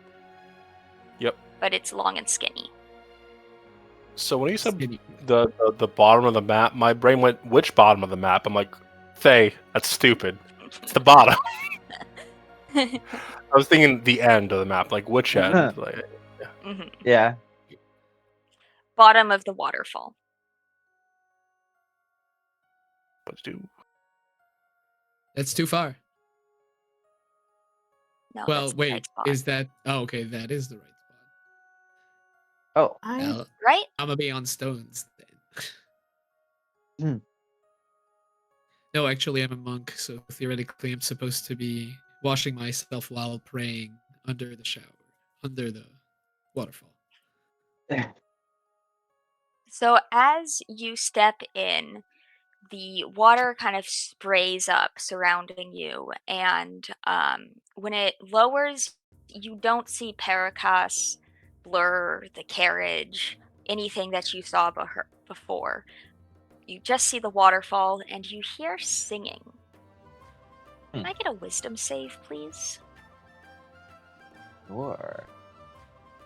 Yep. But it's long and skinny. So when you said Skinny. the bottom of the map, my brain went, which bottom of the map? I'm like, Faye, that's stupid. It's the bottom. I was thinking the end of the map, like which end? Like, Mhm. Yeah. Bottom of the waterfall. let's do. That's too far. No, Well, that's the wait. right spot. Is that? Oh, okay. That is the right spot. Oh. Well, right? I'm gonna be on stones then. Hmm. No, actually, I'm a monk, so theoretically, I'm supposed to be washing myself while praying under the shower, under the waterfall. So as you step in, the water kind of sprays up surrounding you, and when it lowers, you don't see Paracas, Blur, the carriage, anything that you saw before. You just see the waterfall, and you hear singing. Can I get a wisdom save, please? Sure.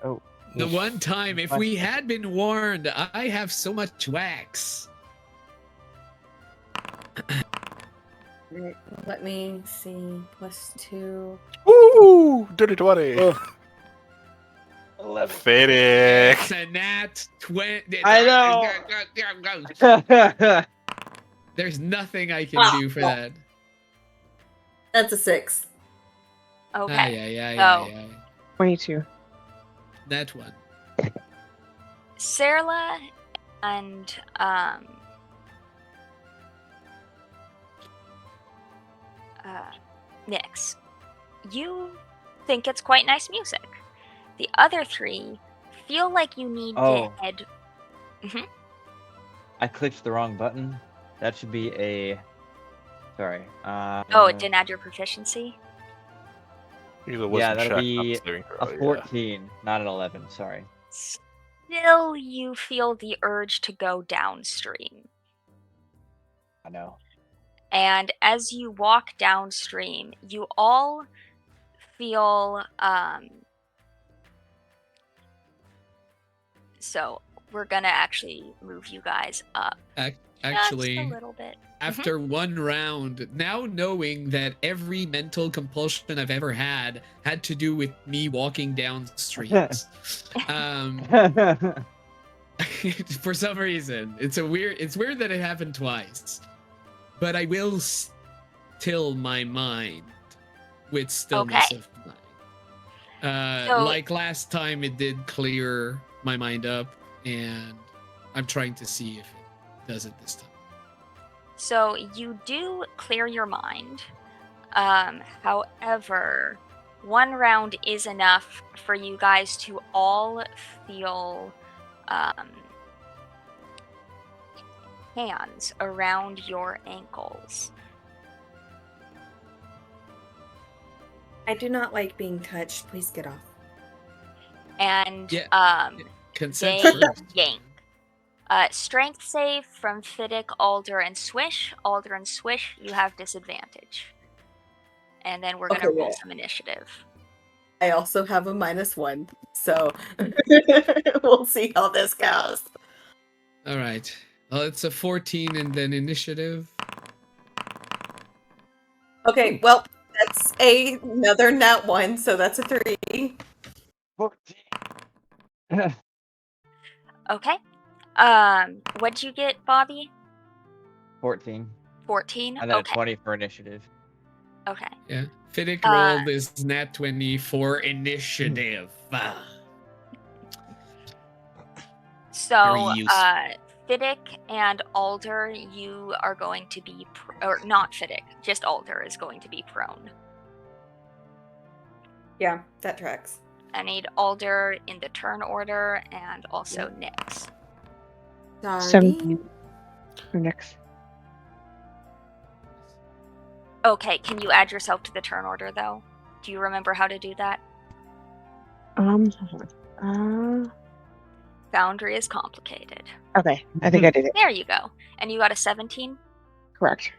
Oh. The one time, if we had been warned, I have so much wax. Let me see. +2. Woo! Dirty 20. Oh. 11. Fiddick. It's a nat 20. I know. There's nothing I can do for that. That's a 6. Okay. Yeah. 22. That one. Sarla and Nyx, you think it's quite nice music. The other three feel like you need Oh. to head. I clicked the wrong button. That should be a. Sorry. Oh, it didn't add your proficiency? Use a Yeah, wisdom that'll check, not be saving throw. a 14, not an 11. Sorry. Still, you feel the urge to go downstream. I know. And as you walk downstream, you all feel so we're gonna actually move you guys up Actually, just a little bit. after one round, now knowing that every mental compulsion I've ever had to do with me walking down streets. For some reason, it's weird that it happened twice. But I will still my mind with stillness Okay. of mind. Like last time, it did clear my mind up, and I'm trying to see if it does it this time. So you do clear your mind. However, one round is enough for you guys to all feel hands around your ankles. I do not like being touched. Please get off. And Consent they first. yank. Strength save from Fiddick, Alder, and Swish. Alder and Swish, you have disadvantage. And then we're going to roll some initiative. I also have a -1, so we'll see how this goes. All right. Well, it's a 14 and then initiative. Okay, well, that's another nat 1, so that's a 3. 14. Okay. What'd you get, Bobby? 14. 14? And then Okay. a 20 for initiative. Okay. Yeah. Fiddick rolled his nat 20 for initiative. So, Fiddick and Alder, you are going to be, or not Fiddick, just Alder is going to be prone. Yeah, that tracks. I need Alder in the turn order and also Nyx. 17 for Nyx. Okay, can you add yourself to the turn order though? Do you remember how to do that? Foundry is complicated. Okay, I think I did it. There you go. And you got a 17? Correct.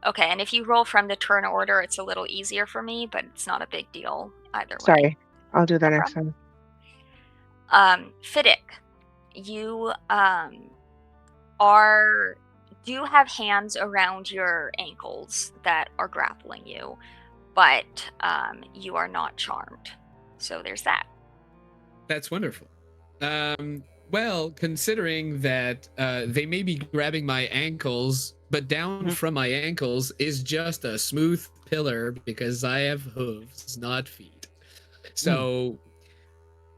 Okay, and if you roll from the turn order, it's a little easier for me, but it's not a big deal either way. Sorry, I'll do that next time. Fiddick, you do have hands around your ankles that are grappling you, but you are not charmed. So there's that. That's wonderful. Well, considering that they may be grabbing my ankles, but down from my ankles is just a smooth pillar because I have hooves, not feet. So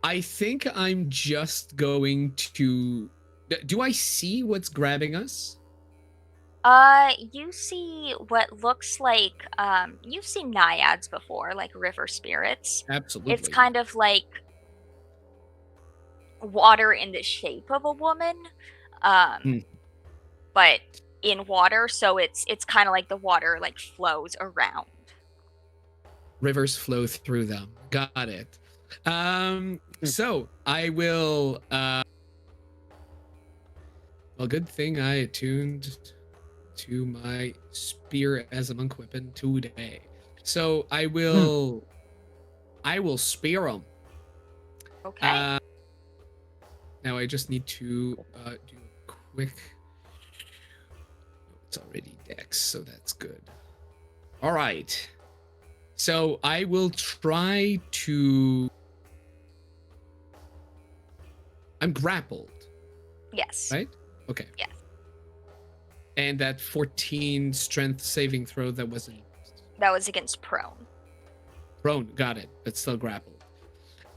I think I'm just going to... Do I see what's grabbing us? You see what looks like, you've seen naiads before, like river spirits. Absolutely. It's kind of like water in the shape of a woman, but in water, so it's kind of like the water like flows around. Rivers flow through them. Got it. So I will... well, good thing I attuned to my spear as a monk weapon today. So I will spear him. Okay. Now I just need to do a quick... It's already Dex, so that's good. All right. So I will try to... I'm grappled. Yes. Right? Okay. Yes. And that 14 strength saving throw that wasn't... That was against prone. Prone, got it, but still grappled.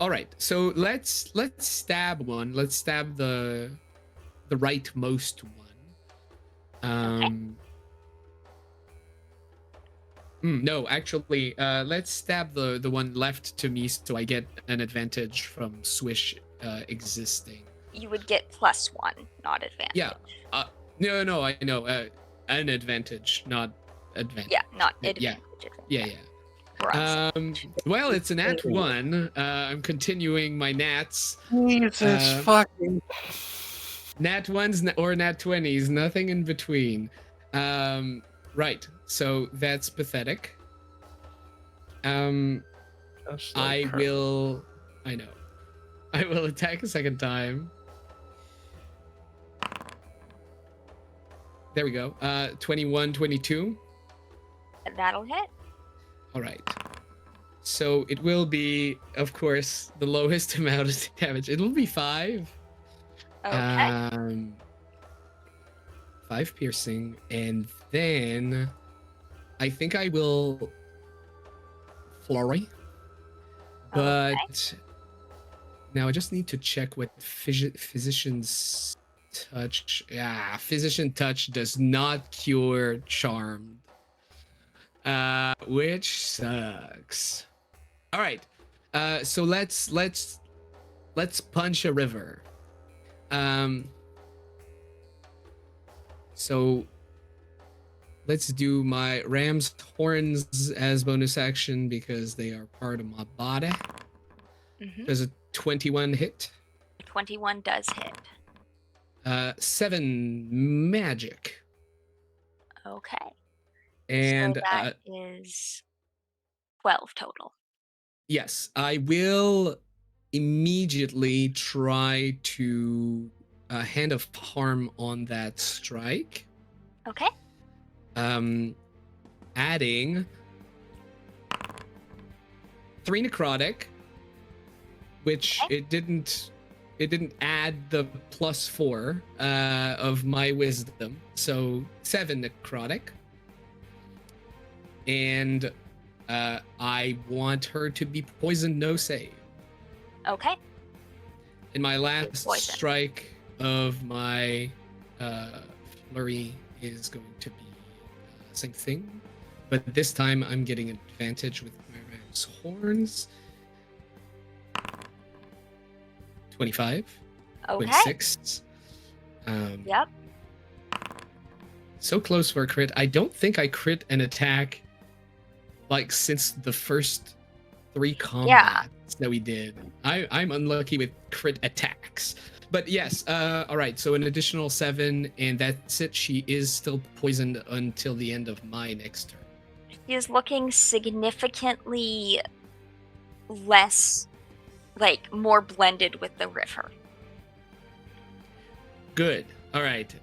All right, so let's stab one. Let's stab the rightmost one. No, actually, let's stab the one left to me so I get an advantage from Swish existing. You would get +1, not advantage. Yeah. No, I know. An advantage, not advantage. Yeah, not advantage. Yeah. Well, it's an nat 1. I'm continuing my nats. Jesus fucking. Nat 1s or nat 20s, nothing in between. Right. So that's pathetic. I will attack a second time. There we go. 21, 22. That'll hit. All right. So it will be, of course, the lowest amount of damage. It'll be 5. Okay. 5 piercing, and then I think I will flurry. But now I just need to check what physician's touch. Yeah, physician touch does not cure charmed, which sucks. All right, so let's punch a river. So let's do my ram's horns as bonus action because they are part of my body. Does a 21 hit? 21 does hit. 7 magic. Okay. And so that is 12 total. Yes, I will immediately try to hand of harm on that strike. Okay. Adding 3 necrotic, which it didn't add the +4 of my wisdom, so 7 necrotic. And I want her to be poisoned, no save. Okay. And my last strike of my flurry is going to be same thing, but this time I'm getting an advantage with my ram's horns. 25. Okay. 26. Yep. So close for a crit. I don't think I crit an attack like since the first 3 combats that we did. I'm unlucky with crit attacks. But yes, all right, so an additional 7, and that's it. She is still poisoned until the end of my next turn. She is looking significantly less, more blended with the river. Good. All right.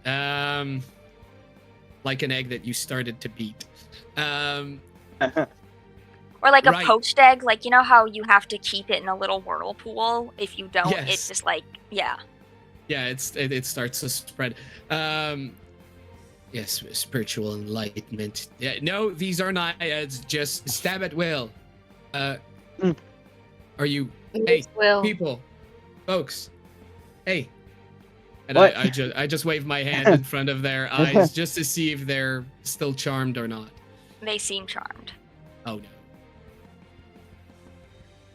Like an egg that you started to beat. Or like a poached egg, you know how you have to keep it in a little whirlpool? If you don't, it just Yeah, it starts to spread. Yes, spiritual enlightenment. Yeah, no, these are naiads. Just stab at will. Are you? Hey, people, folks. Hey. And I just wave my hand in front of their eyes just to see if they're still charmed or not. They seem charmed. Oh no.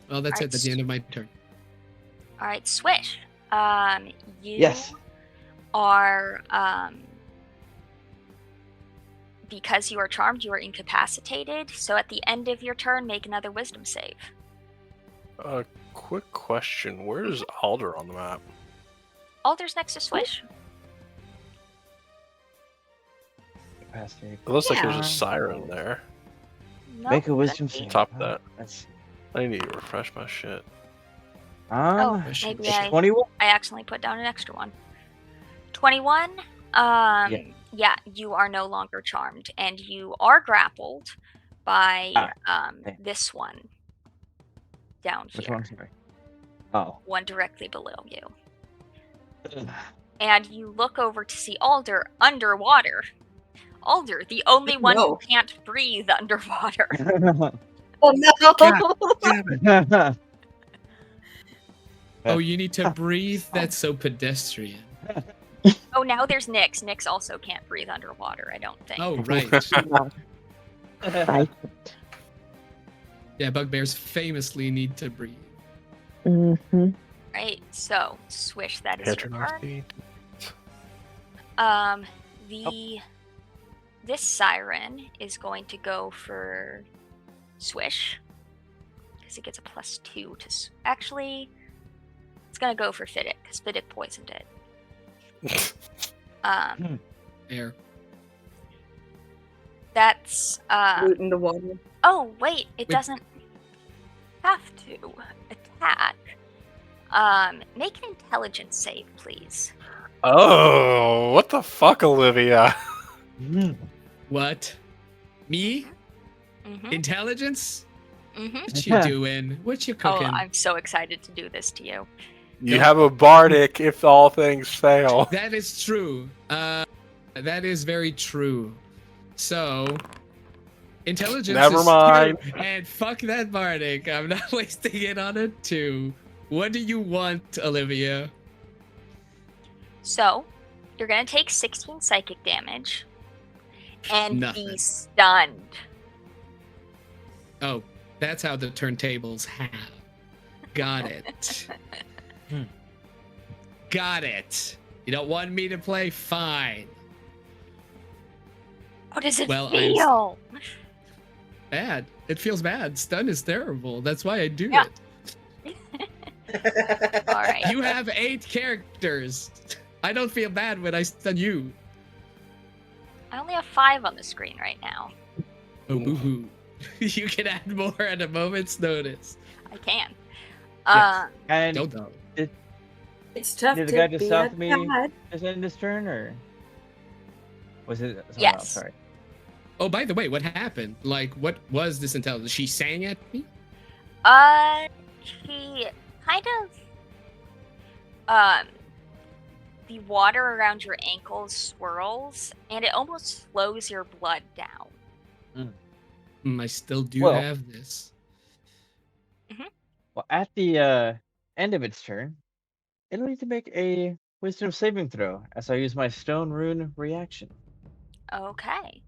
Well, that's it. That's the end of my turn. All right, Swish. You are, because you are charmed, you are incapacitated. So at the end of your turn, make another wisdom save. Quick question. Where is Alder on the map? Alder's next to Swish. It looks like there's a siren there. No, Make a wisdom save. Top that. I need to refresh my shit. Maybe 21? I accidentally put down an extra one. 21. Yeah, you are no longer charmed, and you are grappled by this one down here. Which one? Sorry. Oh. One directly below you. And you look over to see Alder underwater. Alder, the only one who can't breathe underwater. Oh no! God damn it. Oh, you need to breathe? That's so pedestrian. Oh, now there's Nyx. Nyx also can't breathe underwater, I don't think. Oh, right. Yeah, bugbears famously need to breathe. Mm-hmm. Right, so Swish, that is your turn. This siren is going to go for Swish. Because he gets a +2 to... Actually, it's going to go for Fiddick, because Fiddick poisoned it. There. That's... Root in the water. Oh, wait, it doesn't have to attack. Make an intelligence save, please. Oh, what the fuck, Olivia? What? Me? Mm-hmm. Intelligence? Mm-hmm. What you doing? What you Oh, cooking? I'm so excited to do this to you. You have a bardic if all things fail. That is true. That is very true. So, intelligence Never is mind. 2, and fuck that bardic. I'm not wasting it on a 2. What do you want, Olivia? So, you're going to take 16 psychic damage and Nothing. be stunned. Oh, that's how the turntables have. Got it. Got it. You don't want me to play? Fine. How does it Well, feel? Bad. It feels bad. Stun is terrible. That's why I do Yeah. it. All right. You have 8 characters. I don't feel bad when I stun you. I only have 5 on the screen right now. Oh, boo-hoo. You can add more at a moment's notice. I can. Yes. And Don't. It's tough did to the guy just be south a of me dad. just end this turn, or was it someone Yes. else? Sorry. Oh, by the way, what happened? Like, what was this intelligence? She sang at me? He kind of, the water around your ankles swirls, and it almost slows your blood down. I still do Well. have this. Well, at the end of its turn, it'll need to make a wisdom saving throw as I use my stone rune reaction. Okay.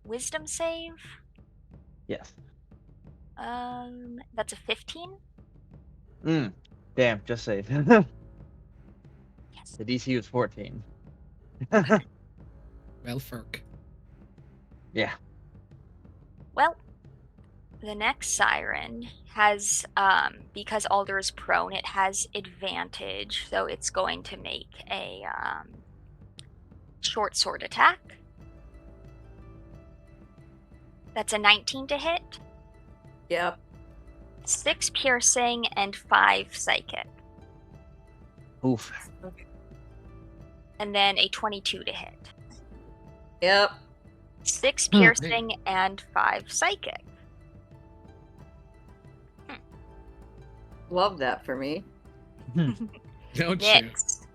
Wisdom save? Yes. That's a 15? Damn, just save. The Yes. DC was 14. Well, Ferk. Yeah. Well, the next siren has, because Alder is prone, it has advantage, so it's going to make a, short sword attack. That's a 19 to hit, Yep. 6 piercing, and 5 psychic. Oof. And then a 22 to hit. Yep. 6 piercing and 5 psychic. Love that for me. Don't you? Next,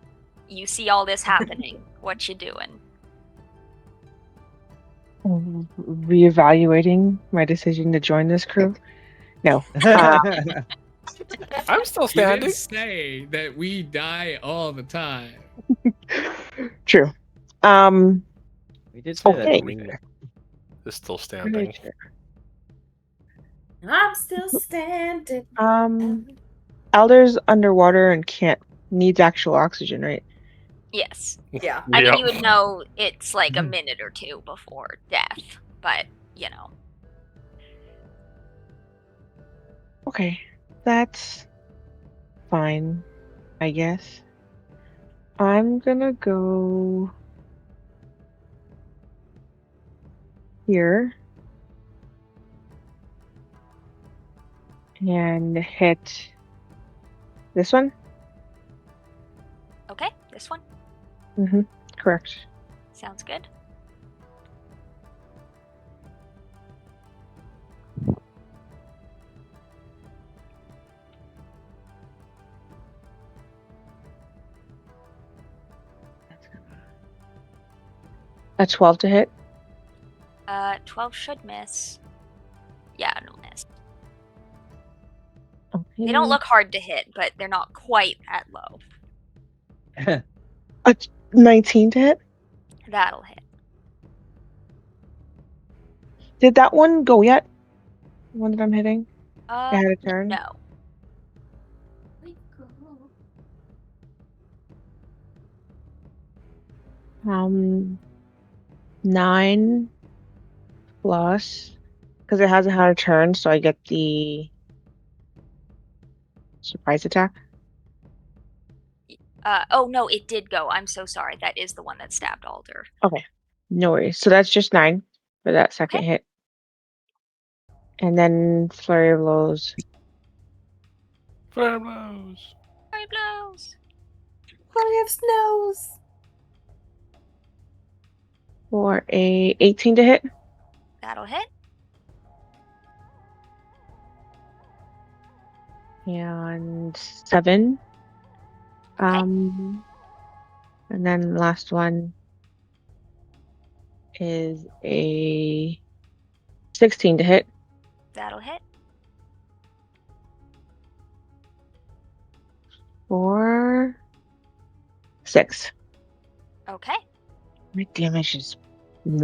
you see all this happening. What you doing? Reevaluating my decision to join this crew. No. I'm still You standing. didn't say that we die all the time. True. We did say that. Okay. didn't we? Is still standing. I'm still standing. Elder's underwater and needs actual oxygen, right? Yes. Yeah. I mean, Yep. you would know it's like a minute or 2 before death, but, you know. Okay. That's fine, I guess. I'm gonna go here and hit this one. Okay, this one. Mm-hmm. Correct. Sounds good. A 12 to hit. 12 should miss. Yeah, it'll miss. Okay. They don't look hard to hit, but they're not quite that low. A 19 to hit. That'll hit. Did that one go yet? The one that I'm hitting? I had a turn. No. Um, 9 plus Because it hasn't had a turn, so I get the surprise attack. Oh no, it did go. I'm so sorry. That is the one that stabbed Alder. Okay, no worries. So that's just 9 for that second Okay. hit. And then flurry of blows. Flare blows. Flurry blows. Flurry of snows. For a 18 to hit. That'll hit. And 7. Okay. And then last one is a 16 to hit. That'll hit. For 6. Okay. My damage is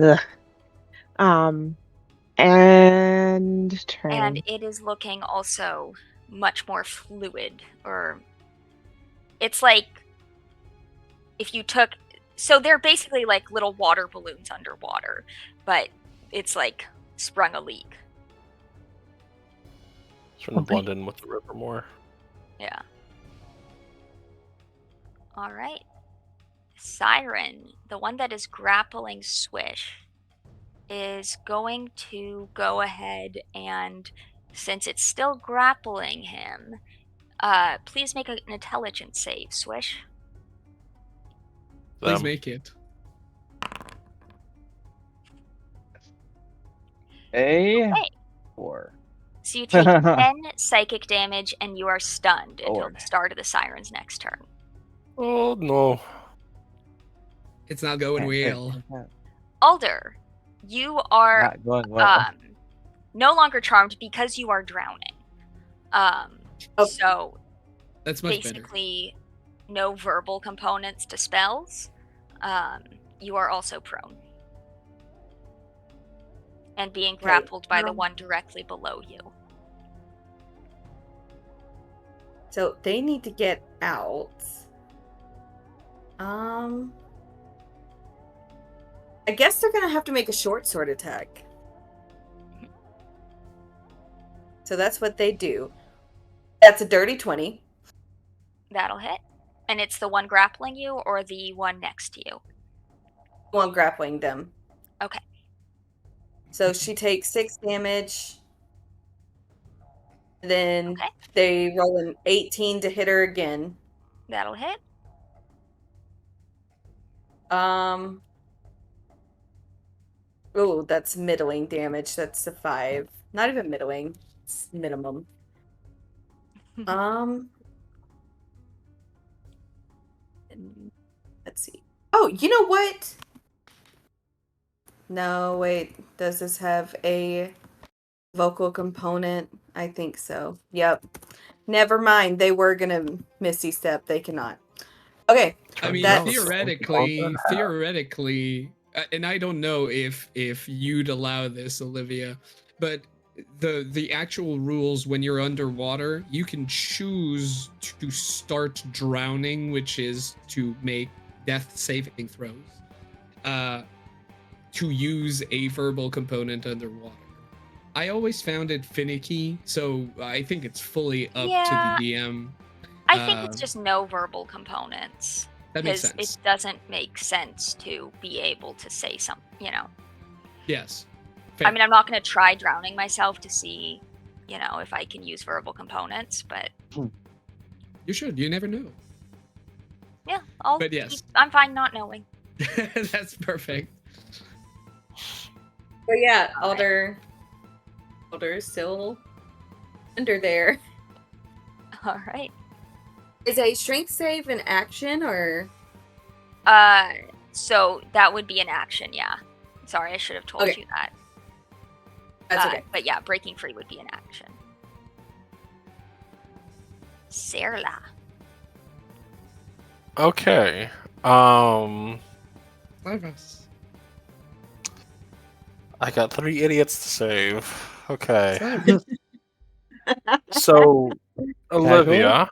ugh. And turn. And it is looking also much more fluid, or it's like if you took, so they're basically like little water balloons underwater, but it's like sprung a leak. Trying to Okay. blend in with the river more. Yeah. All right. Siren, the one that is grappling Swish, is going to go ahead and, since it's still grappling him, please make an intelligence save, Swish. Please Them. make it. A Okay. 4. So you take 10 psychic damage and you are stunned until Lord. the start of the siren's next turn. Oh no. It's not going well. Alder, you are Not going well. no longer charmed because you are drowning. So That's much better. basically no verbal components to spells. You are also prone. And being grappled by the one directly below you. So they need to get out. I guess they're gonna have to make a short sword attack. So that's what they do. That's a dirty 20. That'll hit. And it's the one grappling you or the one next to you? One grappling them. Okay. So she takes 6 damage. Then Okay. they roll an 18 to hit her again. That'll hit. Oh, that's middling damage. That's a 5. Not even middling. It's minimum. Let's see. Oh, you know what? No, wait. Does this have a vocal component? I think so. Yep. Never mind. They were gonna Misty Step. They cannot. Okay. I mean, That's- theoretically, and I don't know if you'd allow this, Olivia, but the actual rules when you're underwater, you can choose to start drowning, which is to make death saving throws, to use a verbal component underwater. I always found it finicky, so I think it's fully up to the DM. I think it's just no verbal components. That makes Because sense. it doesn't make sense to be able to say something, you know. Yes. I mean, I'm not going to try drowning myself to see, you know, if I can use verbal components, but You should. You never know. yeah, But yes. I'm fine not knowing. That's perfect. But yeah, Alder is still under there. All right. Is a strength save an action or? So that would be an action, yeah. Sorry, I should have told Okay. you that. That's okay. But yeah, breaking free would be an action. Serla. Okay. I got 3 idiots to save. Okay. So, Olivia,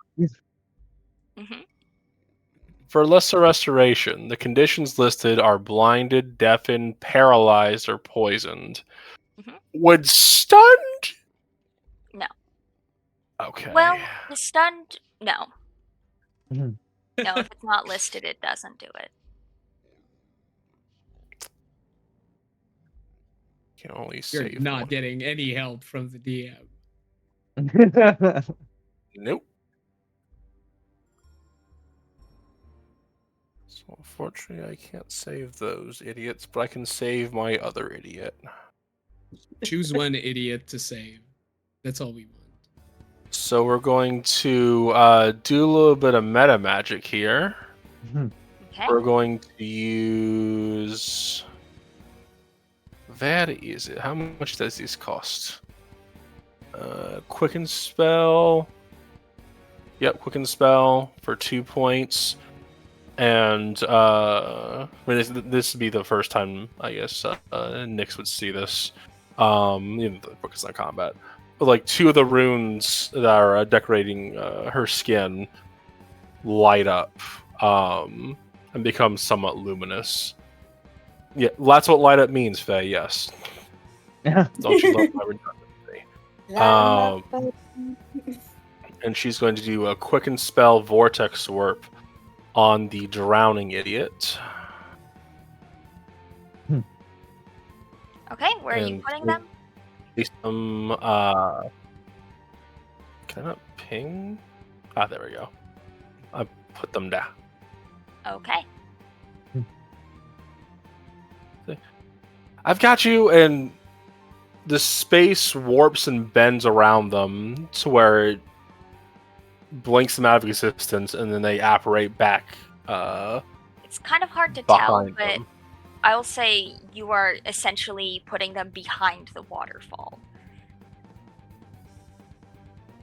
Mm-hmm. for lesser restoration, the conditions listed are blinded, deafened, paralyzed, or poisoned. Would stunned? No. Okay. Well, the stunned, no. Mhm. No, if it's not listed, it doesn't do it. Can only You're save not one. getting any help from the DM. Nope. So unfortunately, I can't save those idiots, but I can save my other idiot. Choose one idiot to save. That's all we want. So we're going to do a little bit of meta magic here. Okay. We're going to use. Where is it? How much does this cost? Quicken spell. Yep, quicken spell for 2 points. And I mean, this would be the first time I guess Nyx would see this. Even the book is not combat, but like 2 of the runes that are decorating her skin light up and become somewhat luminous. Yeah, that's what light up means, Faye. Yes. Don't you love my redundancy? And she's going to do a quicken spell vortex warp on the drowning idiot. Okay, where are you And putting them? Some can I not ping? Ah, there we go. I put them down. Okay. I've got you, and the space warps and bends around them to where it blinks them out of existence, and then they apparate back It's kind of hard to tell, behind but them. I'll say you are essentially putting them behind the waterfall.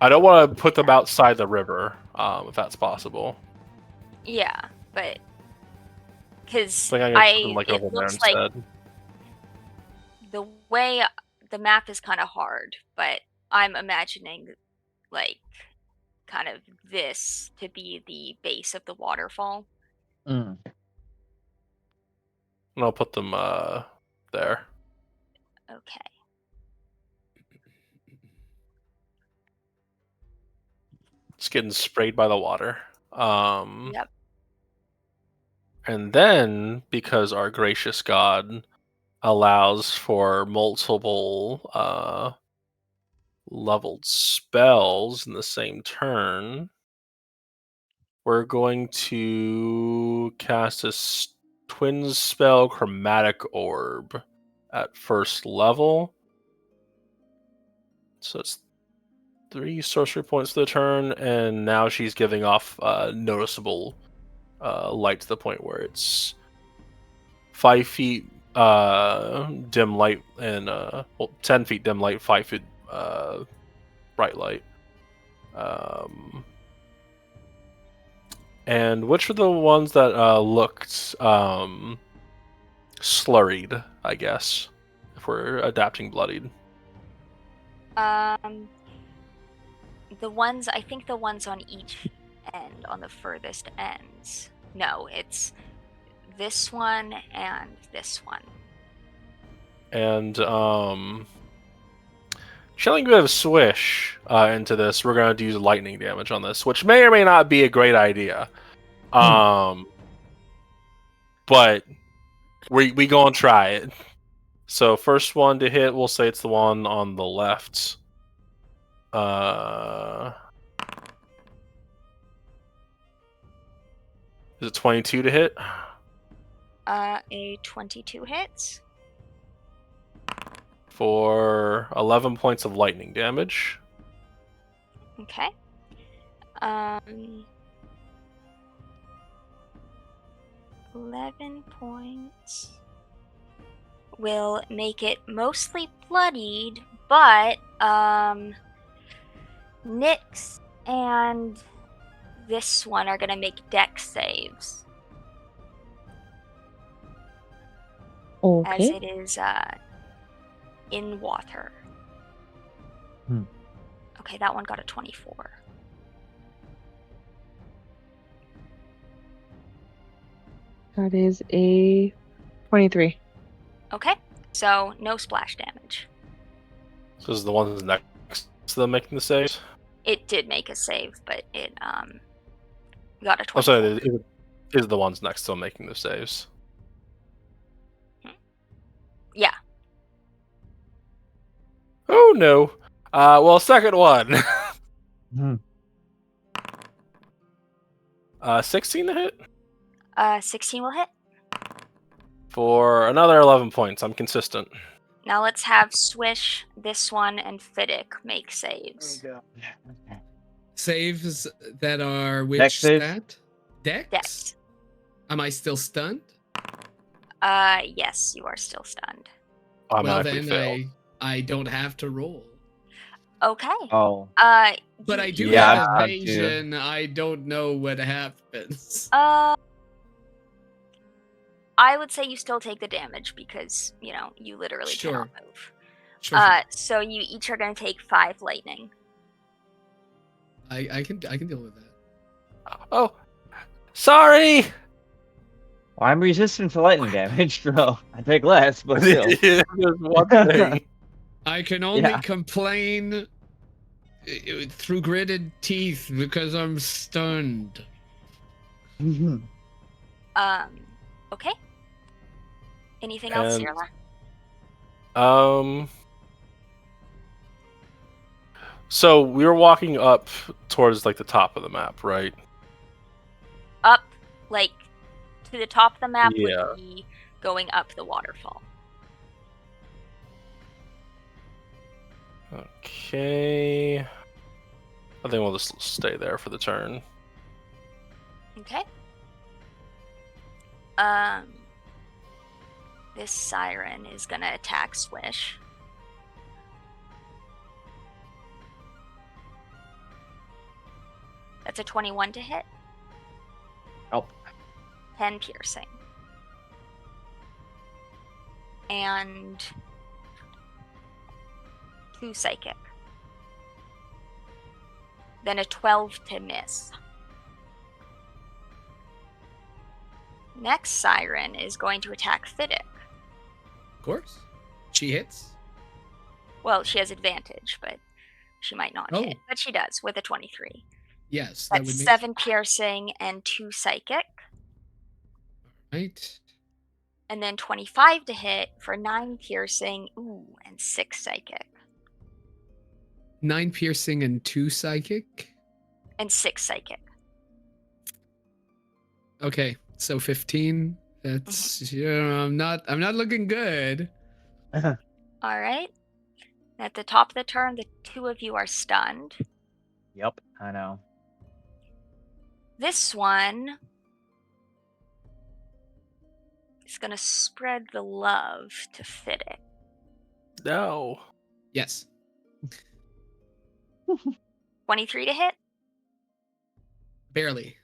I don't want to put them outside the river, if that's possible. Yeah, but because I think I can put them it over there looks like instead. the way the map is kind of hard, but I'm imagining like kind of this to be the base of the waterfall. Mm. And I'll put them there. Okay. It's getting sprayed by the water. Yep. And then, because our gracious God allows for multiple leveled spells in the same turn, we're going to cast a twin spell chromatic orb at first level. So it's 3 sorcery points to the turn, and now she's giving off noticeable light to the point where it's 5 feet dim light and 10 feet dim light, 5 feet bright light. And which are the ones that looked slurried, I guess, if we're adapting bloodied? The ones, I think the ones on each end, on the furthest ends. No, it's this one and this one. And shelling a bit of swish into this, we're going to use lightning damage on this, which may or may not be a great idea. But we gonna try it. So first one to hit, we'll say it's the one on the left. Is it 22 to hit? A 22 hits. For 11 points of lightning damage. Okay. 11 points will make it mostly bloodied, but Nyx and this one are gonna make dex saves. Okay. As it is in water. Okay, that one got a 24. That is a 23. Okay, so no splash damage. So is the ones next to them making the saves? It did make a save, but it got a 24. Oh, sorry, is the ones next to them making the saves? Yeah. Oh no. Well, second one. Hmm. 16 to hit 16 will hit. for another 11 points. I'm consistent. Now let's have Swish, this one, and Fiddick make saves. God. Saves that are which Dex saves? stat? Dex? Dex. Am I still stunned? Yes, you are still stunned. Automatically Well, fail. then I don't have to roll. Okay. Oh. But I do Yeah, have I'm stunned too. evasion. I don't know what happens. I would say you still take the damage because, you literally Sure. cannot move. Sure. So you each are going to take 5 lightning. I can deal with that. Oh, sorry. Well, I'm resistant to lightning damage, so I take less, but still. There's one thing. I can only Yeah. complain through gritted teeth because I'm stunned. Okay. Anything else, And- Sirla? So we were walking up towards like the top of the map, right? Up, like, to the top of the map Yeah. would be going up the waterfall. Okay. I think we'll just stay there for the turn. Okay. This siren is gonna attack Swish. That's a 21 to hit. Oh. 10 piercing. And 2 psychic. Then a 12 to miss. Next siren is going to attack Fiddick. Of course. She hits. Well, she has advantage, but she might not Oh. hit. But she does with a 23. Yes, that That's would make 7 piercing and 2 psychic. right. And then 25 to hit for 9 piercing, and 6 psychic. 9 piercing and 2 psychic. And 6 psychic. Okay, so 15. That's I'm not looking good. Alright. At the top of the turn, the 2 of you are stunned. Yep, I know. This one is going to spread the love to Fiddick. No. Yes. 23 to hit. Barely.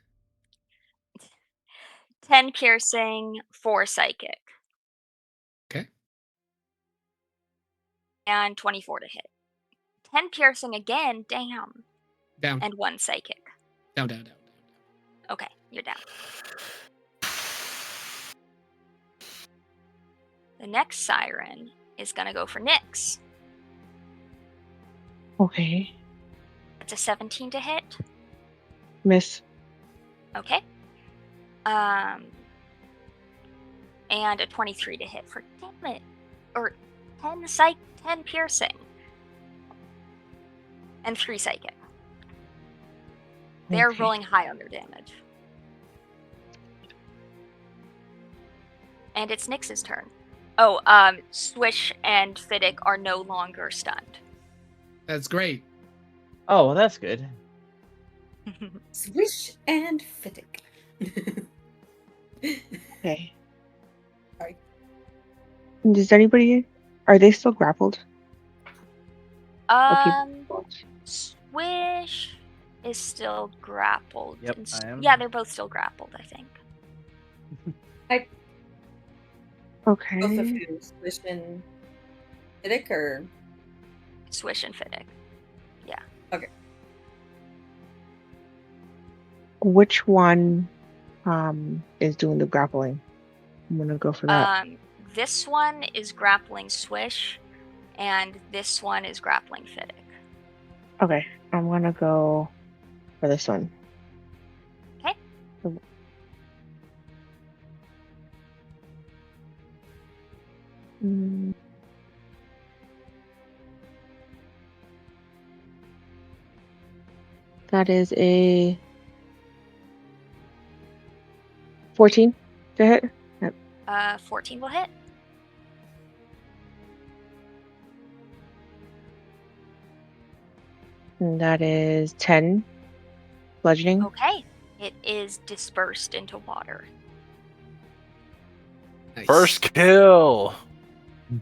10 piercing, 4 psychic. Okay. And 24 to hit. 10 piercing again, damn. Down. And 1 psychic. Down. Okay, you're down. The next siren is going to go for Nyx. Okay. It's a 17 to hit. Miss. Okay. And a 23 to hit for damn it. Or 10 piercing. And 3 psychic. They're Okay. rolling high on their damage. And it's Nyx's turn. Oh, Swish and Fiddick are no longer stunned. That's great. Oh, well, that's good. Swish and Fiddick. Okay. Sorry. Does anybody? Are they still grappled? Swish is still grappled. Yep, and I am. Yeah, they're both still grappled, I think. Okay. Both of you, Swish and Fiddick, or Swish and Fiddick. Which one is doing the grappling? I'm gonna go for that. This one is grappling Swish, and this one is grappling Fiddick. Okay, I'm gonna go for this one. Okay. That is a 14 to hit. Yep. 14 will hit. And that is 10 bludgeoning. Okay. It is dispersed into water. Nice. First kill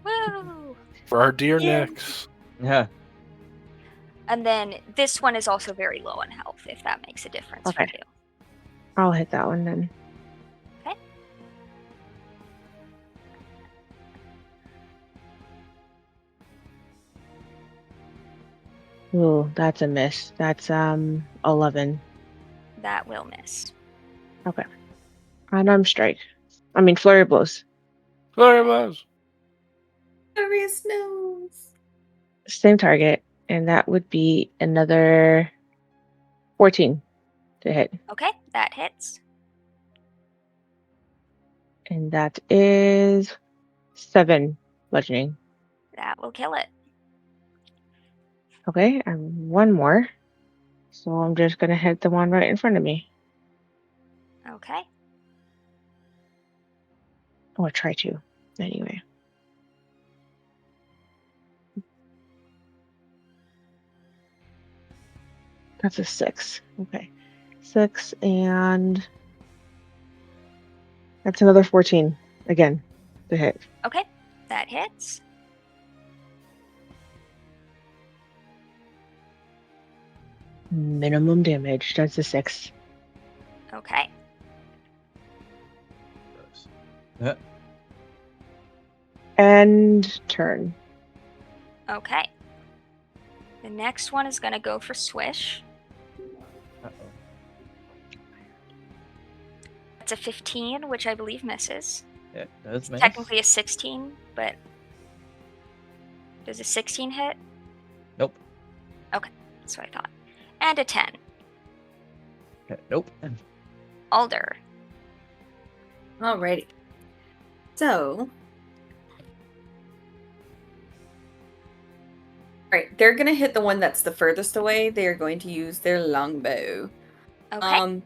Woo! for our dear Yeah. Nyx. Yeah. And then this one is also very low on health, if that makes a difference for Okay. you. I'll hit that one then. Okay. Ooh, that's a miss. That's 11. That will miss. Unarmed strike. I mean flurry of blows. There it was. Furious nose. Same target, and that would be another 14 to hit. Okay, that hits. And that is 7 bludgeoning. That will kill it. Okay, and one more. So I'm just gonna hit the one right in front of me. Okay. Or try to, anyway. That's a 6. Okay. 6, and that's another 14 again to hit. Okay, that hits. Minimum damage. That's a 6. Okay. Yeah. And turn. Okay. The next one is going to go for Swish. Uh-oh. That's a 15, which I believe misses. It does miss. Technically a 16, but does a 16 hit? Nope. That's what I thought. And a 10. Nope. Alder. Alrighty. So. Alright, they're gonna hit the one that's the furthest away. They are going to use their longbow. Okay.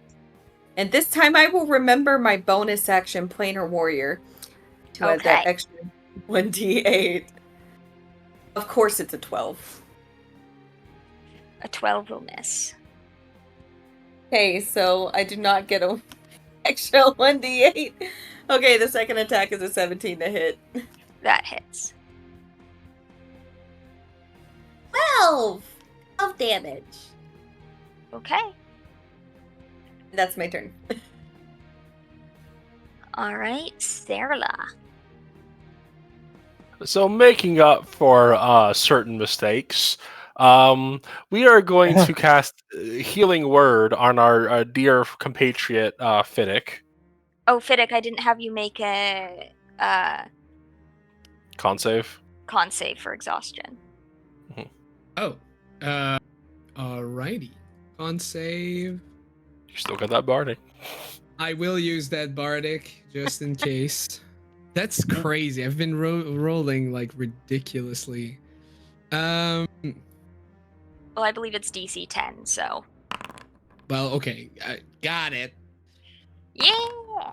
And this time I will remember my bonus action Planar Warrior to add that Okay. extra 1d8. Of course it's a 12. A 12 will miss. Okay, so I do not get a extra 1d8. Okay, the second attack is a 17 to hit. That hits. 12 of damage. Okay. That's my turn. All right, Sarla. So, making up for certain mistakes, we are going to cast Healing Word on our dear compatriot Fiddick. Oh, Fiddick, I didn't have you make a Con save. con save for exhaustion. Oh, alrighty. Con save. You still got that Bardic. I will use that Bardic just in case. That's crazy. I've been rolling like ridiculously. Well, I believe it's DC 10, so. Well, okay. I got it. Yeah!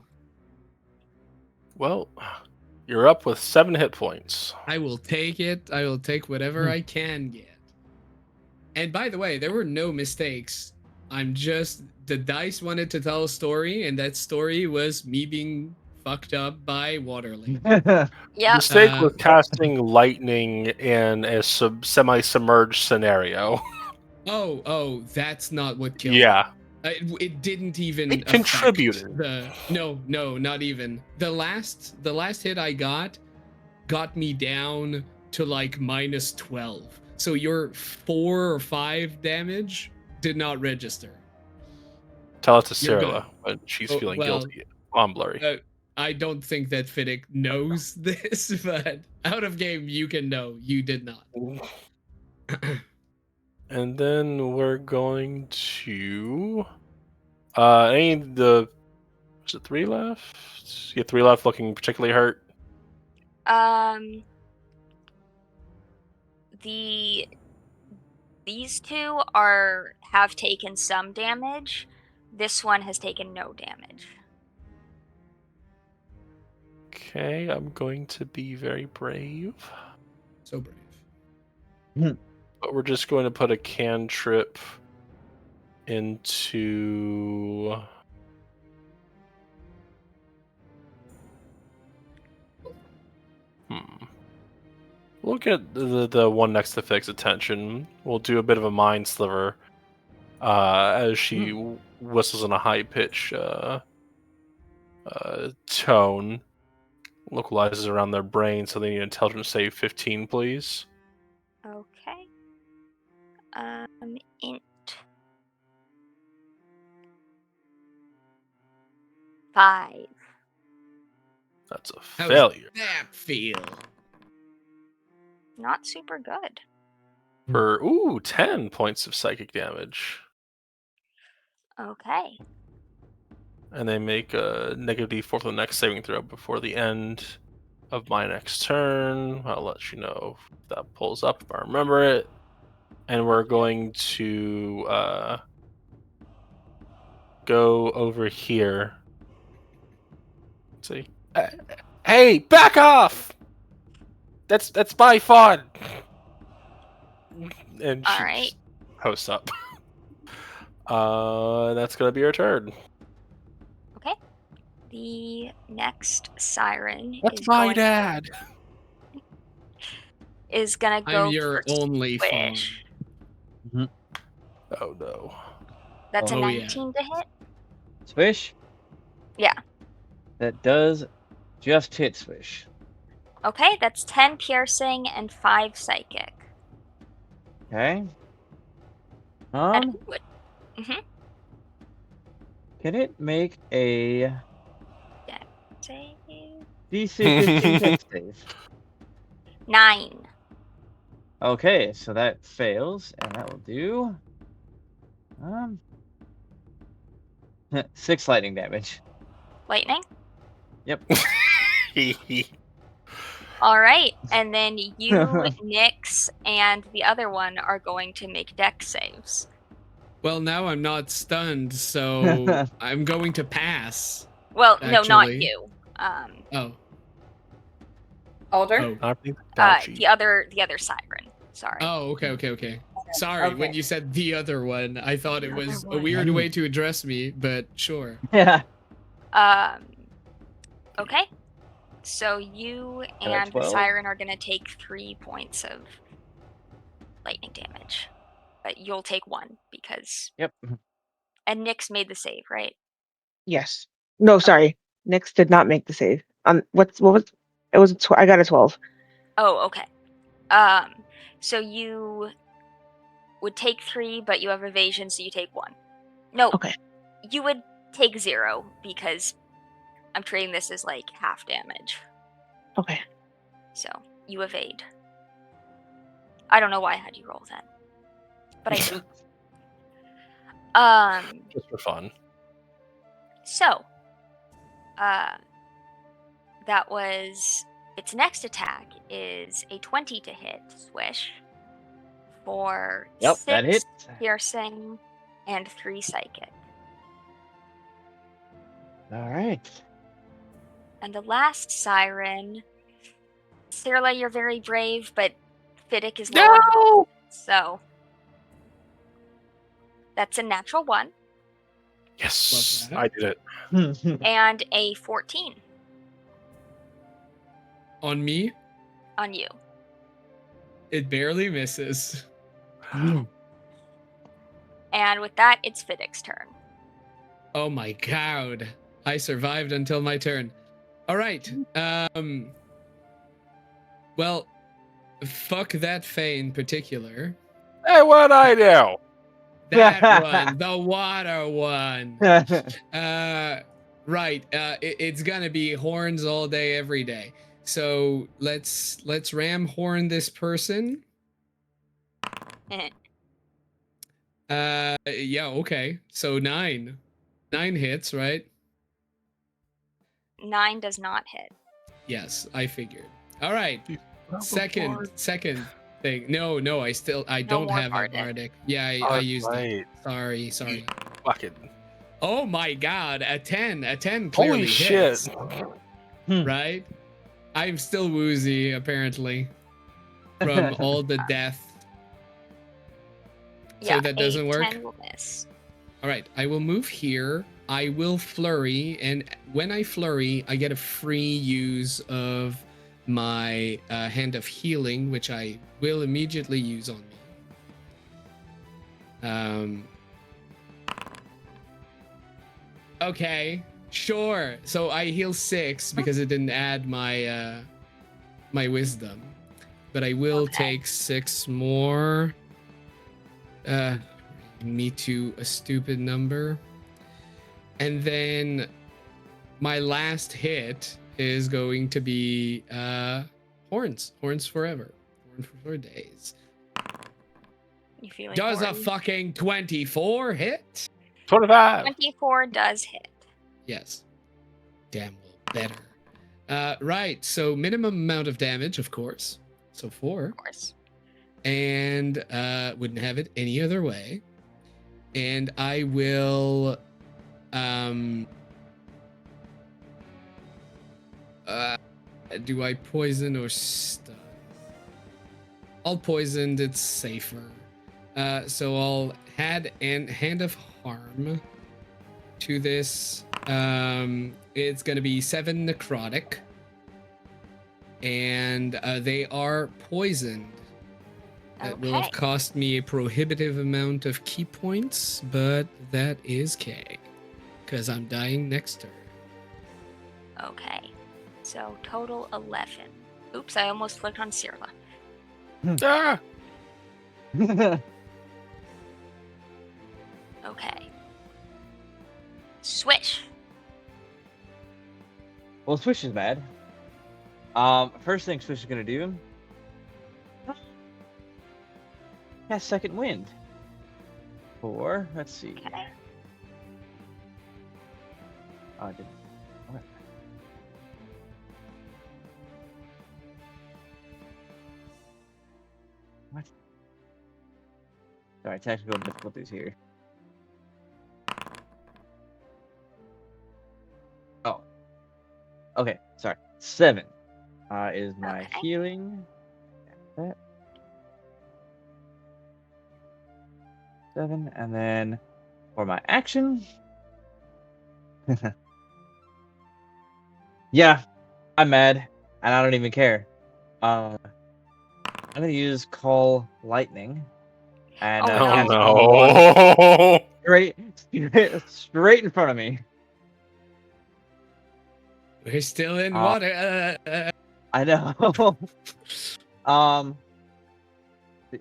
Well, you're up with 7 hit points. I will take it. I will take whatever I can get. And by the way, there were no mistakes. The dice wanted to tell a story, and that story was me being fucked up by Waterley. Yep. Mistake was casting lightning in a semi-submerged scenario. Oh, that's not what killed me. Yeah. It didn't even It affect contributed. No, not even. The last hit I got me down to like minus 12. So your 4 or 5 damage did not register. Tell it to You're Sarah when she's feeling well, guilty. I'm blurry. I don't think that Fiddick knows this, but out of game, you can know you did not. And then we're going to is it 3 left? Yeah, 3 left looking particularly hurt. These two have taken some damage. This one has taken no damage. Okay, I'm going to be very brave. So brave. But we're just going to put a cantrip into... We'll get the one next to Fig's attention. We'll do a bit of a mind sliver as she whistles in a high-pitched tone. Localizes around their brain, so they need an intelligence save 15, please. Okay. Int 5. That's a How's failure. that feel? Not super good. For 10 points of psychic damage. Okay. And they make a negative d4 for the next saving throw before the end of my next turn. I'll let you know if that pulls up if I remember it. And we're going to go over here. Let's see. Hey, back off! That's my fun. And she Alright. posts up. That's gonna be her turn. Okay. The next siren That's my dad. is gonna go I'm your for only fawn. Squish. Oh no. That's a Oh, yeah. 19 to hit. Swish? Yeah. That does just hit Swish. Okay, that's 10 piercing and 5 psychic. Okay. And who would- Can it make a Save. DC 15 dex save? 9. Okay, so that fails, and that will do 6 lightning damage. Lightning. Yep. All right, and then you, Nyx, and the other one are going to make dex saves. Well, now I'm not stunned, so I'm going to pass. Well, no, not Actually. you. Oh. Alder? Oh. The other siren. Sorry. Oh, okay. Sorry, when Okay. you said the other one, I thought it was other a one. weird way to address me, but sure. Yeah. Okay. So you I'm at and the 12. siren are going to take 3 points of lightning damage. But you'll take 1 because... Yep. And Nyx made the save, right? Yes. No, sorry. Nyx did not make the save. What was it? Was I got a 12. Oh, okay. So you would take 3, but you have evasion, so you take 1. No. Okay. You would take 0 because I'm treating this as like half damage. Okay. So you evade. I don't know why I had you roll that, but I do. Just for fun. So, that was its next attack is a 20 to hit, Swish, for Yep, 6 that hits. piercing and 3 psychic. All right. And the last siren, Cirilla, you're very brave, but Fiddick is low. No! So that's a natural 1 Yes, Love that. I did it. and a 14 On me, on you. it barely misses. And with that, it's Fiddick's turn. Oh my god. I survived until my turn. All right. Well, fuck that Fae in particular. Hey, what'd I do? That one, the water one. Right. It's gonna be horns all day, every day. So let's ram horn this person. Yeah. Okay. So 9 hits, right? 9 does not hit. Yes, I figured. All right. Well, Second thing. No, I No don't more have bardic. a bardic. Yeah, I Oh, used right. it. Sorry. Fucking Oh my god, a 10 clearly holy shit! hits, right? I'm still woozy apparently from all the death. So Yeah, that doesn't work. 10 will miss. All right, I will move here. I will flurry, and when I flurry, I get a free use of my hand of healing, which I will immediately use on me. Okay, sure. So I heal 6 because it didn't add my my wisdom, but I will take 6 more. Me to a stupid number. And then my last hit is going to be horns forever, horn for 4 days. You feeling Does a horny? fucking 24 hit? 25. 24 does hit. Yes. Damn well better. Right, so minimum amount of damage, of course. So 4. Of course. And wouldn't have it any other way. And I will do I poison or stun? I'll poisoned, it's safer. So I'll add an hand of harm to this. It's gonna be 7 necrotic. And they are poisoned. That will have cost me a prohibitive amount of key points, but that is K. Because I'm dying next turn. Okay. So total 11. Oops, I almost clicked on Cirla. Ah! Okay. Swish. Well, Swish is bad. First thing Swish is gonna do. Cast Second Wind. For, let's see. Okay. Oh, I didn't. Okay. What? Sorry, technical difficulties here. Oh. Okay, sorry. 7 is my Okay. healing. That. 7, and then for my action. Yeah, I'm mad, and I don't even care. I'm gonna use Call Lightning, and Oh, cast no. one No! straight in front of me. We're still in water. I know.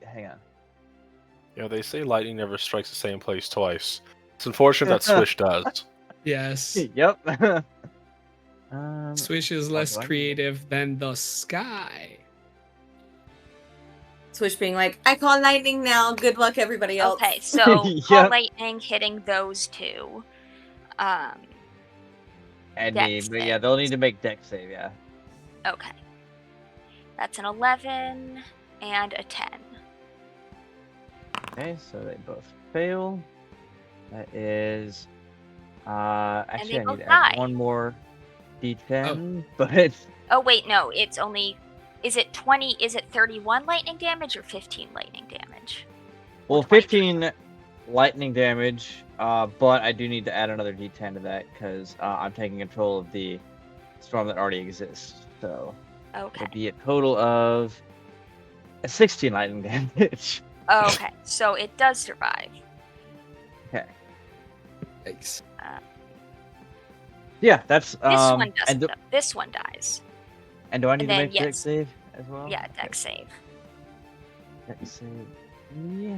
Hang on. You know, they say lightning never strikes the same place twice. It's unfortunate that Swish does. Yes. Yep. Swish is what less do I do? creative than the sky. Swish being like, I call lightning now. Good luck, everybody else. Okay, so Yep. call lightning hitting those two. And Dex but yeah, they'll need to make dex save, yeah. Okay. That's an 11 and a 10. Okay, so they both fail. That is actually I both need to add die. one more D10, but Oh wait, no, it's only is it 31 lightning damage or 15 lightning damage? well, 23. 15 lightning damage, but I do need to add another D10 to that because I'm taking control of the storm that already exists. So Okay. it'd be a total of 16 lightning damage. Okay, so it does survive. Okay. Thanks. Yeah, that's This one and doesn't. This one dies. and do I need to then, make dex yes. save as well? Yeah, dex save. Dex save. Yeah.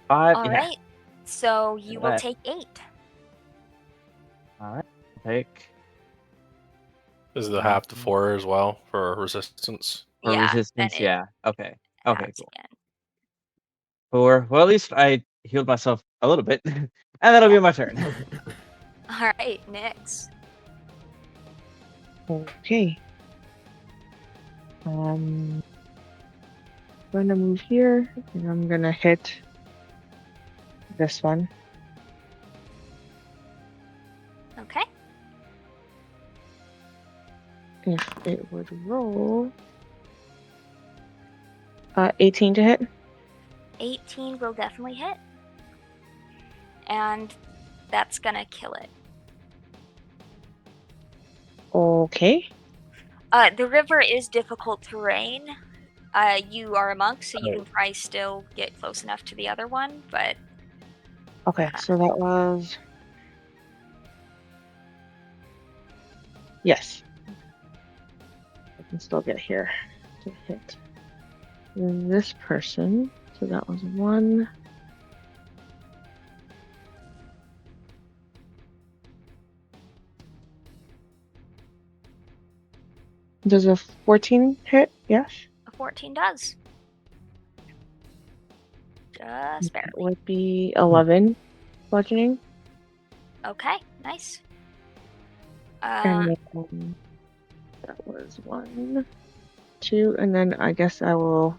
5. All Yeah. right. So you will Alright. take 8. All right. Take Is the half to 4 as well for resistance? for Yeah. Then resistance. it Yeah. Okay. Okay. halves Cool. again. 4. Well, at least I healed myself a little bit, and that'll be my turn. All right, Nyx. Okay. I'm gonna move here, and I'm gonna hit this one. Okay. If it would roll, 18 to hit. 18 will definitely hit. And that's gonna kill it. Okay. The river is difficult terrain. You are a monk, so you can probably still get close enough to the other one, but Okay, so that was... Yes. I can still get here to hit this person. So that was 1. Does a 14 hit? Yes. a 14 does. Just That barely. would be 11 bludgeoning. Okay, nice. And then that was 1, 2, and then I guess I will...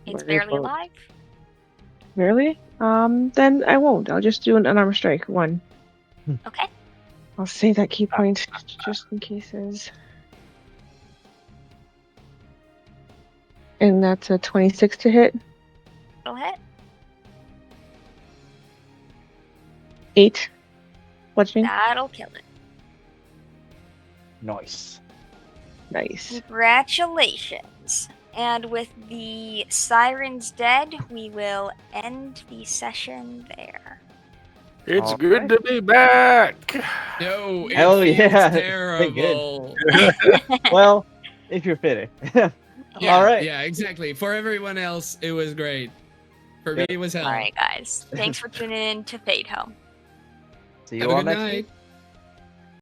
It's barely reload. alive. Really? Then I won't. I'll just do an unarmed strike. 1. Okay. I'll save that key point just in cases. And that's a 26 to hit. It'll hit. 8 bludgeoning. That'll kill it. Nice. Nice. Congratulations. And with the sirens dead, we will end the session there. It's All good right. to be back. No, it Hell feels yeah. terrible. Well, if you're fitting. Yeah, All right. Yeah, exactly. For everyone else, it was great. For me, it was hell. All right, guys. Thanks for tuning in to Fadehome. See you Have a all good next night. week.